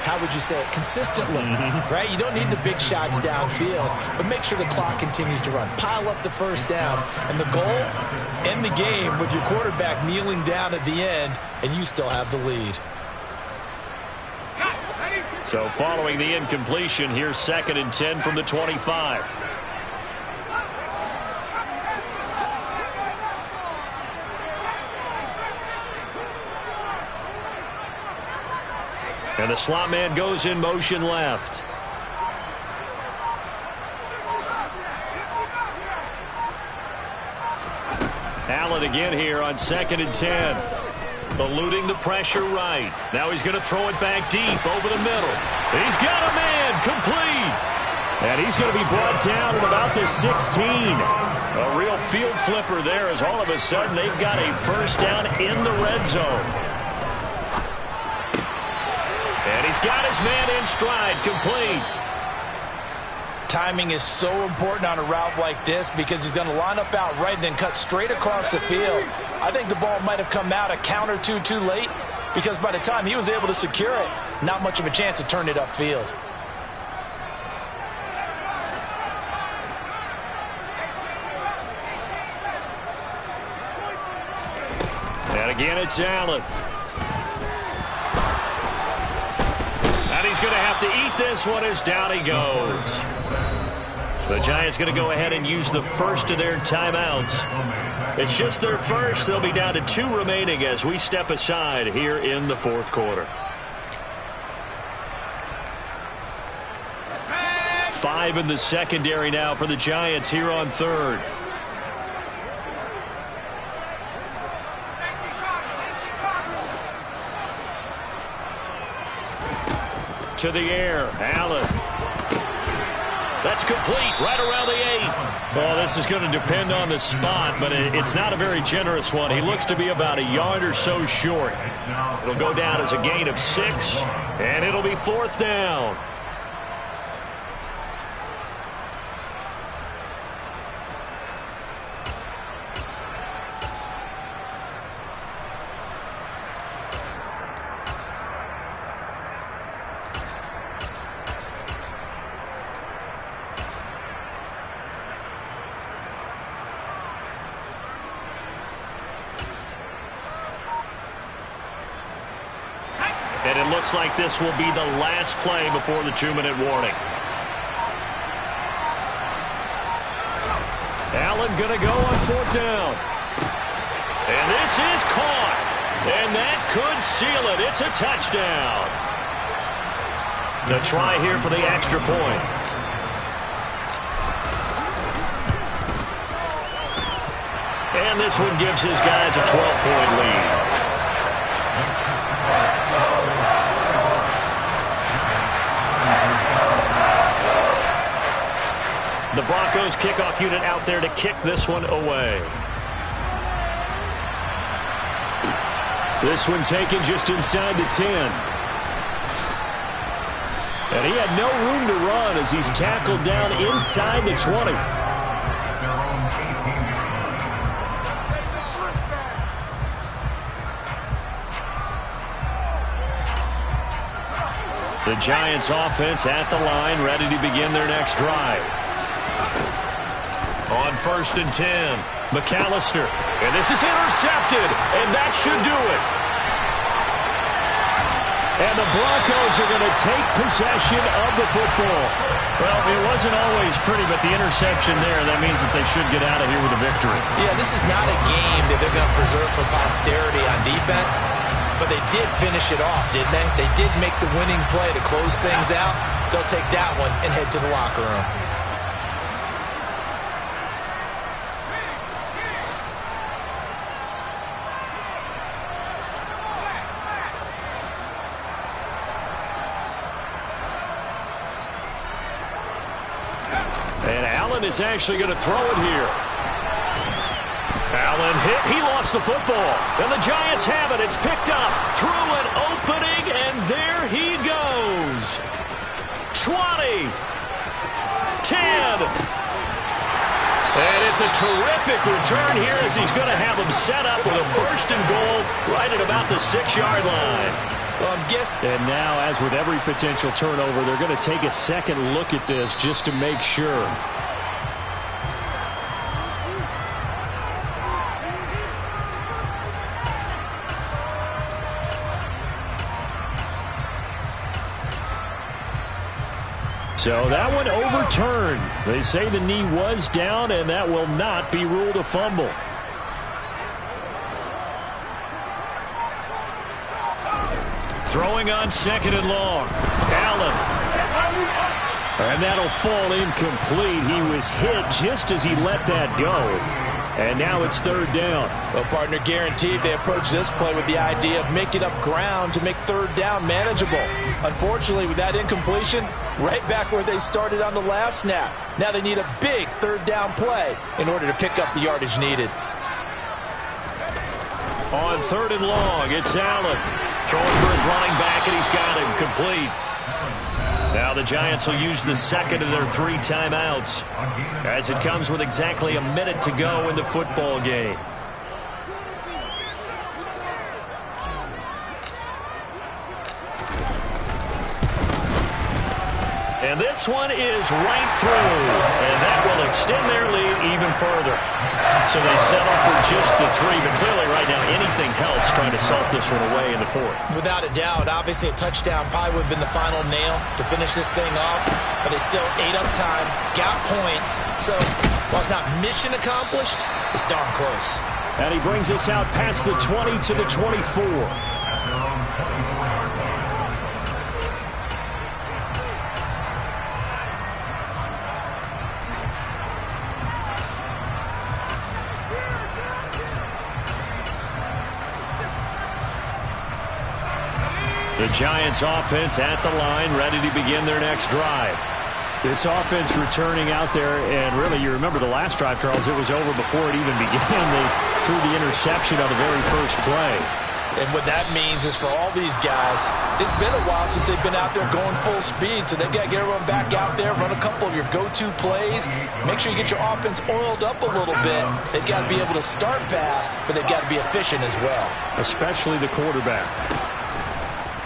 how would you say it, consistently, right? You don't need the big shots downfield, but make sure the clock continues to run. Pile up the first downs, and the goal, end the game with your quarterback kneeling down at the end, and you still have the lead. So following the incompletion, here's 2nd and 10 from the 25. And the slot man goes in motion left. Allen again here on 2nd and 10. Eluding the pressure right. Now he's going to throw it back deep over the middle. He's got a man complete. And he's going to be brought down at about the 16. A real field flipper there as all of a sudden they've got a first down in the red zone. And he's got his man in stride, complete. Timing is so important on a route like this because he's going to line up out right and then cut straight across the field. I think the ball might have come out a count or two too late because by the time he was able to secure it, not much of a chance to turn it upfield. And again, it's Allen. And he's going to have to eat this one as down he goes. The Giants going to go ahead and use the first of their timeouts. It's just their first. They'll be down to 2 remaining as we step aside here in the 4th quarter. 5 in the secondary now for the Giants here on 3rd. To the air, Allen. That's complete, right around the 8. Well, this is going to depend on the spot, but it's not a very generous one. He looks to be about a yard or so short. It'll go down as a gain of 6, and it'll be 4th down. And it looks like this will be the last play before the 2-minute warning. Allen going to go on 4th down. And this is caught. And that could seal it. It's a touchdown. The try here for the extra point. And this one gives his guys a 12-point lead. The Broncos kickoff unit out there to kick this one away. This one taken just inside the 10. And he had no room to run as he's tackled down inside the 20. The Giants offense at the line, ready to begin their next drive. On 1st and 10, McAllister. And this is intercepted, and that should do it. And the Broncos are going to take possession of the football. Well, it wasn't always pretty, but the interception there, that means that they should get out of here with a victory. Yeah, this is not a game that they're going to preserve for posterity on defense, but they did finish it off, didn't they? They did make the winning play to close things out. They'll take that one and head to the locker room. And Allen is actually going to throw it here. Allen hit. He lost the football. And the Giants have it. It's picked up through an opening, and there he goes. 20. 10. And it's a terrific return here as he's going to have him set up with a 1st and goal right at about the 6-yard line. And now, as with every potential turnover, they're going to take a second look at this just to make sure. So that one overturned. They say the knee was down, and that will not be ruled a fumble. Throwing on 2nd and long. Allen. And that'll fall incomplete. He was hit just as he let that go. And now it's 3rd down. Well, partner, guaranteed they approach this play with the idea of making up ground to make 3rd down manageable. Unfortunately, with that incompletion, right back where they started on the last snap. Now they need a big 3rd down play in order to pick up the yardage needed. On 3rd and long, it's Allen. Throwing for his running back, and he's got him complete. Now the Giants will use the 2nd of their 3 timeouts as it comes with exactly a minute to go in the football game. And this one is right through, and that will extend their lead even further. So they settle for just the 3, but clearly right now anything helps trying to salt this one away in the 4th. Without a doubt, obviously a touchdown probably would have been the final nail to finish this thing off, but they still ate up time, got points. So while it's not mission accomplished, it's darn close. And he brings us out past the 20 to the 24. The Giants offense at the line, ready to begin their next drive. This offense returning out there, and really you remember the last drive, Charles, it was over before it even began. They threw the interception on the very first play. And what that means is for all these guys, it's been a while since they've been out there going full speed, so they've got to get everyone back out there, run a couple of your go-to plays, make sure you get your offense oiled up a little bit. They've got to be able to start fast, but they've got to be efficient as well. Especially the quarterback.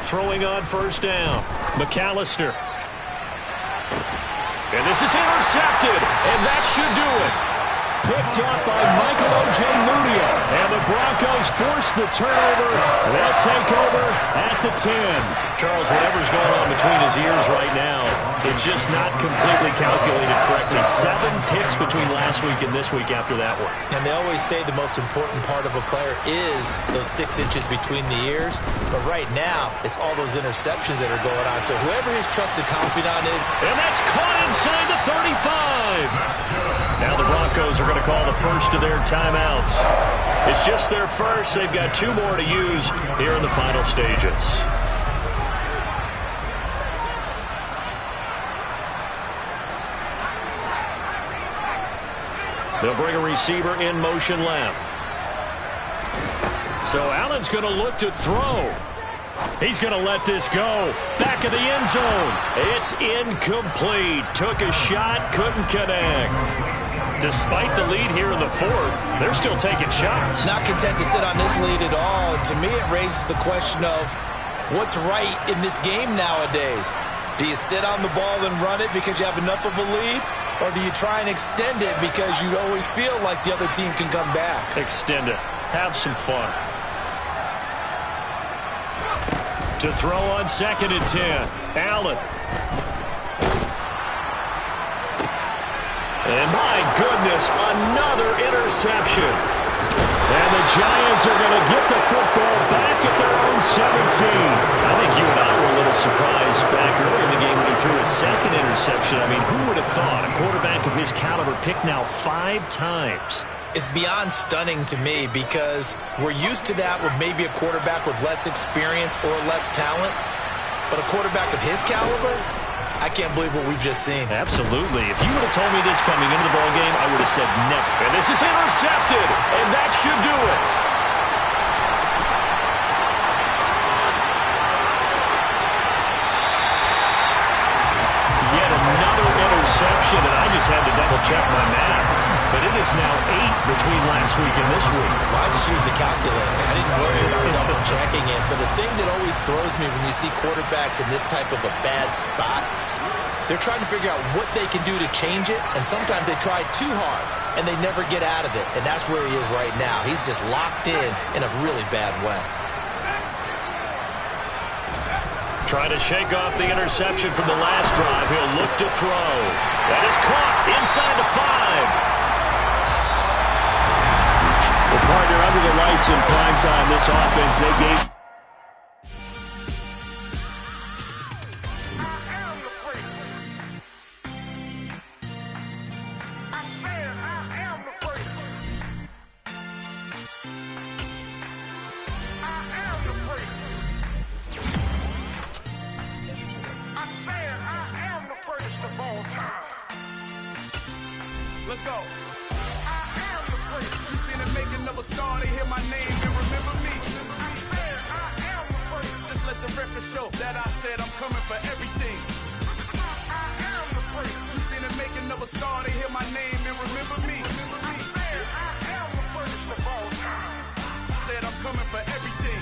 Throwing on 1st down. McAllister. And this is intercepted, and that should do it. Picked up by Michael Ojemudia. And the Broncos force the turnover. They'll take over at the 10. Charles, whatever's going on between his ears right now, it's just not completely calculated correctly. 7 picks between last week and this week after that one. And they always say the most important part of a player is those 6 inches between the ears. But right now, it's all those interceptions that are going on. So whoever his trusted confidant is. And that's caught inside the 35. Now the Broncos are going to call the first of their timeouts. It's just their first. They've got 2 more to use here in the final stages. They'll bring a receiver in motion left. So Allen's going to look to throw. He's going to let this go. Back of the end zone. It's incomplete. Took a shot, couldn't connect. Despite the lead here in the 4th, they're still taking shots. Not content to sit on this lead at all. And to me, it raises the question of what's right in this game nowadays. Do you sit on the ball and run it because you have enough of a lead? Or do you try and extend it because you always feel like the other team can come back? Extend it. Have some fun. To throw on 2nd and 10. Allen. And my goodness, another interception. And the Giants are going to get the football back at their own 17. I think you and I were a little surprised back earlier in the game when he threw a 2nd interception. I mean, who would have thought a quarterback of his caliber picked now 5 times? It's beyond stunning to me because we're used to that with maybe a quarterback with less experience or less talent. But a quarterback of his caliber, I can't believe what we've just seen. Absolutely. If you would have told me this coming into the ballgame, I would have said never. And this is intercepted, and that should do it. Yet another interception, and I just had to double-check my math. But it is now 8 between last week and this week. Well, I just used the calculator. I didn't worry about double-checking it. But the thing that always throws me when you see quarterbacks in this type of a bad spot, they're trying to figure out what they can do to change it, and sometimes they try too hard, and they never get out of it. And that's where he is right now. He's just locked in a really bad way. Trying to shake off the interception from the last drive. He'll look to throw. That is caught inside the 5. Well, partner, under the lights in prime time, this offense, they gave... Let's go. You seen the making of a star, they hear my name and remember me. Just let the record show that I said I'm coming for everything. You seen the making of a star, they hear my name and remember me. Said I'm coming for everything.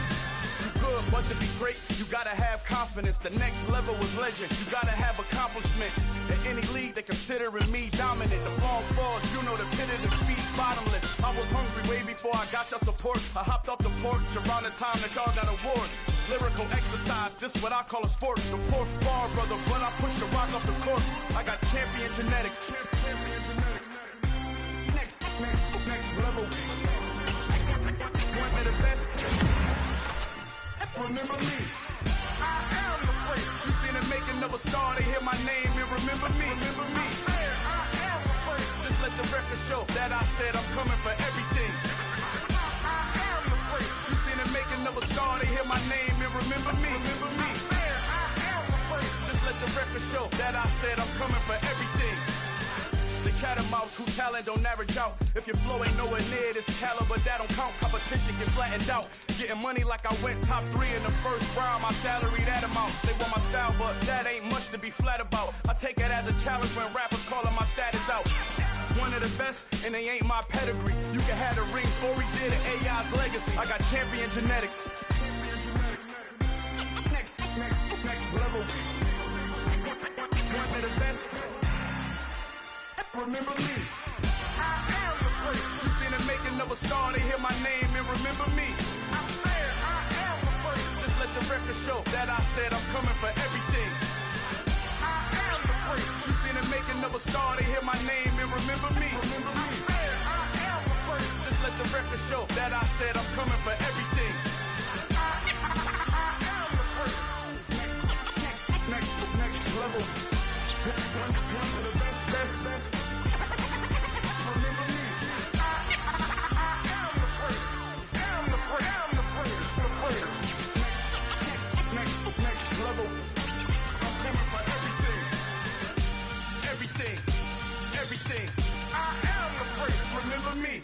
You good, but to be great, you gotta have confidence. The next level was legend. You gotta have accomplishments. In any league, they considering me dominant. The long falls, you know the pit of defeat, bottomless. I was hungry way before I got your support. I hopped off the porch around the time that y'all got awards. Lyrical exercise, this what I call a sport. The fourth bar, brother, when I push the rock off the court. I got champion genetics. Next level. One of the best. Remember me. I am the great. You seen the making of a star, they hear my name and remember me. Remember me. I am the great. Just let the record show that I said I'm coming for everything. I am the great. You seen the making of a star, they hear my name and remember me. Remember me. I am the great. Just let the record show that I said I'm coming for everything. The catamounts who talent don't average out. If your flow ain't nowhere near this caliber, that don't count. Competition get flattened out. Getting money like I went top 3 in the first round. My salary that amount. They want my style, but that ain't much to be flat about. I take it as a challenge when rappers calling my status out. One of the best, and they ain't my pedigree. You can have the rings, or we did an AI's legacy. I got champion genetics. Next level. One of the best. Remember me. I am the great. You seen the making of a star, they hear my name and remember me. I am the great. Just let the record show that I said I'm coming for everything. I am the great. You seen the making of a star, they hear my name and remember me. Remember me. I am the great. Just let the record show that I said I'm coming for everything. I am the great. Next level. One of the best. Everything. I am the great. Remember me.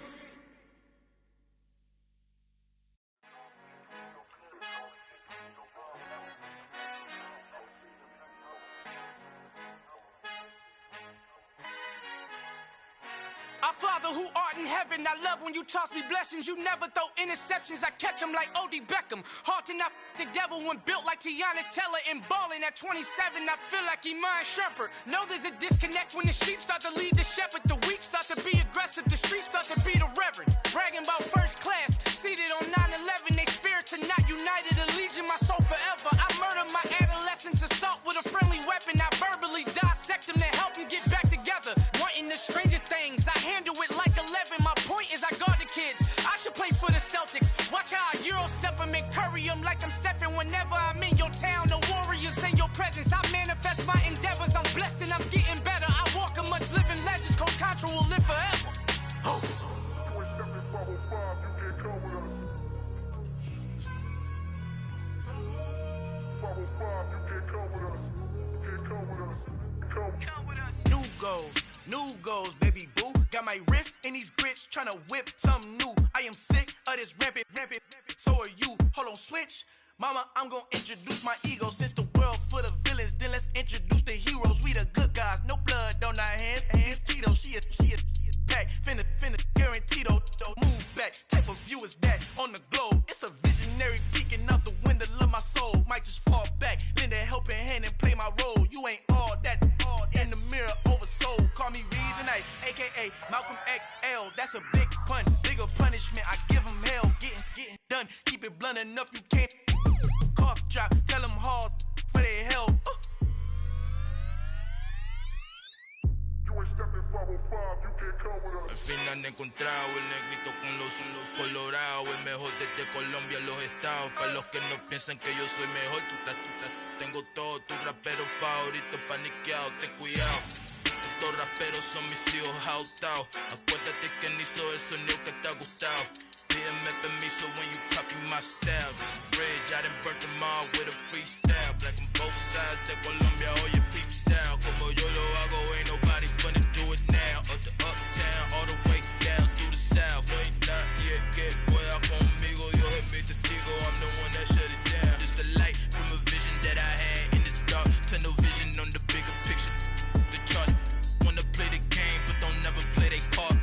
Our Father who art in heaven, I love when you toss me blessings. You never throw interceptions, I catch them like O.D. Beckham. Hard to not the devil when built like Tiana Teller. And balling at 27, I feel like Iman Shumpert. Know there's a disconnect when the sheep start to lead the shepherd. The weak start to be aggressive, the streets start to be the reverend. Bragging about first class, seated on 9/11. They spirits are not united, a legion, my soul forever. I murder my adolescence, assault with a friendly weapon. I verbally dissect them to help them get back together. Wanting the stranger things, I handle it like 11. My point is I guard the kids. I should play for the Celtics. Watch how I Euro step them and curry them like I'm Stephen. Whenever I'm in your town, the Warriors in your presence. I manifest my endeavors. I'm blessed and I'm getting better. I walk amongst living legends. Coach Contra will live forever. Oh. Come with us. New goals, baby boo. Got my wrist in these grits, tryna whip something new. I am sick of this rampant. So are you. Hold on, switch. Mama, I'm gonna introduce my ego. Since the world full of villains, then let's introduce the heroes. We the good guys, no blood on our hands. Hands Tito, she a pack. Finna, guaranteed, move back. Type of view is that on the globe? It's a visionary peeking out the window of my soul. Might just fall back, lend a helping hand and play my role. You ain't all that in the mirror oversold. Call me Reason A, aka Malcolm XL. That's a big pun, bigger punishment. I give him hell, getting done. Keep it blunt enough, you can't cough drop. Tell them hard for their health. Al fin han encontrado el negrito con los colorados, el mejor desde Colombia a los estados. Para los que no piensan que yo soy mejor, tengo todo, tus raperos favoritos paniqueados, ten cuidado. Estos raperos son mis hijos adoptados. Acuérdate quién hizo el sonido que te ha gustado. Pídeme permiso when you copy my style. This bridge, I done burnt them all with a freestyle. Black on both sides de Colombia, oye peep style. Como yo lo hago, ain't nobody finna do it now. Up to uptown, all the way down through the south. No ain't not yet, que pueda conmigo. Dios es mi testigo, I'm the one that shut it down. Just a light from a vision that I had in the dark. Tunnel vision on the bigger picture. The charts wanna play the game, but don't never play their part.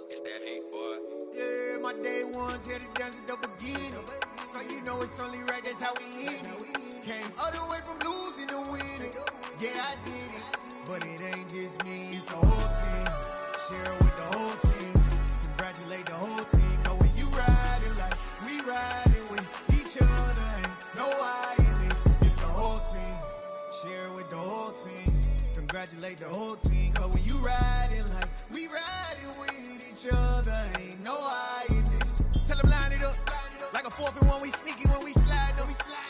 It's that hate, boy. Yeah, my day ones here to dance at the beginning. So you know it's only right, that's how we end it. Came all the way from losing to winning. Yeah, I did it. But it ain't just me, it's the whole team. Share it with the whole team. Congratulate the whole team. Cause when you riding like we riding with each other, ain't no I in this. It's the whole team. Share it with the whole team. Congratulate the whole team. Cause when you riding like we riding with each other, ain't no I in this. Tell them line it up. Like a 4th and 1, we sneaky when we slide them.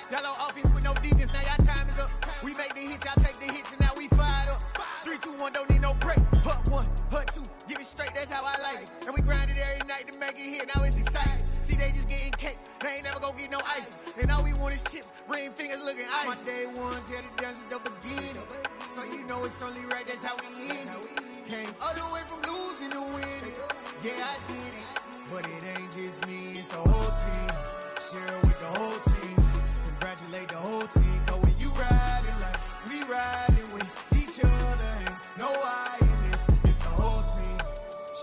Y'all on offense with no defense, now y'all time is up. We make the hits, y'all take the hits, and now we fired up. 3, 2, 1, don't need no break. Hut 1, hut 2, give it straight, that's how I like it. And we grind it every night to make it hit, now it's exciting. See, they just getting cake, they ain't never gonna get no ice. And all we want is chips, ring fingers looking ice. My day ones here to dance at the beginning. So you know it's only right, that's how we end it. Came all the way from losing to winning. Yeah, I did it. But it ain't just me, it's the whole team. Share it with the whole team. Congratulate the whole team. Cause when you riding like we riding with each other, ain't no I in this. It's the whole team.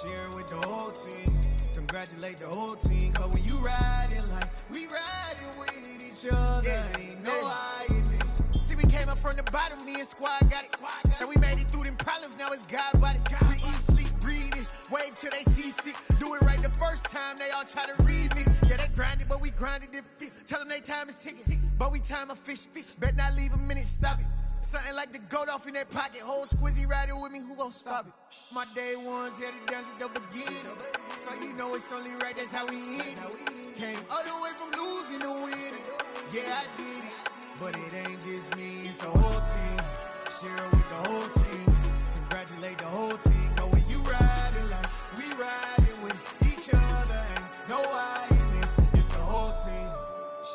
Share it with the whole team. Congratulate the whole team. Cause when you riding like we riding with each other, ain't no I in this. See, we came up from the bottom, me and squad got it. And we made it through them problems, now it's God body. We eat, sleep, breathe this. Wave till they see sick. Do it right the first time, they all try to remix. Yeah, they grinded, but we grinded different. Tell them they time is ticking, but we time a fish. Bet not leave a minute, stop it. Something like the goat off in that pocket. Whole squizzy riding with me, who gon' stop it? My day ones here to dance at the beginning. So you know it's only right, that's how we end it. Came all the way from losing to winning. Yeah, I did it. But it ain't just me, it's the whole team. Share it with the whole team. Congratulate the whole team. Cause when you riding like we riding with each other, ain't no I in this. It's the whole team.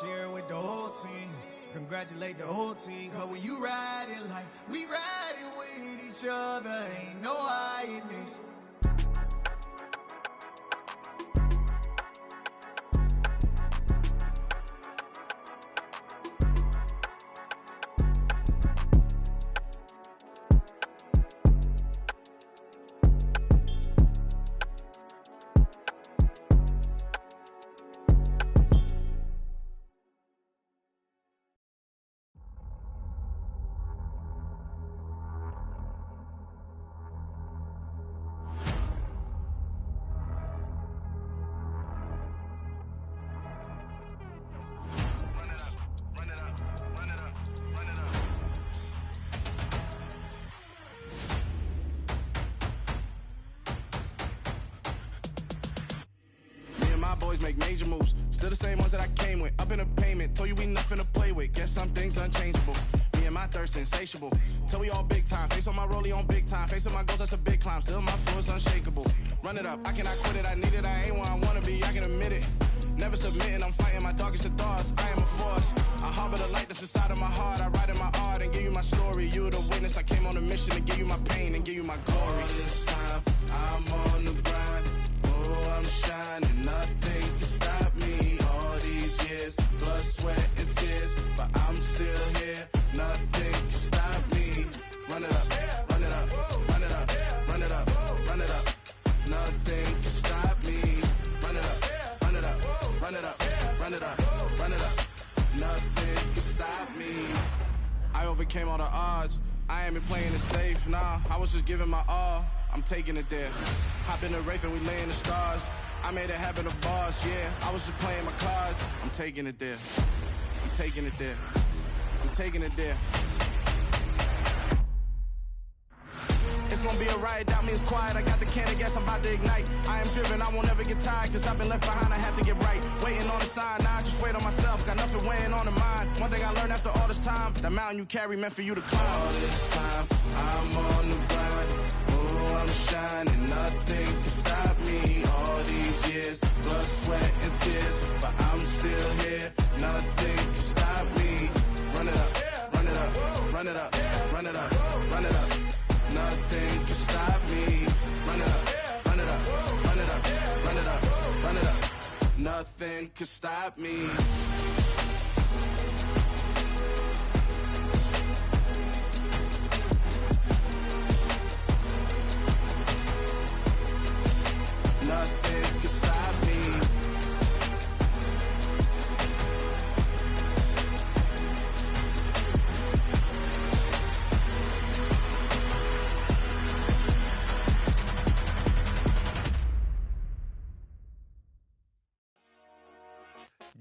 Share it with the whole team. Congratulate the whole team. Cause when you riding like we riding with each other, ain't no I in this. Make major moves, still the same ones that I came with. Up in a payment, told you we nothing to play with. Guess some things unchangeable. Me and my thirst insatiable. Till we all big time. Face on my rollie on big time. Face on my goals, that's a big climb. Still my flow is unshakable. Run it up, I cannot quit it. I need it, I ain't where I wanna be, I can admit it. Never submitting, I'm fighting my darkest of thoughts. I am a force. I harbor the light that's inside of my heart. I write in my art and give you my story. You the witness, I came on a mission to give you my pain and give you my glory. All this time, I'm on the grind. Oh, I'm shining, nothing can stop me. All these years, blood, sweat, and tears, but I'm still here. Nothing can stop me. Run it up, run it up, run it up, run it up, run it up. Nothing can stop me. Run it up, run it up, run it up, run it up, run it up. Nothing can stop me. I overcame all the odds. I ain't been playing it safe, nah. I was just giving my all. I'm taking it there. Hop in the Wraith and we lay in the stars. I made it happen to boss, yeah. I was just playing my cards. I'm taking it there. I'm taking it there. I'm taking it there. It's gonna be a riot, doubt me, it's quiet. I got the can of gas, I'm about to ignite. I am driven, I won't ever get tired, cause I've been left behind, I have to get right. Waiting on the sign, now I just wait on myself. Got nothing weighing on the mind. One thing I learned after all this time, the mountain you carry meant for you to climb. All this time, I'm on the grind. Oh, I'm shining, nothing can stop me. All these years, blood, sweat, and tears, but I'm still here. Nothing can stop me. Run it up, run it up, run it up, run it up, run it up. Nothing can stop me. Run it up, run it up, run it up, run it up, run it up. Nothing can stop me. Nothing can stop me.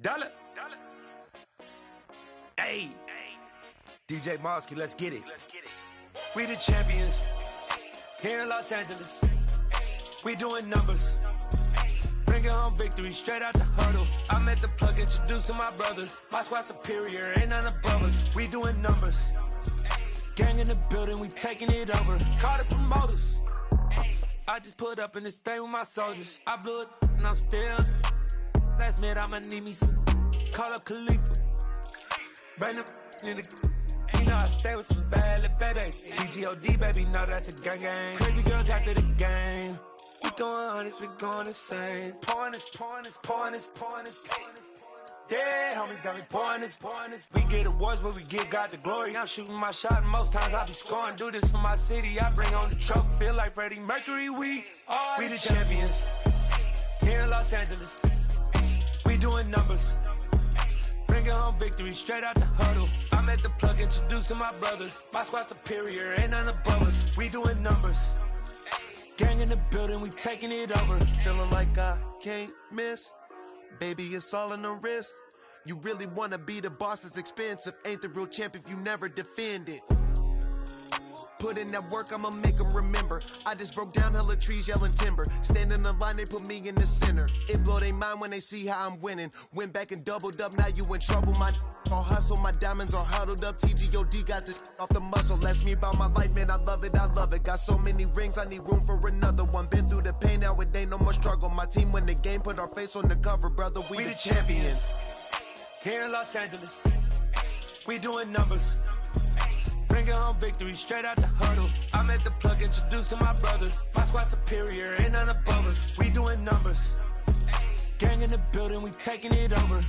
Dollar. Hey. DJ Mosky, let's get it. We the champions here in Los Angeles. We doing numbers. Bringing home victory straight out the huddle. I'm at the plug, introduced to my brother. My squad superior, ain't none above us. We doing numbers. Gang in the building, we taking it over. Call the promoters. I just put up in this thing with my soldiers. I blew it and I'm still. Last minute, I'ma need me some. Call up Khalifa. Bring them in the. You know I stay with some bad little babies. TGOD, baby, know that's a gang gang. Crazy girls after the game. We throwing hundreds, we going insane. Pouring this. Yeah, homies got me pouring this. We get awards, but we give God the glory. I'm shooting my shot, and most times I be scoring. Do this for my city, I bring on the trophy. Feel like Freddie Mercury, we the champions here in Los Angeles. We doing numbers. Bringing home victory straight out the huddle. I'm at the plug, introduced to my brother. My squad superior, ain't none above us. We doing numbers. Gang in the building, we taking it over. Feeling like I can't miss. Baby, it's all in the wrist. You really wanna be the boss, that's expensive. Ain't the real champ if you never defend it. Put in that work, I'ma make them remember. I just broke down hella trees, yelling timber. Stand in the line, they put me in the center. It blow their mind when they see how I'm winning. Went back and doubled up, now you in trouble. My all hustle, my diamonds are huddled up. TGOD got this off the muscle. Ask me about my life, man, I love it, I love it. Got so many rings, I need room for another one. Been through the pain, now it ain't no more struggle. My team win the game, put our face on the cover, brother. We the champions. Here in Los Angeles, we doing numbers. Bringing home victory straight out the huddle. I'm at the plug, introduced to my brother. My squad superior, ain't none above us. We doing numbers. Gang in the building, we taking it over.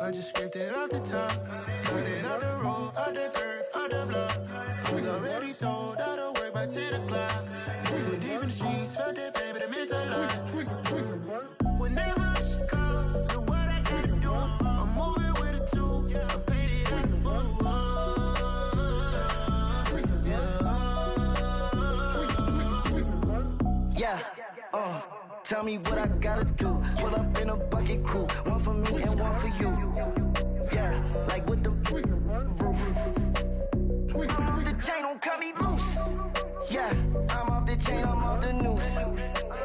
I just scraped it off the top, cut it off the road, out the curve, out the block. Was already sold, out of work, back to the clock. Too deep in the streets, felt that pain, but I meant the line. Whenever she calls, the what I gotta do, I'm moving with a two. I paid it out the full. Yeah, tell me what I gotta do. Pull up in a bucket crew, one for me and one for you. Yeah, like with the roof. I'm off the chain, don't cut me loose. Yeah, I'm off the chain, I'm off the noose.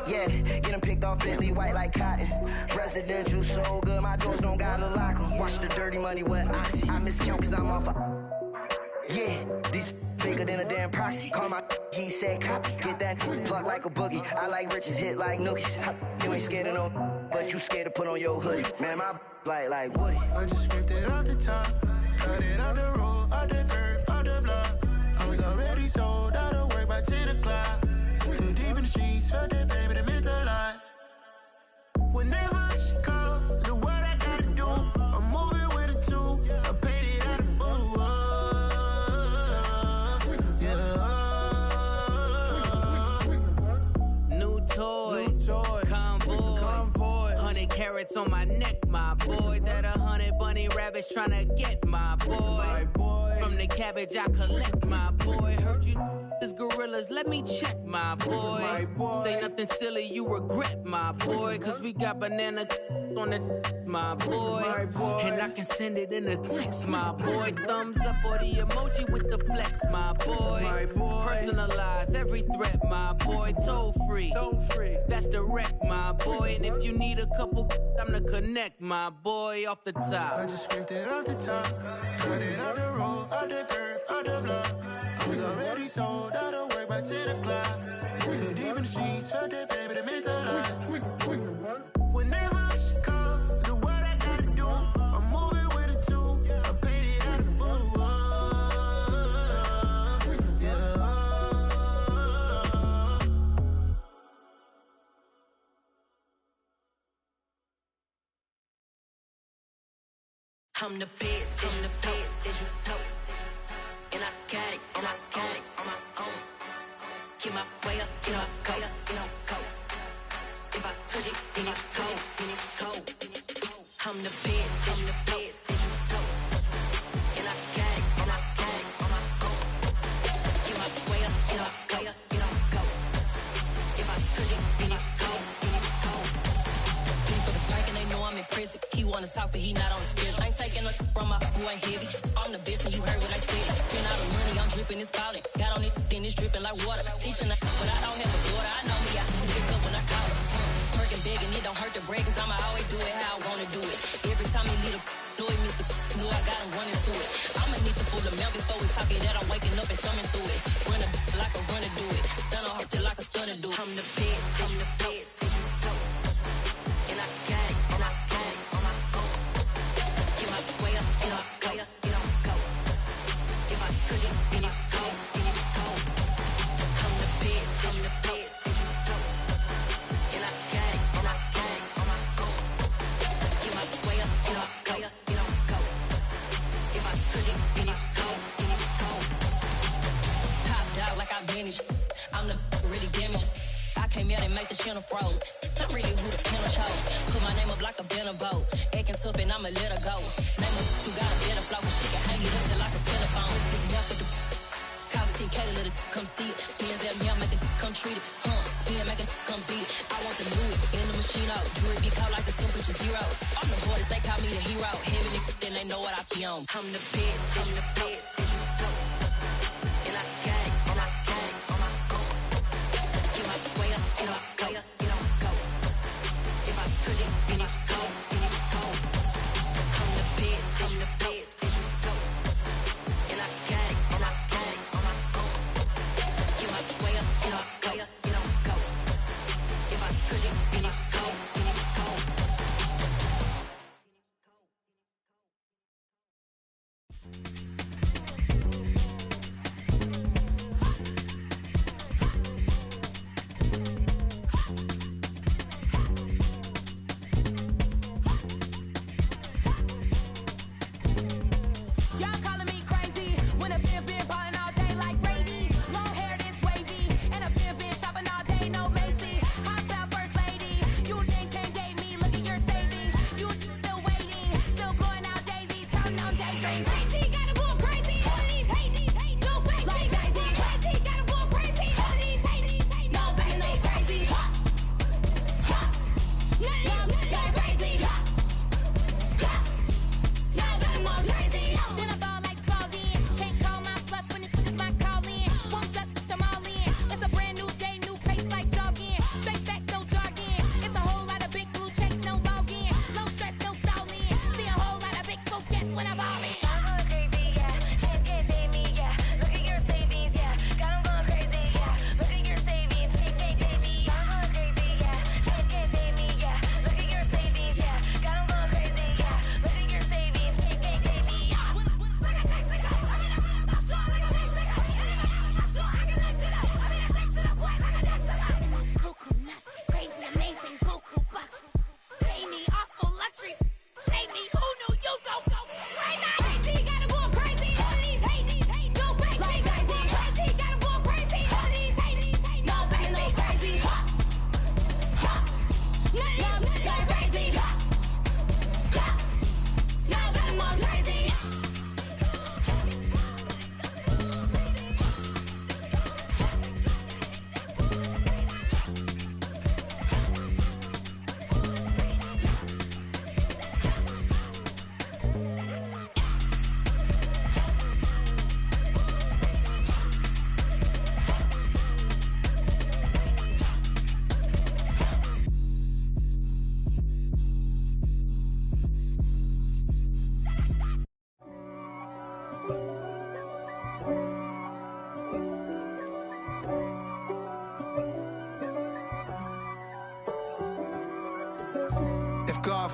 Yeah, get them picked off Bentley white like cotton. Residential so good, my doors don't gotta lock them. Watch the dirty money with oxy. I miscount cause I'm off a... Yeah, these bigger than a damn proxy. Call my he said copy. Get that plug like a boogie. I like riches, hit like nookies. You ain't scared of no, but you scared to put on your hoodie. Man, my like Woody. I just scraped it off the top, cut it out the road, out the curve, out the block. I was already sold out of work by 10 o'clock. Too deep in the streets, felt that baby, that meant a lot. Whenever she calls, the what I gotta do, I'm moving with a two. I paid it out of full. Convoy, 100 carats on my neck, my boy. That 100 bunny rabbits tryna get my boy. From the cabbage I collect, my boy. Heard you is gorillas, let me check, my boy. Say nothing silly, you regret, my boy. Cause we got banana on the my boy. And I can send it in a text, my boy. Thumbs up or the emoji with the flex, my boy. Personalize every threat, my boy. Toll free, that's direct, my boy. And if you need a couple, I'm to connect, my boy, off the top. I just scraped it off the top, cut it out the road, out the curve, out the block. I was already sold out of work by 10 o'clock. Too deep in the streets, felt that baby, that meant a lot. Whenever she calls, the what I gotta do, I'm moving with a two. I paid it out of full. I'm the best, and the best, as you know. And I got it, on my own. Get my way up, get my go, go. If I touch it, then it's cold. I'm the best, and the best, as you know. And I got it, on my own. Get my way up, get my go. If I touch it, then it's cold. For the park and they know I'm in prison. He wanna talk, but he not on the schedule. I ain't taking no from my boy heavy. I'm the best and you heard what I said. Spend all the money, I'm dripping, it's falling. Got on it, then it's dripping like water. Teaching her, but I don't have a daughter. I know me, I can pick up when I call her. Working big and it don't hurt the break, cause I'ma always do it how I wanna do it. Every time he lead a do it, Mr. Know I got him running to it. I'ma need to pull the mail before we talk it that I'm waking up and thumbing through it. Run a like a runner do it. Stun on her till like a stunner do it. I'm the best, I'm the best, as you know. And I got it, on my own. Get my way up, get my go. If I touch it, then it's cold. I'm the best, as you know. And I got it, on my own. Get my way up, get my go. If I touch it, then it's cold. Top dog like I vanished. I'm the really damaged. I came out and make the channel froze. I'm really who the panel chose. Put my name up like a banner boat. Acting tough and I'ma let her go. Name her who got a better flow. She can hang it up till like a telephone. Sticking up with the cost 10K to let it come see it. Pins at me, I'm making come treat it. Spin making come beat it. I want the new in the machine out. Jewelry be caught like the temperature zero. I'm the borders, they call me the hero. Heavy then they know what I be on. I'm the best, I'm the best, as you know. And I got it, on my own. Get my way up, get my go. If I touch it, then it's cold. I'm the best, as you know. And I got it, on my own. Get my way up, get my go. If I touch it, then it's cold.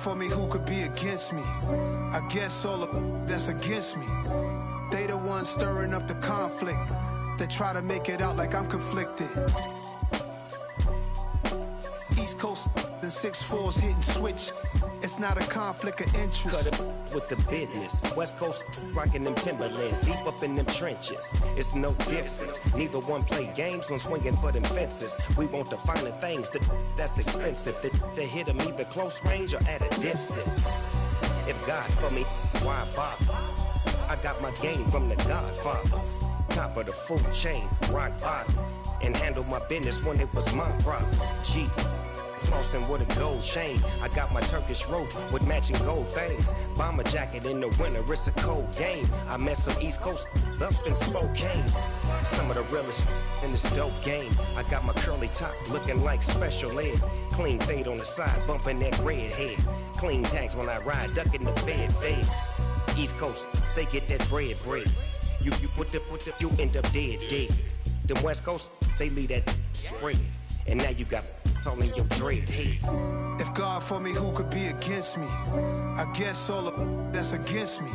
for me, who could be against me? I guess all of that's against me. They the ones stirring up the conflict. They try to make it out like I'm conflicted. East Coast and 6'4's hitting switch. It's not a conflict of interest. Cut it with the business. West Coast rocking them Timberlands, deep up in them trenches. It's no difference. Neither one play games when swinging for them fences. We want the finer things that's expensive. They hit them either close range or at a distance. If God for me, why bother? I got my game from the Godfather. Top of the food chain, rock bottom. And handle my business when it was my problem. G. Flossing with a gold chain. I got my Turkish rope with matching gold things. Bomber jacket in the winter, it's a cold game. I met some East Coast up in Spokane. Some of the realest in this dope game. I got my curly top looking like special ed. Clean fade on the side, bumping that red head. Clean tags when I ride, ducking the feds. East Coast, they get that bread. You you end up dead. The West Coast, they leave that spread. And now you got calling your dread head. If God for me, who could be against me? I guess all of that's against me.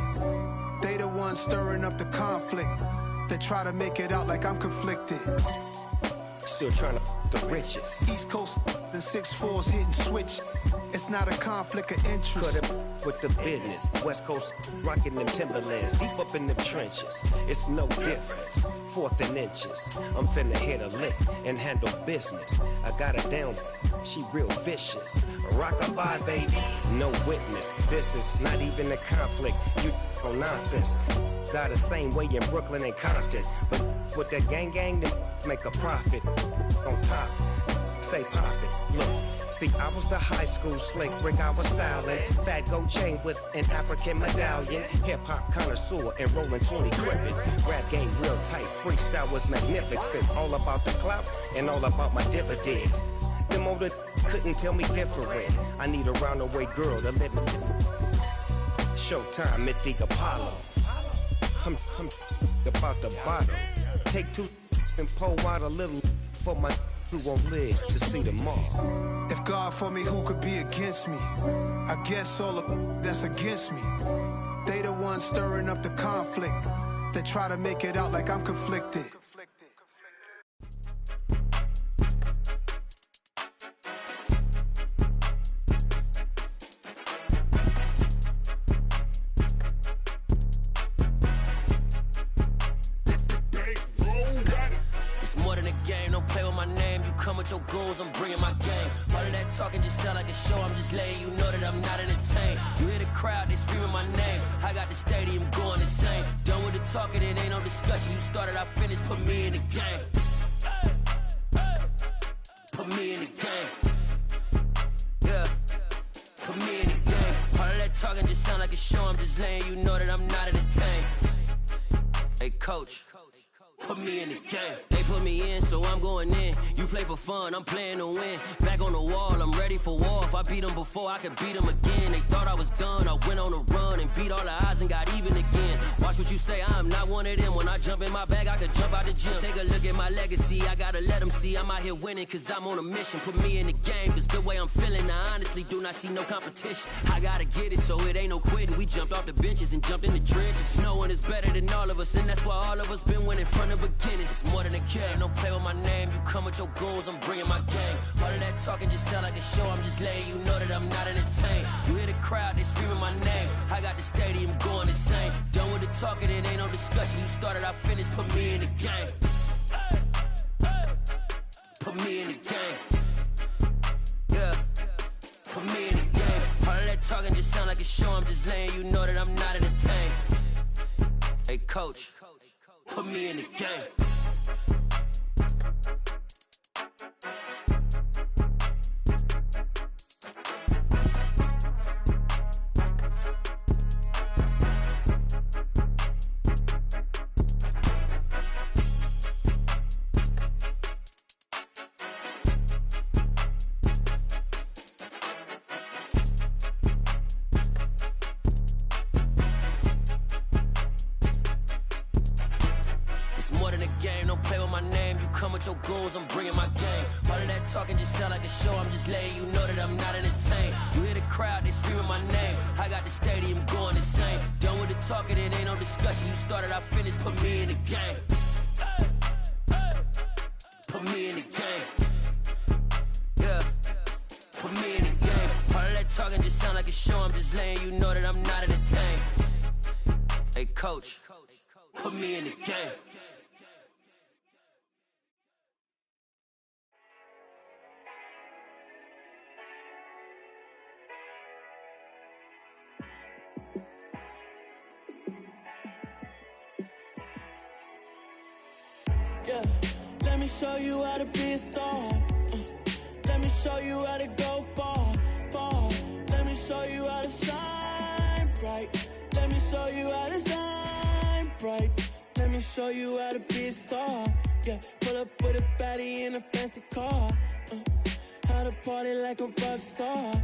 They the ones stirring up the conflict. They try to make it out like I'm conflicted. Still trying to the riches. East Coast and 6'4's hitting switch. It's not a conflict of interest. Cut it with the business. West Coast rocking them Timberlands, deep up in them trenches. It's no difference. 4th and inches. I'm finna hit a lick and handle business. I got her down, she real vicious. Rock-a-bye, baby, no witness. This is not even a conflict. You on nonsense. Got the same way in Brooklyn and Compton. But with that gang, then make a profit. On top, stay poppin'. Look. See, I was the high school slick Rick, I was styling. Fat gold chain with an African medallion. Hip-hop connoisseur and rolling 20 gripping. Rap game real tight, freestyle was magnificent. All about the clout and all about my dividends. Them older couldn't tell me different. I need a roundaway girl to live it. Showtime at the Apollo. I'm about the bottom. Take 2 and pull out a little for my who won't live to see tomorrow. If God for me, who could be against me? I guess all of that's against me. They the ones stirring up the conflict. They try to make it out like I'm conflicted. With your goons, I'm bringing my game. All of that talking just sound like a show. I'm just letting you know that I'm not entertained. You hear the crowd, they screaming my name. I got the stadium going insane. Done with the talking, it ain't no discussion. You started, I finished, put me in the game. Put me in the game. Yeah, put me in the game. All of that talking just sound like a show. I'm just letting you know that I'm not entertained. Hey, coach. Put me in the game. They put me in, so I'm going in. You play for fun, I'm playing to win. Back on the wall, I'm ready for war. If I beat them before, I could beat them again. They thought I was done, I went on a run and beat all the odds and got even again. Watch what you say, I'm not one of them. When I jump in my bag, I could jump out the gym. Take a look at my legacy, I gotta let them see I'm out here winning, cause I'm on a mission. Put me in the game, cause the way I'm feeling, I honestly do not see no competition. I gotta get it, so it ain't no quitting. We jumped off the benches and jumped in the trenches. No one is better than all of us, and that's why all of us been winning from the beginning. It's more than a game, don't play with my name. You come with your goons, I'm bringing my game. All of that talking just sound like a show. I'm just letting you know that I'm not entertained. You hear the crowd, they screaming my name. I got the stadium going insane. Done with the talking, it ain't no discussion. You started, I finished, put me in the game. Put me in the game. Yeah, put me in the game. All of that talking just sound like a show. I'm just letting you know that I'm not entertained. Hey, coach, put me in the game. game. Don't play with my name. You come with your goons, I'm bringing my game. All of that talking just sound like a show. I'm just letting you know that I'm not entertained. You hear the crowd, they screaming my name. I got the stadium going insane. Done with the talking, it ain't no discussion. You started, I finished. Put me in the game. Put me in the game. Yeah. Put me in the game. All of that talking just sound like a show. I'm just letting you know that I'm not entertained. Hey, coach, put me in the game. Yeah, let me show you how to be a star. Let me show you how to go far, far. Let me show you how to shine bright. Let me show you how to shine bright. Let me show you how to be a star. Yeah, pull up with a baddie in a fancy car. How to party like a rock star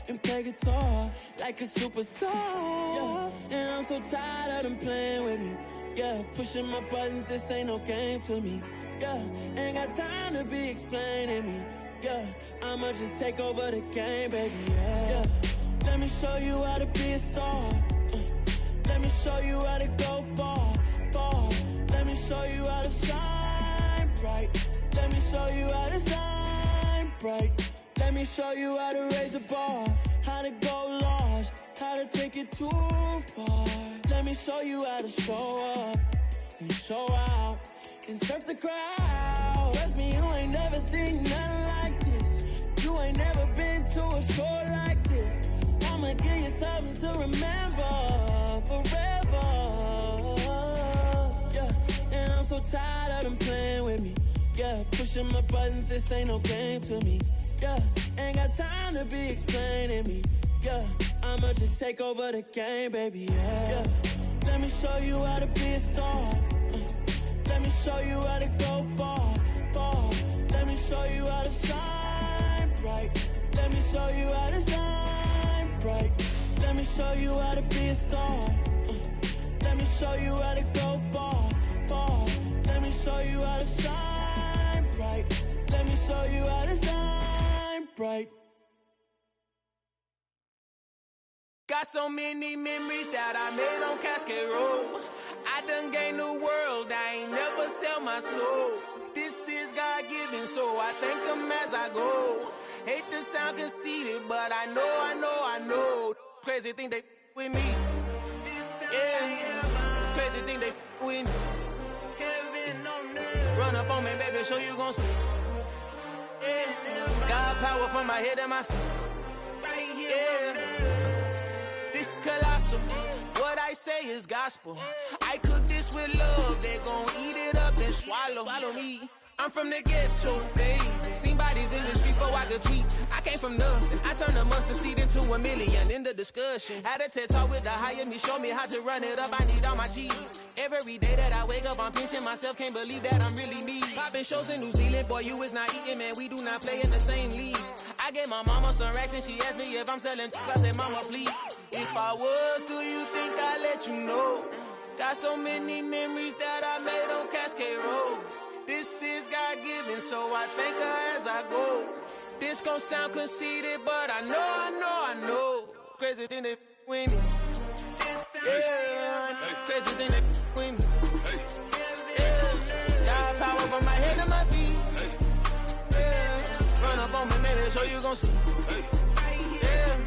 and play guitar like a superstar. Yeah, and I'm so tired of them playing with me. Yeah, pushing my buttons, this ain't no game to me. Yeah, ain't got time to be explaining me. Yeah, I'ma just take over the game, baby. Yeah, let me show you how to be a star. Let me show you how to go far, far. Let me show you how to shine bright. Let me show you how to shine bright. Let me show you how to raise a bar, how to go large, how to take it too far. Let me show you how to show up and show out and surf the crowd. Trust me, you ain't never seen nothing like this. You ain't never been to a show like this. I'ma give you something to remember forever. Yeah, and I'm so tired of them playing with me. Yeah, pushing my buttons, this ain't no game to me. Yeah, ain't got time to be explaining me. Yeah, I'ma just take over the game, baby. Yeah, let me show you how to be a star. Let me show you how to go far, far. Let me show you how to shine bright. Let me show you how to shine bright. Let me show you how to be a star. Let me show you how to go far, far. Let me show you how to shine bright. Let me show you how to shine bright. Got so many memories that I made on Cascade Road. I done gained the world, I ain't never sell my soul. This is God-given, so I thank him as I go. Hate to sound conceited, but I know. Crazy thing they with me. Yeah, crazy thing they with me. Run up on me, baby, show you gon' see. Yeah, God power from my head and my feet. Yeah, this colossal. What I say is gospel. I cook this with love, they gon' eat it up and swallow me. I'm from the ghetto, baby. Seen bodies in the streets so I could tweet. I came from nothing. I turned a mustard seed into a million in the discussion. Had a TED talk with the higher me, show me how to run it up. I need all my cheese. Every day that I wake up, I'm pinching myself. Can't believe that I'm really me. Popping shows in New Zealand, boy, you is not eating, man. We do not play in the same league. I gave my mama some racks and she asked me if I'm selling. I said, mama, please. If I was, do you think I'd let you know? Got so many memories that I made on Cascade Road. This is God-given, so I thank her as I go. This gon' sound conceited, but I know. Crazy thing they with me. Yeah, crazy thing they with me. Yeah, got power from my head to my feet. Yeah, run up on me, maybe so you gon' see. Yeah.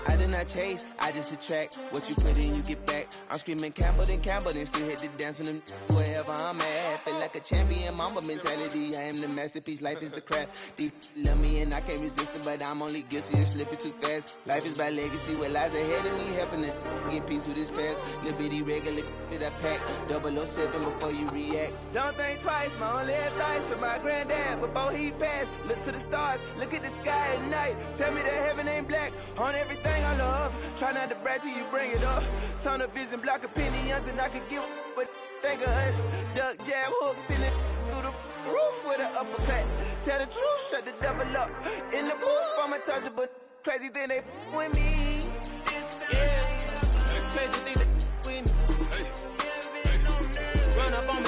I did not chase, I just attract. What you put in, you get back. I'm screaming Campbell, then still hit the dance and wherever I'm at. Feel like a champion, mamba mentality. I am the masterpiece, life is the crap. Deep love me and I can't resist it, but I'm only guilty of slipping too fast. Life is by legacy, what lies ahead of me, helping to get peace with his past. Little bitty regular that I pack, 007 before you react. Don't think twice, my only advice for my granddad before he passed. Look to the stars, look at the sky at night. Tell me that heaven ain't black on everything I love. Try not to brag till you bring it up. Turn the vision, block opinions, and I could give but think of us. Duck, jab, hook, send it through the roof with an uppercut. Tell the truth, shut the devil up. In the booth, I'm untouchable. Crazy thing they with me. Yeah, crazy thing they with me. Run up on me.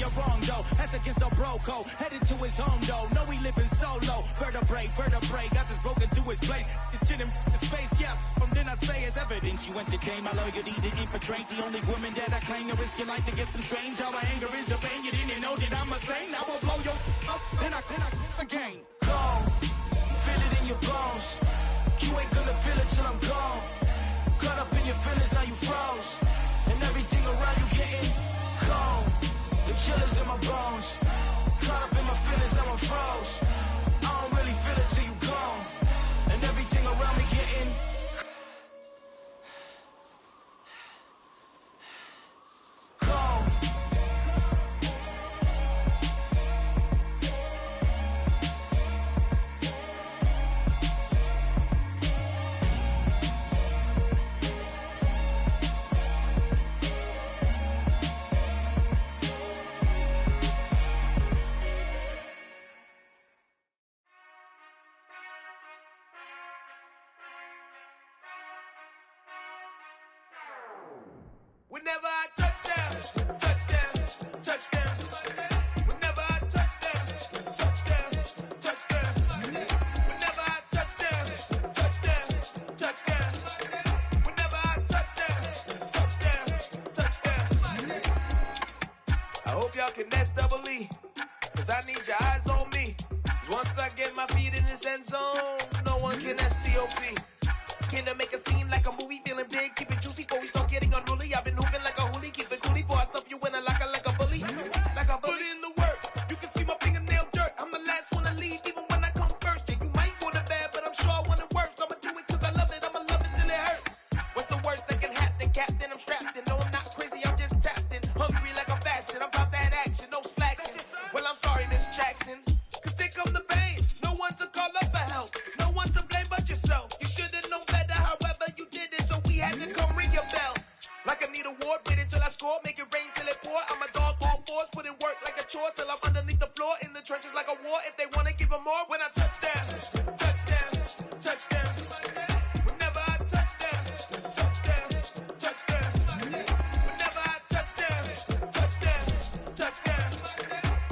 you're wrong, though. That's against a bro code. Headed to his home, though. No, he living solo. Vertebrae. Got this broken to his place. This shit in space, yeah. From then I say it's evidence. You entertain my loyalty to infiltrate. The only woman that I claim to risk your life to get some strange. How my anger is a pain. You didn't know that I'm a saint. I will blow your up. Then I again. Gone. Feel it in your bones. You ain't gonna feel it till I'm gone. Caught up in your feelings, now you froze. And everything around you getting cold. The chillers in my bones. Caught up in my feelings, now I'm froze. I don't really feel it till you gone. And everything around me getting cold. Whenever I touchdown, touchdown, touchdown. Whenever I touchdown, touchdown, touchdown. Whenever I touchdown, touchdown, touchdown. Whenever I touchdown, touchdown, touchdown. I hope y'all can nest double E, cause I need your eyes on me. Once I get my feet in this end zone, no one can STOP. Can to make a scene like a movie, feeling big, keep it juicy before we start getting unruly. I've been hooping like a hoolie, keep it coolie before I stuff you in a locker like a bully. Like a bully. Put in the work, you can see my fingernail dirt. I'm the last one to leave, even when I come first. Yeah, you might want it bad, but I'm sure I want it worse. I'ma do it cause I love it, I'ma love it till it hurts. What's the worst that can happen, Captain? I'm strapped in, no I'm not crazy, I'm just tapped in. Hungry like I'm fasting, I'm about that action, no slacking. Well, I'm sorry, Miss Jackson, cause here come the pain. No one to call up for help, no one to blame but yourself. You should've known better, however you did it, so we had to come ring your bell. Like I need a ward, wait until I score, make it rain till it pour. I'm a dog on fours, put in work like a chore till I'm underneath the floor, in the trenches like a war. If they wanna give them more, when I touchdown, touchdown, touchdown. Whenever I touchdown, touchdown, touchdown. Whenever I touchdown, touchdown, touchdown.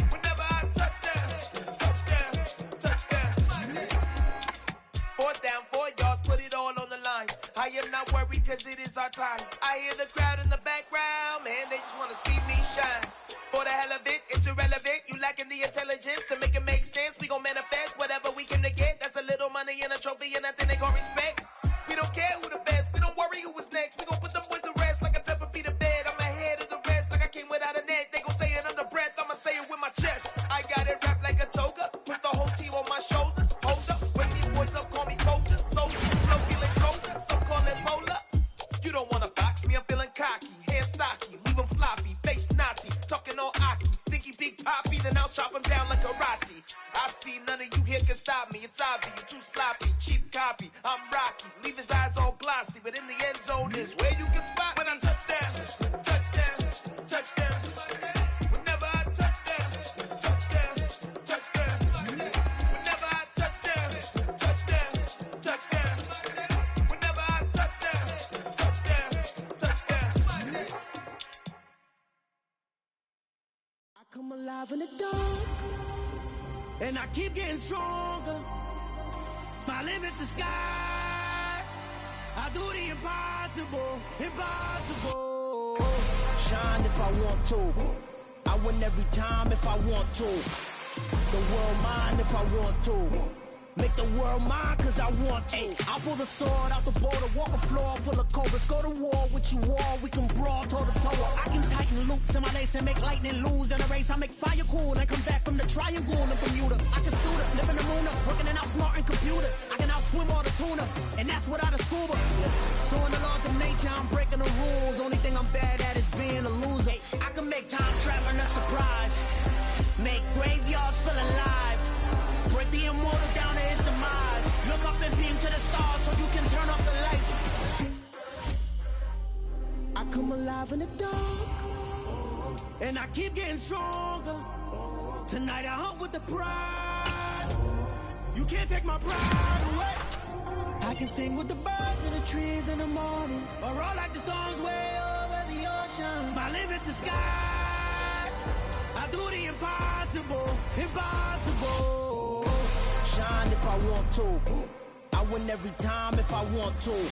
Whenever I touchdown, touchdown, touchdown. 4th down, 4 yards, put it all on the line. I am not worried cause it is our time. I hear the crowd in the background, man, they just wanna see me shine. For the hell of it, it's irrelevant. You lacking the intelligence to make it make sense. We gon' manifest whatever we came to get. That's a little money and a trophy and nothing they call respect. We don't care who the best, we don't worry who was next. We gon' put them boys to rest like a temper feet of bed. I'm ahead of the rest like I came without a net. They gon' say it under breath, I'ma say it with my chest. I got it wrapped like a toga, put the whole team on my shoulders. Hold up, when these boys up call me soldiers. Soldiers, flow feeling colder, some call it polar. You don't wanna box me, I'm feeling cocky. Hair stocky, leave him floppy, face naughty. Talking all aki, think he big poppy, then I'll chop him down like karate. I see none of you here can stop me. It's obvious, you're too sloppy, cheap copy. I'm Rocky, leave his eyes all glossy, but in the end zone is where you can spot when I touchdown, touchdown, touchdown. Whenever I touchdown, touchdown, touchdown. Whenever I touchdown, touchdown, touchdown. Whenever I touchdown, touchdown, touchdown. I come alive in the dark, and I keep getting stronger. My limit's the sky. I do the impossible, impossible. Shine if I want to. I win every time if I want to. The world mine if I want to. Make the world mine cause I want to. I pull the sword out the border, walk a floor full of cobras. Go to war with you all, we can brawl toe to toe. I can tighten loops in my lace and make lightning lose in a race. I make fire cool and come back from the triangle in Bermuda. I can suit up, live in the moon up, working and outsmarting computers. I can outswim all the tuna, and that's without a scuba. So in the laws of nature, I'm breaking the rules. Only thing I'm bad at is being a loser. I can make time traveling a surprise, make graveyards feel alive. Break the immortal down to his demise. Look up and beam to the stars so you can turn off the lights. I come alive in the dark, and I keep getting stronger. Tonight I hunt with the pride. You can't take my pride away. I can sing with the birds and the trees in the morning, or roll like the storms way over the ocean. My limit's the sky. I do the impossible, impossible. Shine if I want to. I win every time if I want to.